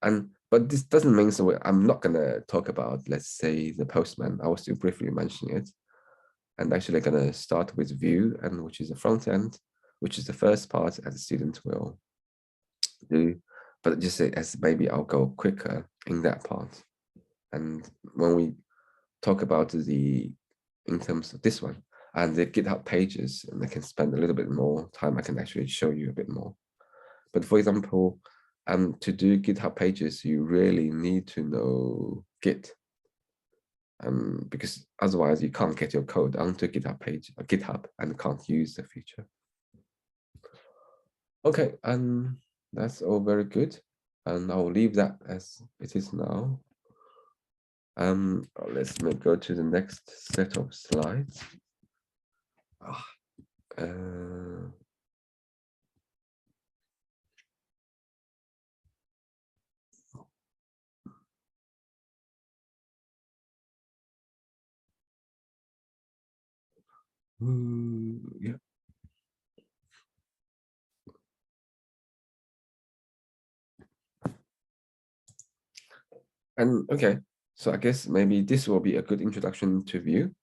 But this doesn't mean so I'm not gonna talk about, let's say, the Postman. I will still briefly mention it. And actually gonna start with Vue, and which is the front end, which is the first part as a student will do. But just say as maybe I'll go quicker in that part. And when we talk about in terms of this one and the GitHub pages, and I can spend a little bit more time, I can actually show you a bit more. But for example, to do GitHub pages, you really need to know Git. Because otherwise you can't get your code onto GitHub and can't use the feature. Okay, and that's all very good. And I'll leave that as it is now. Let's go to the next set of slides. Yeah. And okay, so I guess maybe this will be a good introduction to Vue.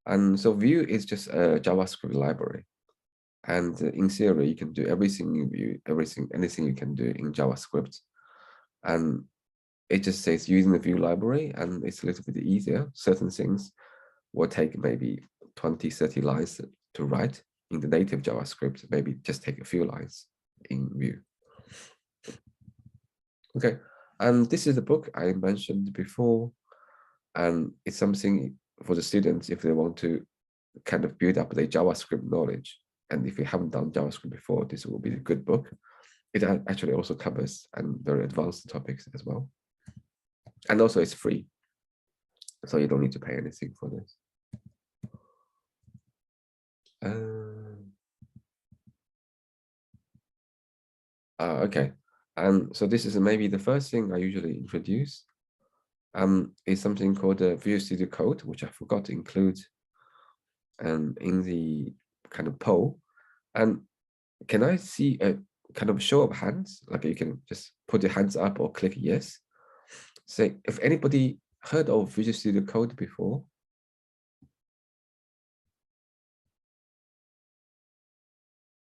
And so Vue is just a JavaScript library. And in theory, you can do everything in Vue, anything you can do in JavaScript. And it just says using the Vue library, and it's a little bit easier. Certain things will take maybe 20, 30 lines to write in the native JavaScript, maybe just take a few lines in Vue. Okay, and this is the book I mentioned before, and it's something for the students if they want to kind of build up their JavaScript knowledge. And if you haven't done JavaScript before, this will be a good book. It actually also covers very advanced topics as well. And also it's free, so you don't need to pay anything for this. Okay, so this is maybe the first thing I usually introduce. Is something called the Visual Studio Code, which I forgot to include in the kind of poll. And can I see a kind of show of hands? Like you can just put your hands up or click yes. Say if anybody heard of Visual Studio Code before.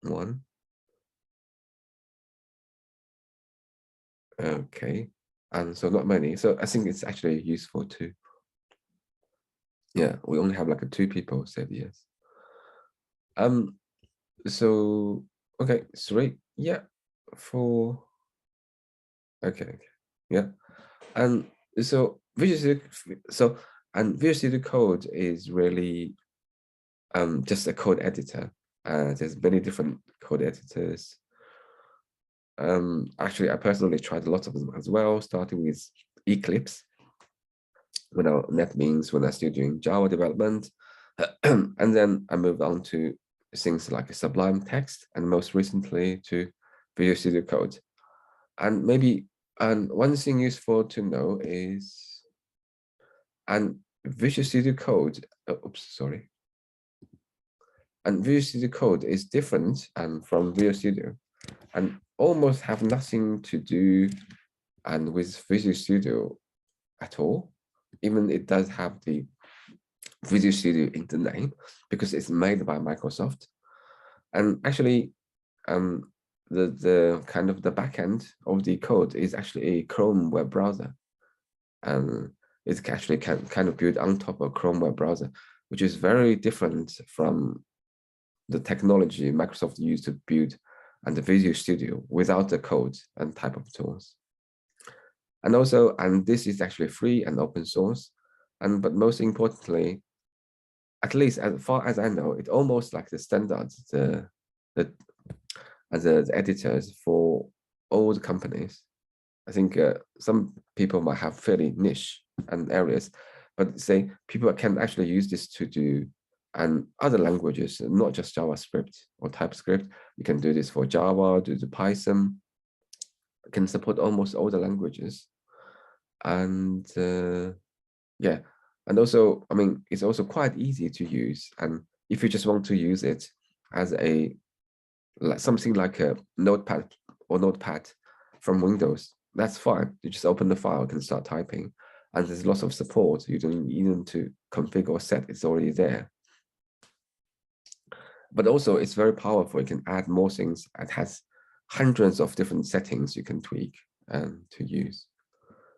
One. Okay, and so not many. So I think it's actually useful too. Yeah, we only have like 2 people said yes. So okay, 3. Yeah, 4. Okay, yeah, and so Visual Studio Code is really just a code editor. There's many different code editors. Actually, I personally tried a lot of them as well, starting with Eclipse. when I NetBeans, when I still doing Java development. And then I moved on to things like Sublime Text, and most recently to Visual Studio Code. And maybe one thing useful to know is, and Visual Studio Code, and Visual Studio Code is different from Visual Studio, and almost have nothing to do with Visual Studio at all. Even it does have the Visual Studio in the name because it's made by Microsoft. And actually, the kind of the backend of the code is actually a Chrome web browser, and it's actually kind of built on top of Chrome web browser, which is very different from the technology Microsoft used to build and the Visual Studio without the code and type of tools. And also, and this is actually free and open source, but most importantly, at least as far as I know, it almost like the standards, the editors for all the companies. I think some people might have fairly niche areas, but say people can actually use this to do other languages, not just JavaScript or TypeScript. You can do this for Java, do the Python. It can support almost all the languages, and yeah. And also, I mean, it's also quite easy to use. And if you just want to use it as something like a notepad from Windows, that's fine. You just open the file and start typing. And there's lots of support. You don't need to configure or set, it's already there. But also it's very powerful. You can add more things. It has hundreds of different settings you can tweak and to use.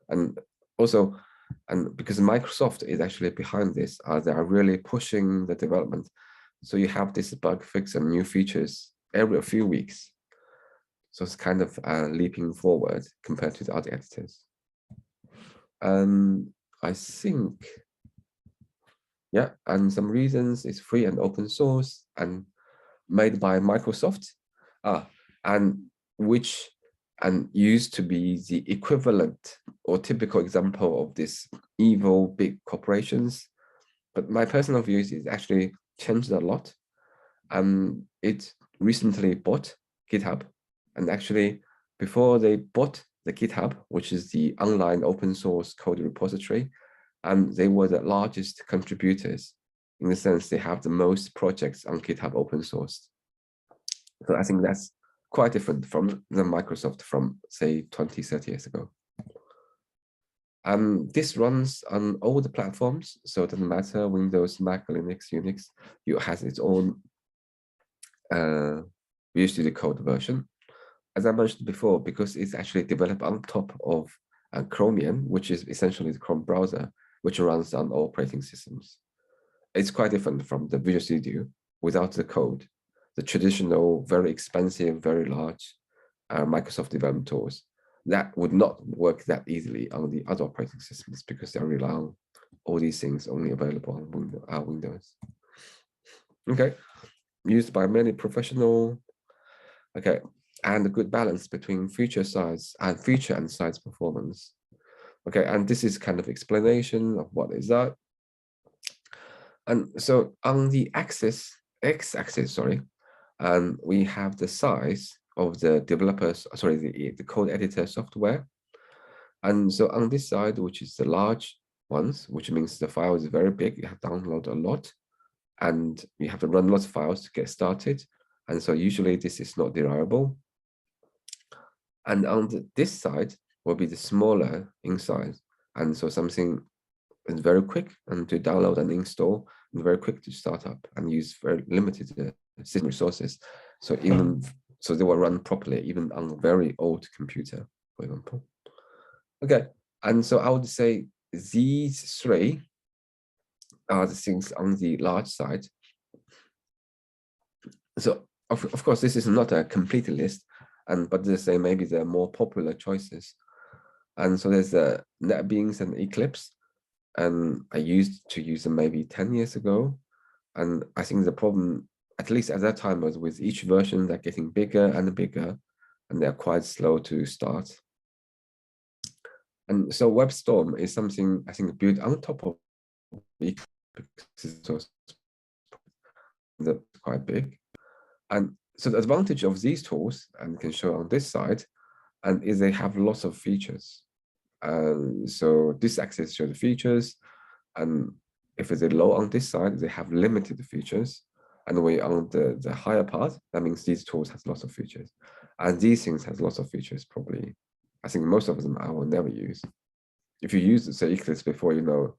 And also, and because Microsoft is actually behind this, they are really pushing the development. So you have this bug fix and new features every few weeks. So it's kind of leaping forward compared to the other editors. I think, yeah, and some reasons it's free and open source and made by Microsoft, and which used to be the equivalent or typical example of this evil big corporations. But my personal view is it's actually changed a lot. It recently bought GitHub, and actually before they bought the GitHub, which is the online open source code repository, they were the largest contributors in the sense they have the most projects on GitHub open source. So I think that's quite different from the Microsoft from say 20, 30 years ago. This runs on all the platforms, so it doesn't matter Windows, Mac, Linux, Unix. It has its own Visual Studio Code version. As I mentioned before, because it's actually developed on top of Chromium, which is essentially the Chrome browser, which runs on all operating systems. It's quite different from the Visual Studio without the code, the traditional, very expensive, very large Microsoft development tools. That would not work that easily on the other operating systems because they rely on all these things only available on Windows. Okay, used by many professional. Okay, and a good balance between feature and size performance. Okay, and this is kind of explanation of what is that. And so on the x-axis, we have the size of the developers, the code editor software. And so on this side, which is the large ones, which means the file is very big, you have to download a lot, and you have to run lots of files to get started. And so usually this is not desirable. And on this side will be the smaller in size. And so something is very quick and to download and install, and very quick to start up and use very limited system resources. So they will run properly, even on a very old computer, for example. Okay, and so I would say these three are the things on the large side. So of course, this is not a complete list, but they say maybe the more popular choices. And so there's NetBeans and Eclipse, and I used to use them maybe 10 years ago. And I think the problem, at least at that time, was with each version, they're getting bigger and bigger, and they're quite slow to start. And so WebStorm is something I think built on top of Eclipse, that's quite big. And so the advantage of these tools, and can show on this side, and is they have lots of features. So this axis shows the features, and if it's low on this side, they have limited features. And when on the higher part, that means these tools has lots of features. And these things has lots of features, probably. I think most of them I will never use. If you use, say, Eclipse before, you know,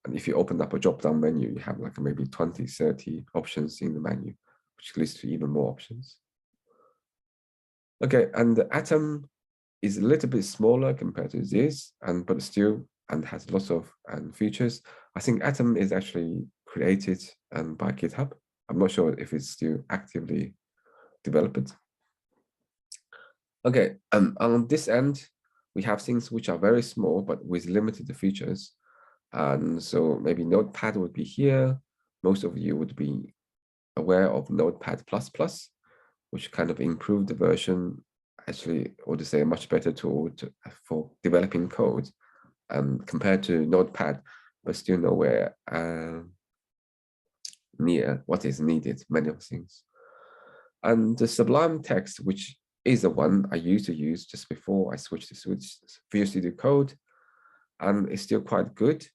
and if you open up a drop-down menu, you have like maybe 20, 30 options in the menu, which leads to even more options. Okay, and the Atom is a little bit smaller compared to this, but still, and has lots of features. I think Atom is actually created by GitHub. I'm not sure if it's still actively developed. Okay, on this end, we have things which are very small, but with limited features. And so maybe Notepad would be here. Most of you would be aware of Notepad++, which kind of improved the version, actually, or to say a much better tool for developing code compared to Notepad, but still nowhere near what is needed, many of things. And the Sublime Text, which is the one I used to use just before I switched to Visual Studio Code, and it's still quite good,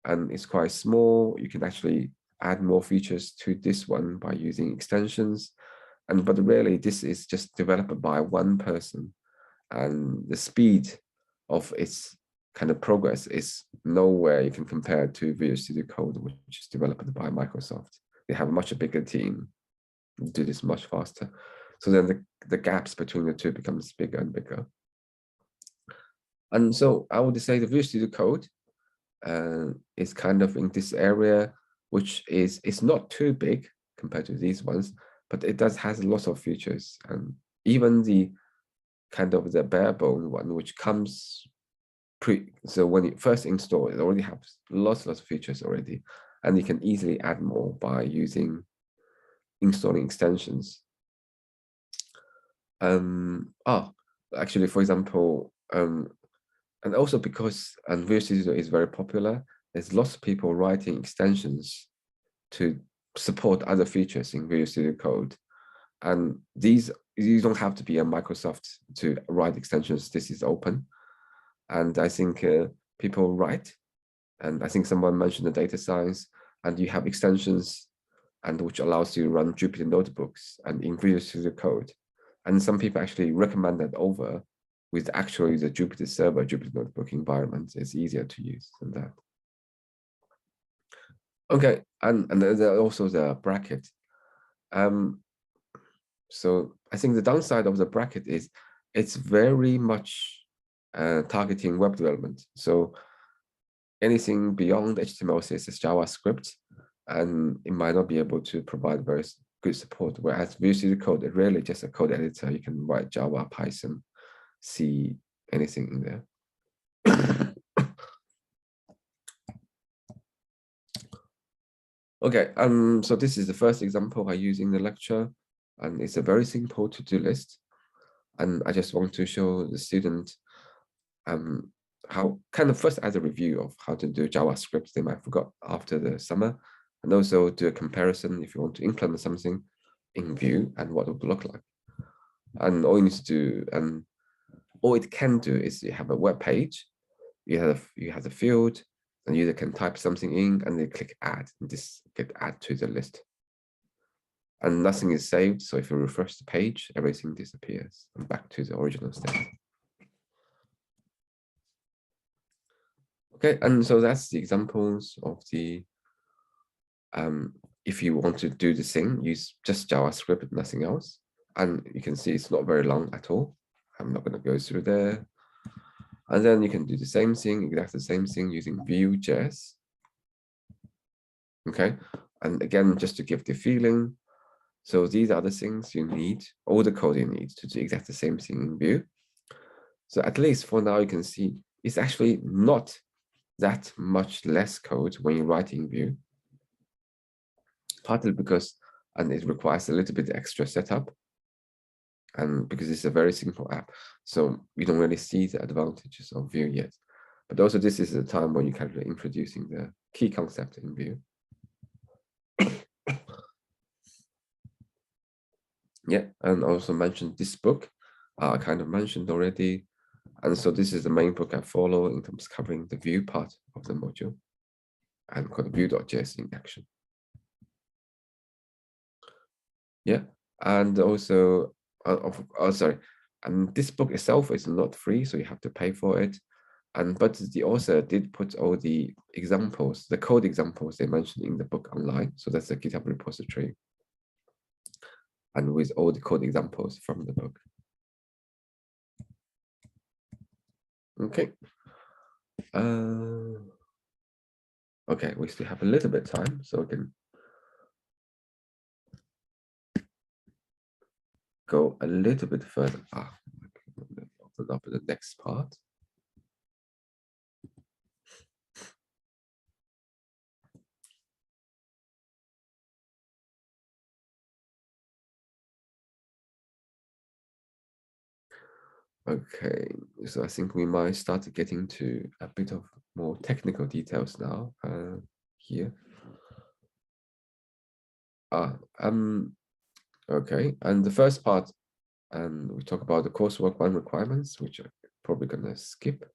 and it's quite small. You can actually add more features to this one by using extensions, but really this is just developed by one person, and the speed of its kind of progress is nowhere you can compare to Visual Studio Code, which is developed by Microsoft. They have a much bigger team, do this much faster. So then the gaps between the two becomes bigger and bigger. And so I would say the Visual Studio Code is kind of in this area, which is not too big compared to these ones, but it has lots of features. And even the kind of the bare bone one, which comes so when you first install it, already has lots of features already, and you can easily add more by installing extensions. Actually, for example, and also because Visual Studio is very popular, there's lots of people writing extensions to support other features in Visual Studio Code. And these, you don't have to be a Microsoft to write extensions. This is open. And I think people write, and I think someone mentioned the data science, and you have extensions and which allows you to run Jupyter notebooks and in Visual Studio Code. And some people actually recommend that over with actually the Jupyter server, Jupyter notebook environment. It's easier to use than that. Okay, and there's also the bracket. So I think the downside of the bracket is it's very much targeting web development. So anything beyond HTML, CSS, JavaScript, and it might not be able to provide very good support. Whereas Visual Studio Code is really just a code editor. You can write Java, Python, C, anything in there. Okay, so this is the first example I use in the lecture, and it's a very simple to-do list. And I just want to show the student how kind of first as a review of how to do JavaScript they might forgot after the summer, and also do a comparison if you want to implement something in Vue and what it would look like. And all you need to do, all it can do is you have a web page, you have the field, and user can type something in and they click add, and this get add to the list. And nothing is saved, so if you refresh the page, everything disappears and back to the original state. Okay, and so that's the examples of the, if you want to do the thing, use just JavaScript, nothing else. And you can see it's not very long at all. I'm not going to go through there. And then you can do the same thing, exactly the same thing using Vue.js. Okay, and again, just to give the feeling. So these are the things you need, all the code you need to do exactly the same thing in Vue. So at least for now, you can see it's actually not that much less code when you write in Vue. Partly because, and it requires a little bit extra setup, and because it's a very simple app, so you don't really see the advantages of Vue yet. But also this is the time when you kind of introducing the key concept in Vue. Yeah, and also mentioned this book, I kind of mentioned already. And so this is the main book I follow in terms of covering the Vue part of the module, and called Vue.js in action. Yeah, and also, sorry, and this book itself is not free, so you have to pay for it. But the author did put all the examples, the code examples they mentioned in the book online. So that's the GitHub repository, and with all the code examples from the book. Okay. Okay, we still have a little bit of time, so we can go a little bit further. Open up the next part. Okay, so I think we might start getting to a bit of more technical details now here. Okay, and the first part, we talk about the coursework 1 requirements, which I'm probably gonna skip.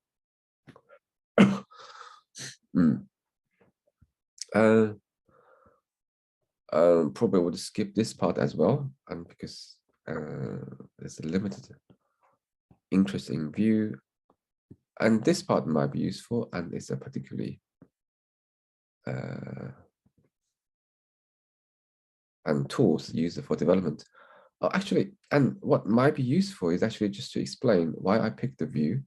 Probably would skip this part as well, and because there's a limited interest in Vue, and this part might be useful, and it's a particularly and tools used for development. Actually, and what might be useful is actually just to explain why I picked the Vue.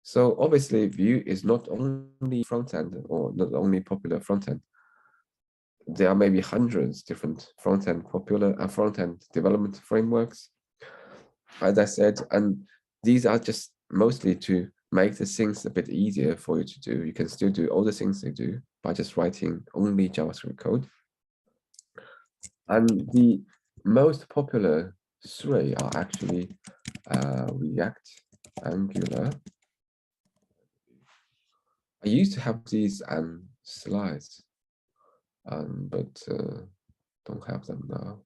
So obviously Vue is not only front-end, or not only popular front-end. There are maybe hundreds different front-end popular front-end development frameworks, as I said, and these are just mostly to make the things a bit easier for you to do. You can still do all the things they do by just writing only JavaScript code. And the most popular 3 are actually React, Angular. I used to have these slides, but don't have them now.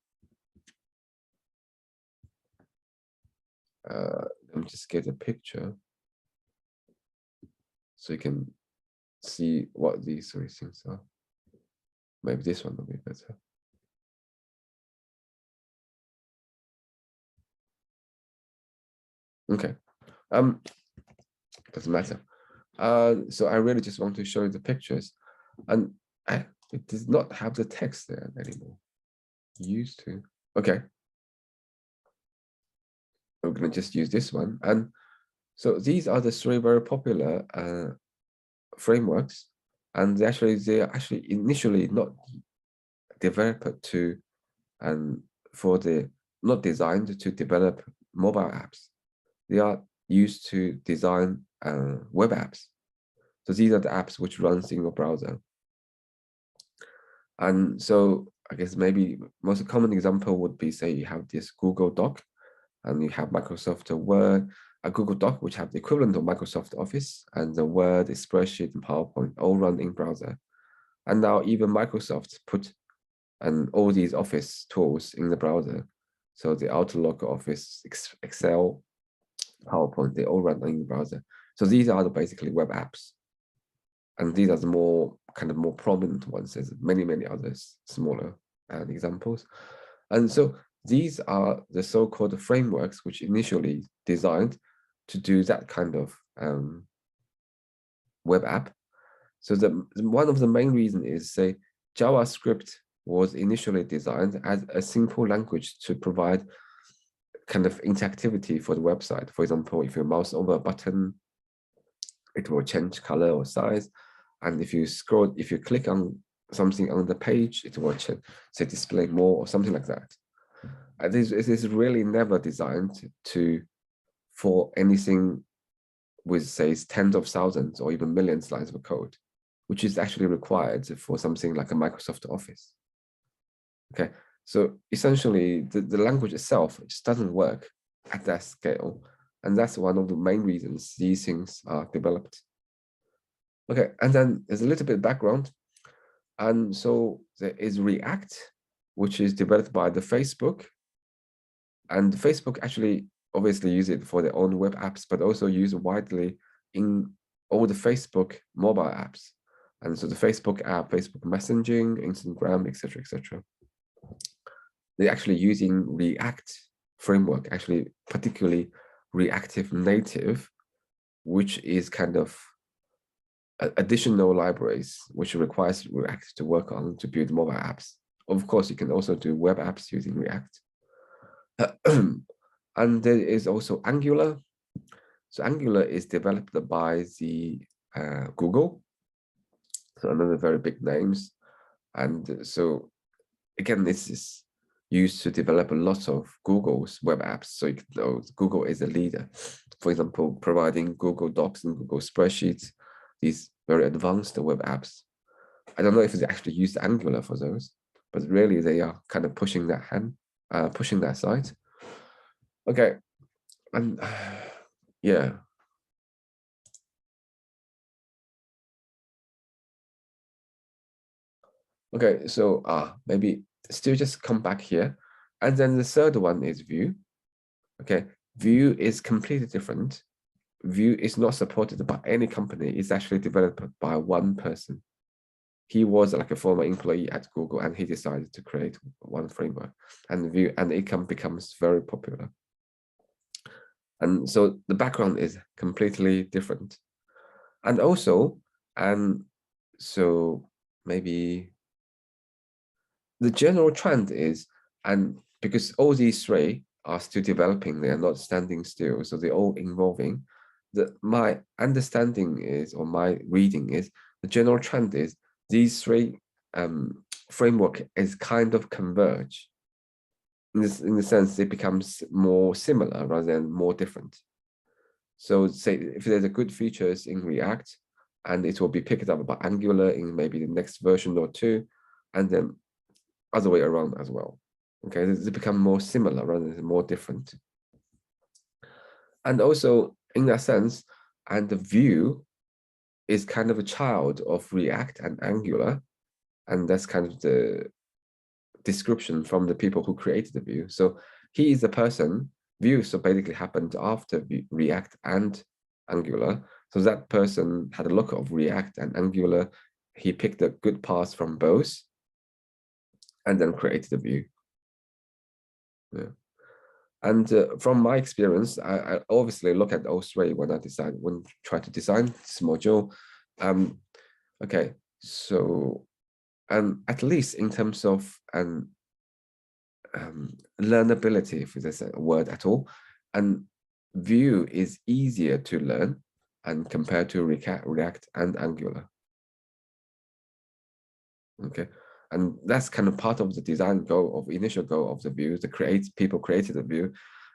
Let me just get a picture so you can see what these 3 things are. Maybe this one will be better. Okay, doesn't matter. So I really just want to show you the pictures, and it does not have the text there anymore. Used to. Okay, I'm gonna just use this one, and so these are the 3 very popular frameworks, and they are actually initially not developed to, and not designed to develop mobile apps. They are used to design web apps. So these are the apps which runs in your browser. And so I guess maybe most common example would be, say you have this Google Doc, and you have Microsoft Word, a Google Doc which have the equivalent of Microsoft Office, and the Word, the spreadsheet, and PowerPoint all run in browser. And now even Microsoft put all these Office tools in the browser. So the Outlook, Office, Excel, PowerPoint, they all run in the browser. So these are basically web apps, and these are the more prominent ones. There's many others smaller examples, and so these are the so-called frameworks which initially designed to do that kind of web app. So one of the main reasons is, say, JavaScript was initially designed as a simple language to provide kind of interactivity for the website. For example, if you mouse over a button, it will change color or size. And if you click on something on the page, it will say display more or something like that. And it is really never designed for anything with, say, tens of thousands or even millions lines of code, which is actually required for something like a Microsoft Office. Okay. So essentially, the language itself just doesn't work at that scale. And that's one of the main reasons these things are developed. Okay, and then there's a little bit of background. And so there is React, which is developed by the Facebook. And Facebook actually obviously use it for their own web apps, but also use it widely in all the Facebook mobile apps. And so the Facebook app, Facebook messaging, Instagram, etc., etc. They're actually using React framework, actually particularly Reactive Native, which is kind of additional libraries which requires React to work on to build mobile apps. Of course, you can also do web apps using React. And there is also Angular. So Angular is developed by the Google, so another very big names. And so again, this is used to develop a lot of Google's web apps. So you can know Google is a leader. For example, providing Google Docs and Google Spreadsheets, these very advanced web apps. I don't know if they actually use Angular for those, but really they are kind of pushing that side. Okay, and yeah. Okay, so maybe still just come back here. And then the third one is Vue. Okay, Vue is completely different. Vue is not supported by any company. It's actually developed by one person. He was like a former employee at Google, and he decided to create one framework, and Vue, and it becomes very popular. And so the background is completely different. And also, and so maybe the general trend is, and because all these three are still developing, they are not standing still, so they're all evolving. My understanding is, or my reading is, the general trend is these three framework is kind of converge. In the sense, it becomes more similar rather than more different. So say if there's a good features in React, and it will be picked up by Angular in maybe the next version or two, and then other way around as well. Okay, they become more similar rather than more different. And also in that sense, and the Vue is kind of a child of React and Angular, and that's kind of the description from the people who created the Vue. So he is the person. Vue so basically happened after React and Angular. So that person had a look of React and Angular. He picked the good parts from both, and then created the Vue. Yeah. And from my experience, I obviously look at all three when I try to design this module. Okay, so at least in terms of learnability, if there's a word at all, and Vue is easier to learn and compared to React and Angular. Okay, and that's kind of part of the design goal of initial goal of the Vue. People created the Vue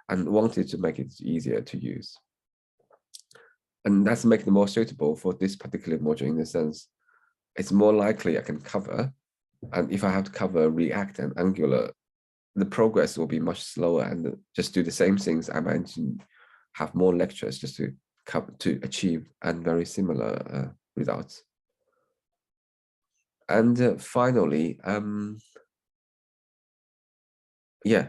and wanted to make it easier to use, and that's make it more suitable for this particular module in the sense it's more likely I can cover. And if I have to cover React and Angular, the progress will be much slower, and just do the same things I mentioned, have more lectures just to achieve and very similar results. And finally, yeah,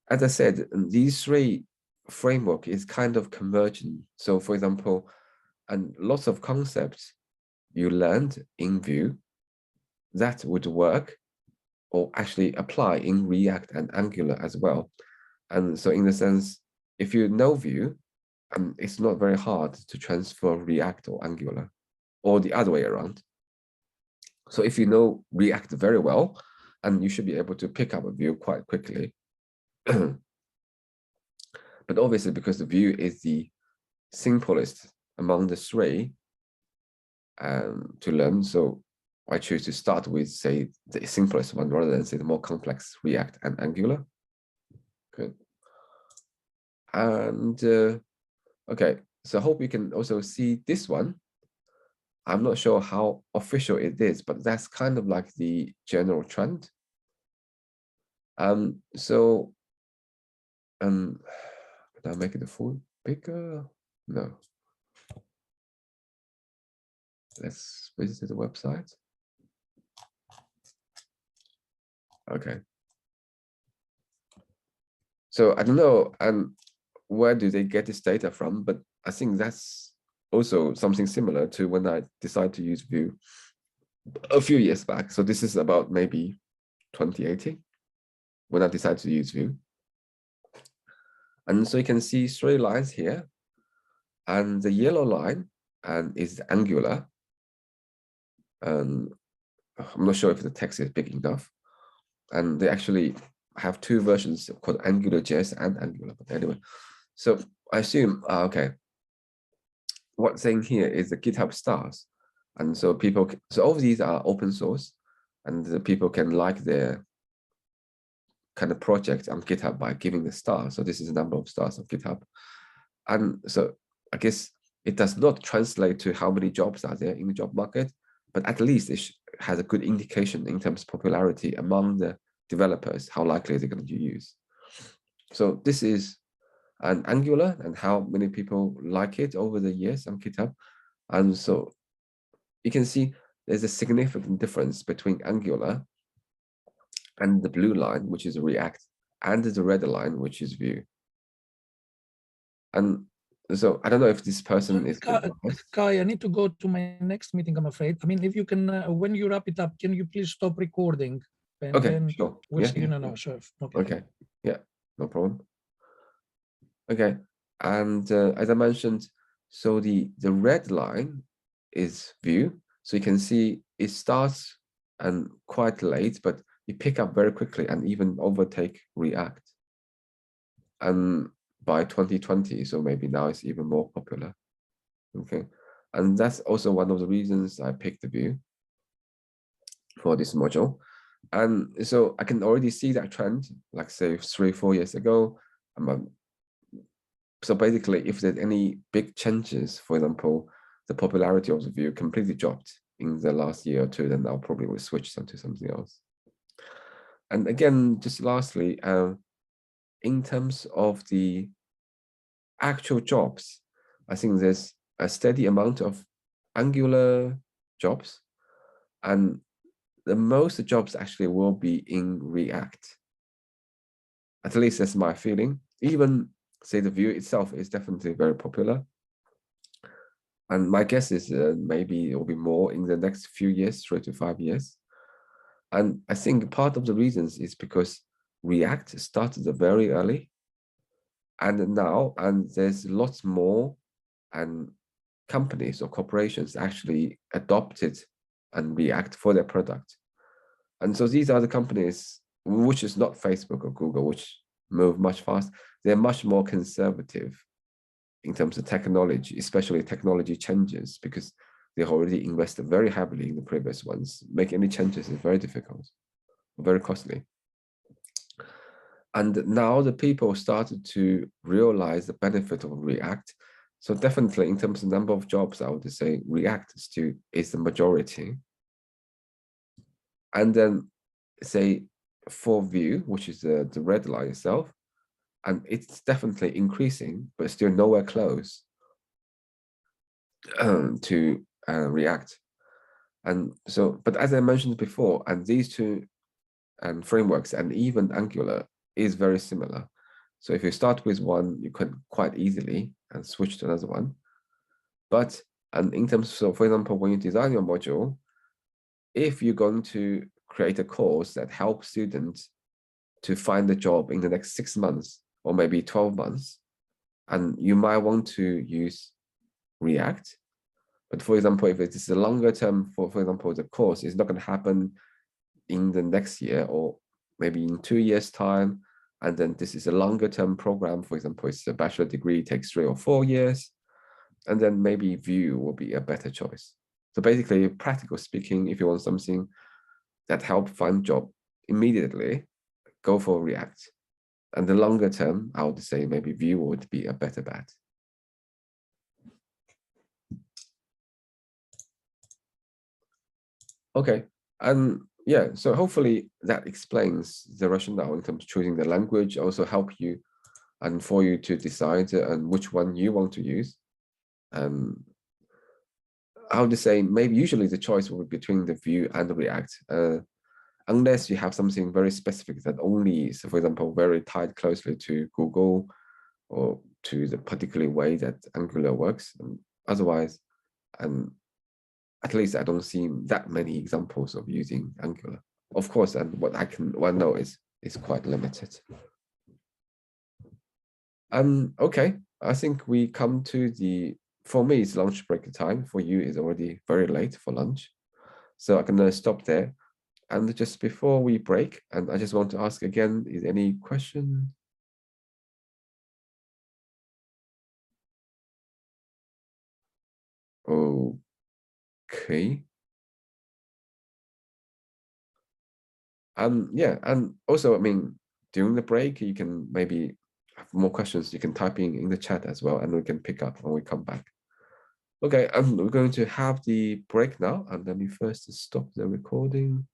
as I said, these three framework is kind of convergent. So for example, and lots of concepts you learned in Vue that would work or actually apply in React and Angular as well. And so in the sense, if you know Vue, it's not very hard to transfer React or Angular, or the other way around. So if you know React very well, and you should be able to pick up a Vue quite quickly. But obviously, because the Vue is the simplest among the three to learn, so I choose to start with, say, the simplest one rather than say the more complex React and Angular. Good. And okay, so I hope you can also see this one. I'm not sure how official it is, but that's kind of like the general trend. Can I make it a full? bigger? No. Let's visit the website. Okay. So I don't know where do they get this data from, but I think that's also something similar to when I decided to use Vue a few years back. So this is about maybe 2018 when I decided to use Vue. And so you can see 3 lines here, and the yellow line is Angular. And I'm not sure if the text is big enough. And they actually have 2 versions called AngularJS and Angular. But anyway, so I assume, okay, what's saying here is the GitHub stars. And so people, so all of these are open source, and the people can like their kind of project on GitHub by giving the stars. So this is the number of stars of GitHub. And so I guess it does not translate to how many jobs are there in the job market, but at least it has a good indication in terms of popularity among the developers, how likely they're going to use. So this is an Angular and how many people like it over the years on GitHub. And so you can see there's a significant difference between Angular and the blue line, which is React, and the red line, which is Vue. And so I don't know if this person is. Kai, I need to go to my next meeting, I'm afraid. I mean, if you can, when you wrap it up, can you please stop recording? And Okay, then sure. we'll Yeah, see you in yeah, an yeah. hour. Sure. Okay, yeah, no problem. Okay, and as I mentioned, so the red line is Vue. So you can see it starts and quite late, but it pick up very quickly and even overtake React. And by 2020, so maybe now it's even more popular. Okay, and that's also one of the reasons I picked the Vue for this module. And so I can already see that trend, like say 3-4 years ago. So basically, if there's any big changes, for example, the popularity of the Vue completely dropped in the last year or 2, then I'll probably will switch to something else. And again, just lastly, in terms of the actual jobs, I think there's a steady amount of Angular jobs, and the most jobs actually will be in React. At least that's my feeling. Even say the Vue itself is definitely very popular. And my guess is maybe it will be more in the next few years, 3 to 5 years. And I think part of the reasons is because React started very early. And now, there's lots more and companies or corporations actually adopted and React for their product. And so these are the companies, which is not Facebook or Google, which move much faster. They're much more conservative in terms of technology, especially technology changes, because they already invested very heavily in the previous ones. Make any changes is very difficult, very costly. And now the people started to realize the benefit of React. So definitely in terms of number of jobs, I would say React still is the majority. And then say for Vue, which is the red line itself, and it's definitely increasing, but still nowhere close to React. And so, but as I mentioned before, and these two frameworks and even Angular is very similar. So if you start with one, you can quite easily and switch to another one. But and in terms of, so for example, when you design your module, if you're going to create a course that helps students to find a job in the next 6 months or maybe 12 months, and you might want to use React. But for example, if it is a longer term, for example, the course is not going to happen in the next year or maybe in 2 years' time, and then this is a longer term program, for example, it's a bachelor degree, takes 3 or 4 years, and then maybe Vue will be a better choice. So basically, practical speaking, if you want something that help find job immediately, go for React. And the longer term, I would say maybe Vue would be a better bet. Okay, and yeah, so hopefully that explains the rationale in terms of choosing the language, also help you and for you to decide which one you want to use. I would say maybe usually the choice will be between the Vue and the React, unless you have something very specific that only, so for example, very tied closely to Google or to the particular way that Angular works. Otherwise, at least I don't see that many examples of using Angular. Of course, and what I know is quite limited. Okay, I think we come to for me, it's lunch break time. For you, it's already very late for lunch. So I'm gonna stop there. And just before we break, and I just want to ask again, is any question? Okay. Yeah, and also, I mean, during the break, you can maybe have more questions. You can type in the chat as well, and we can pick up when we come back. Okay, we're going to have the break now, and let me first stop the recording.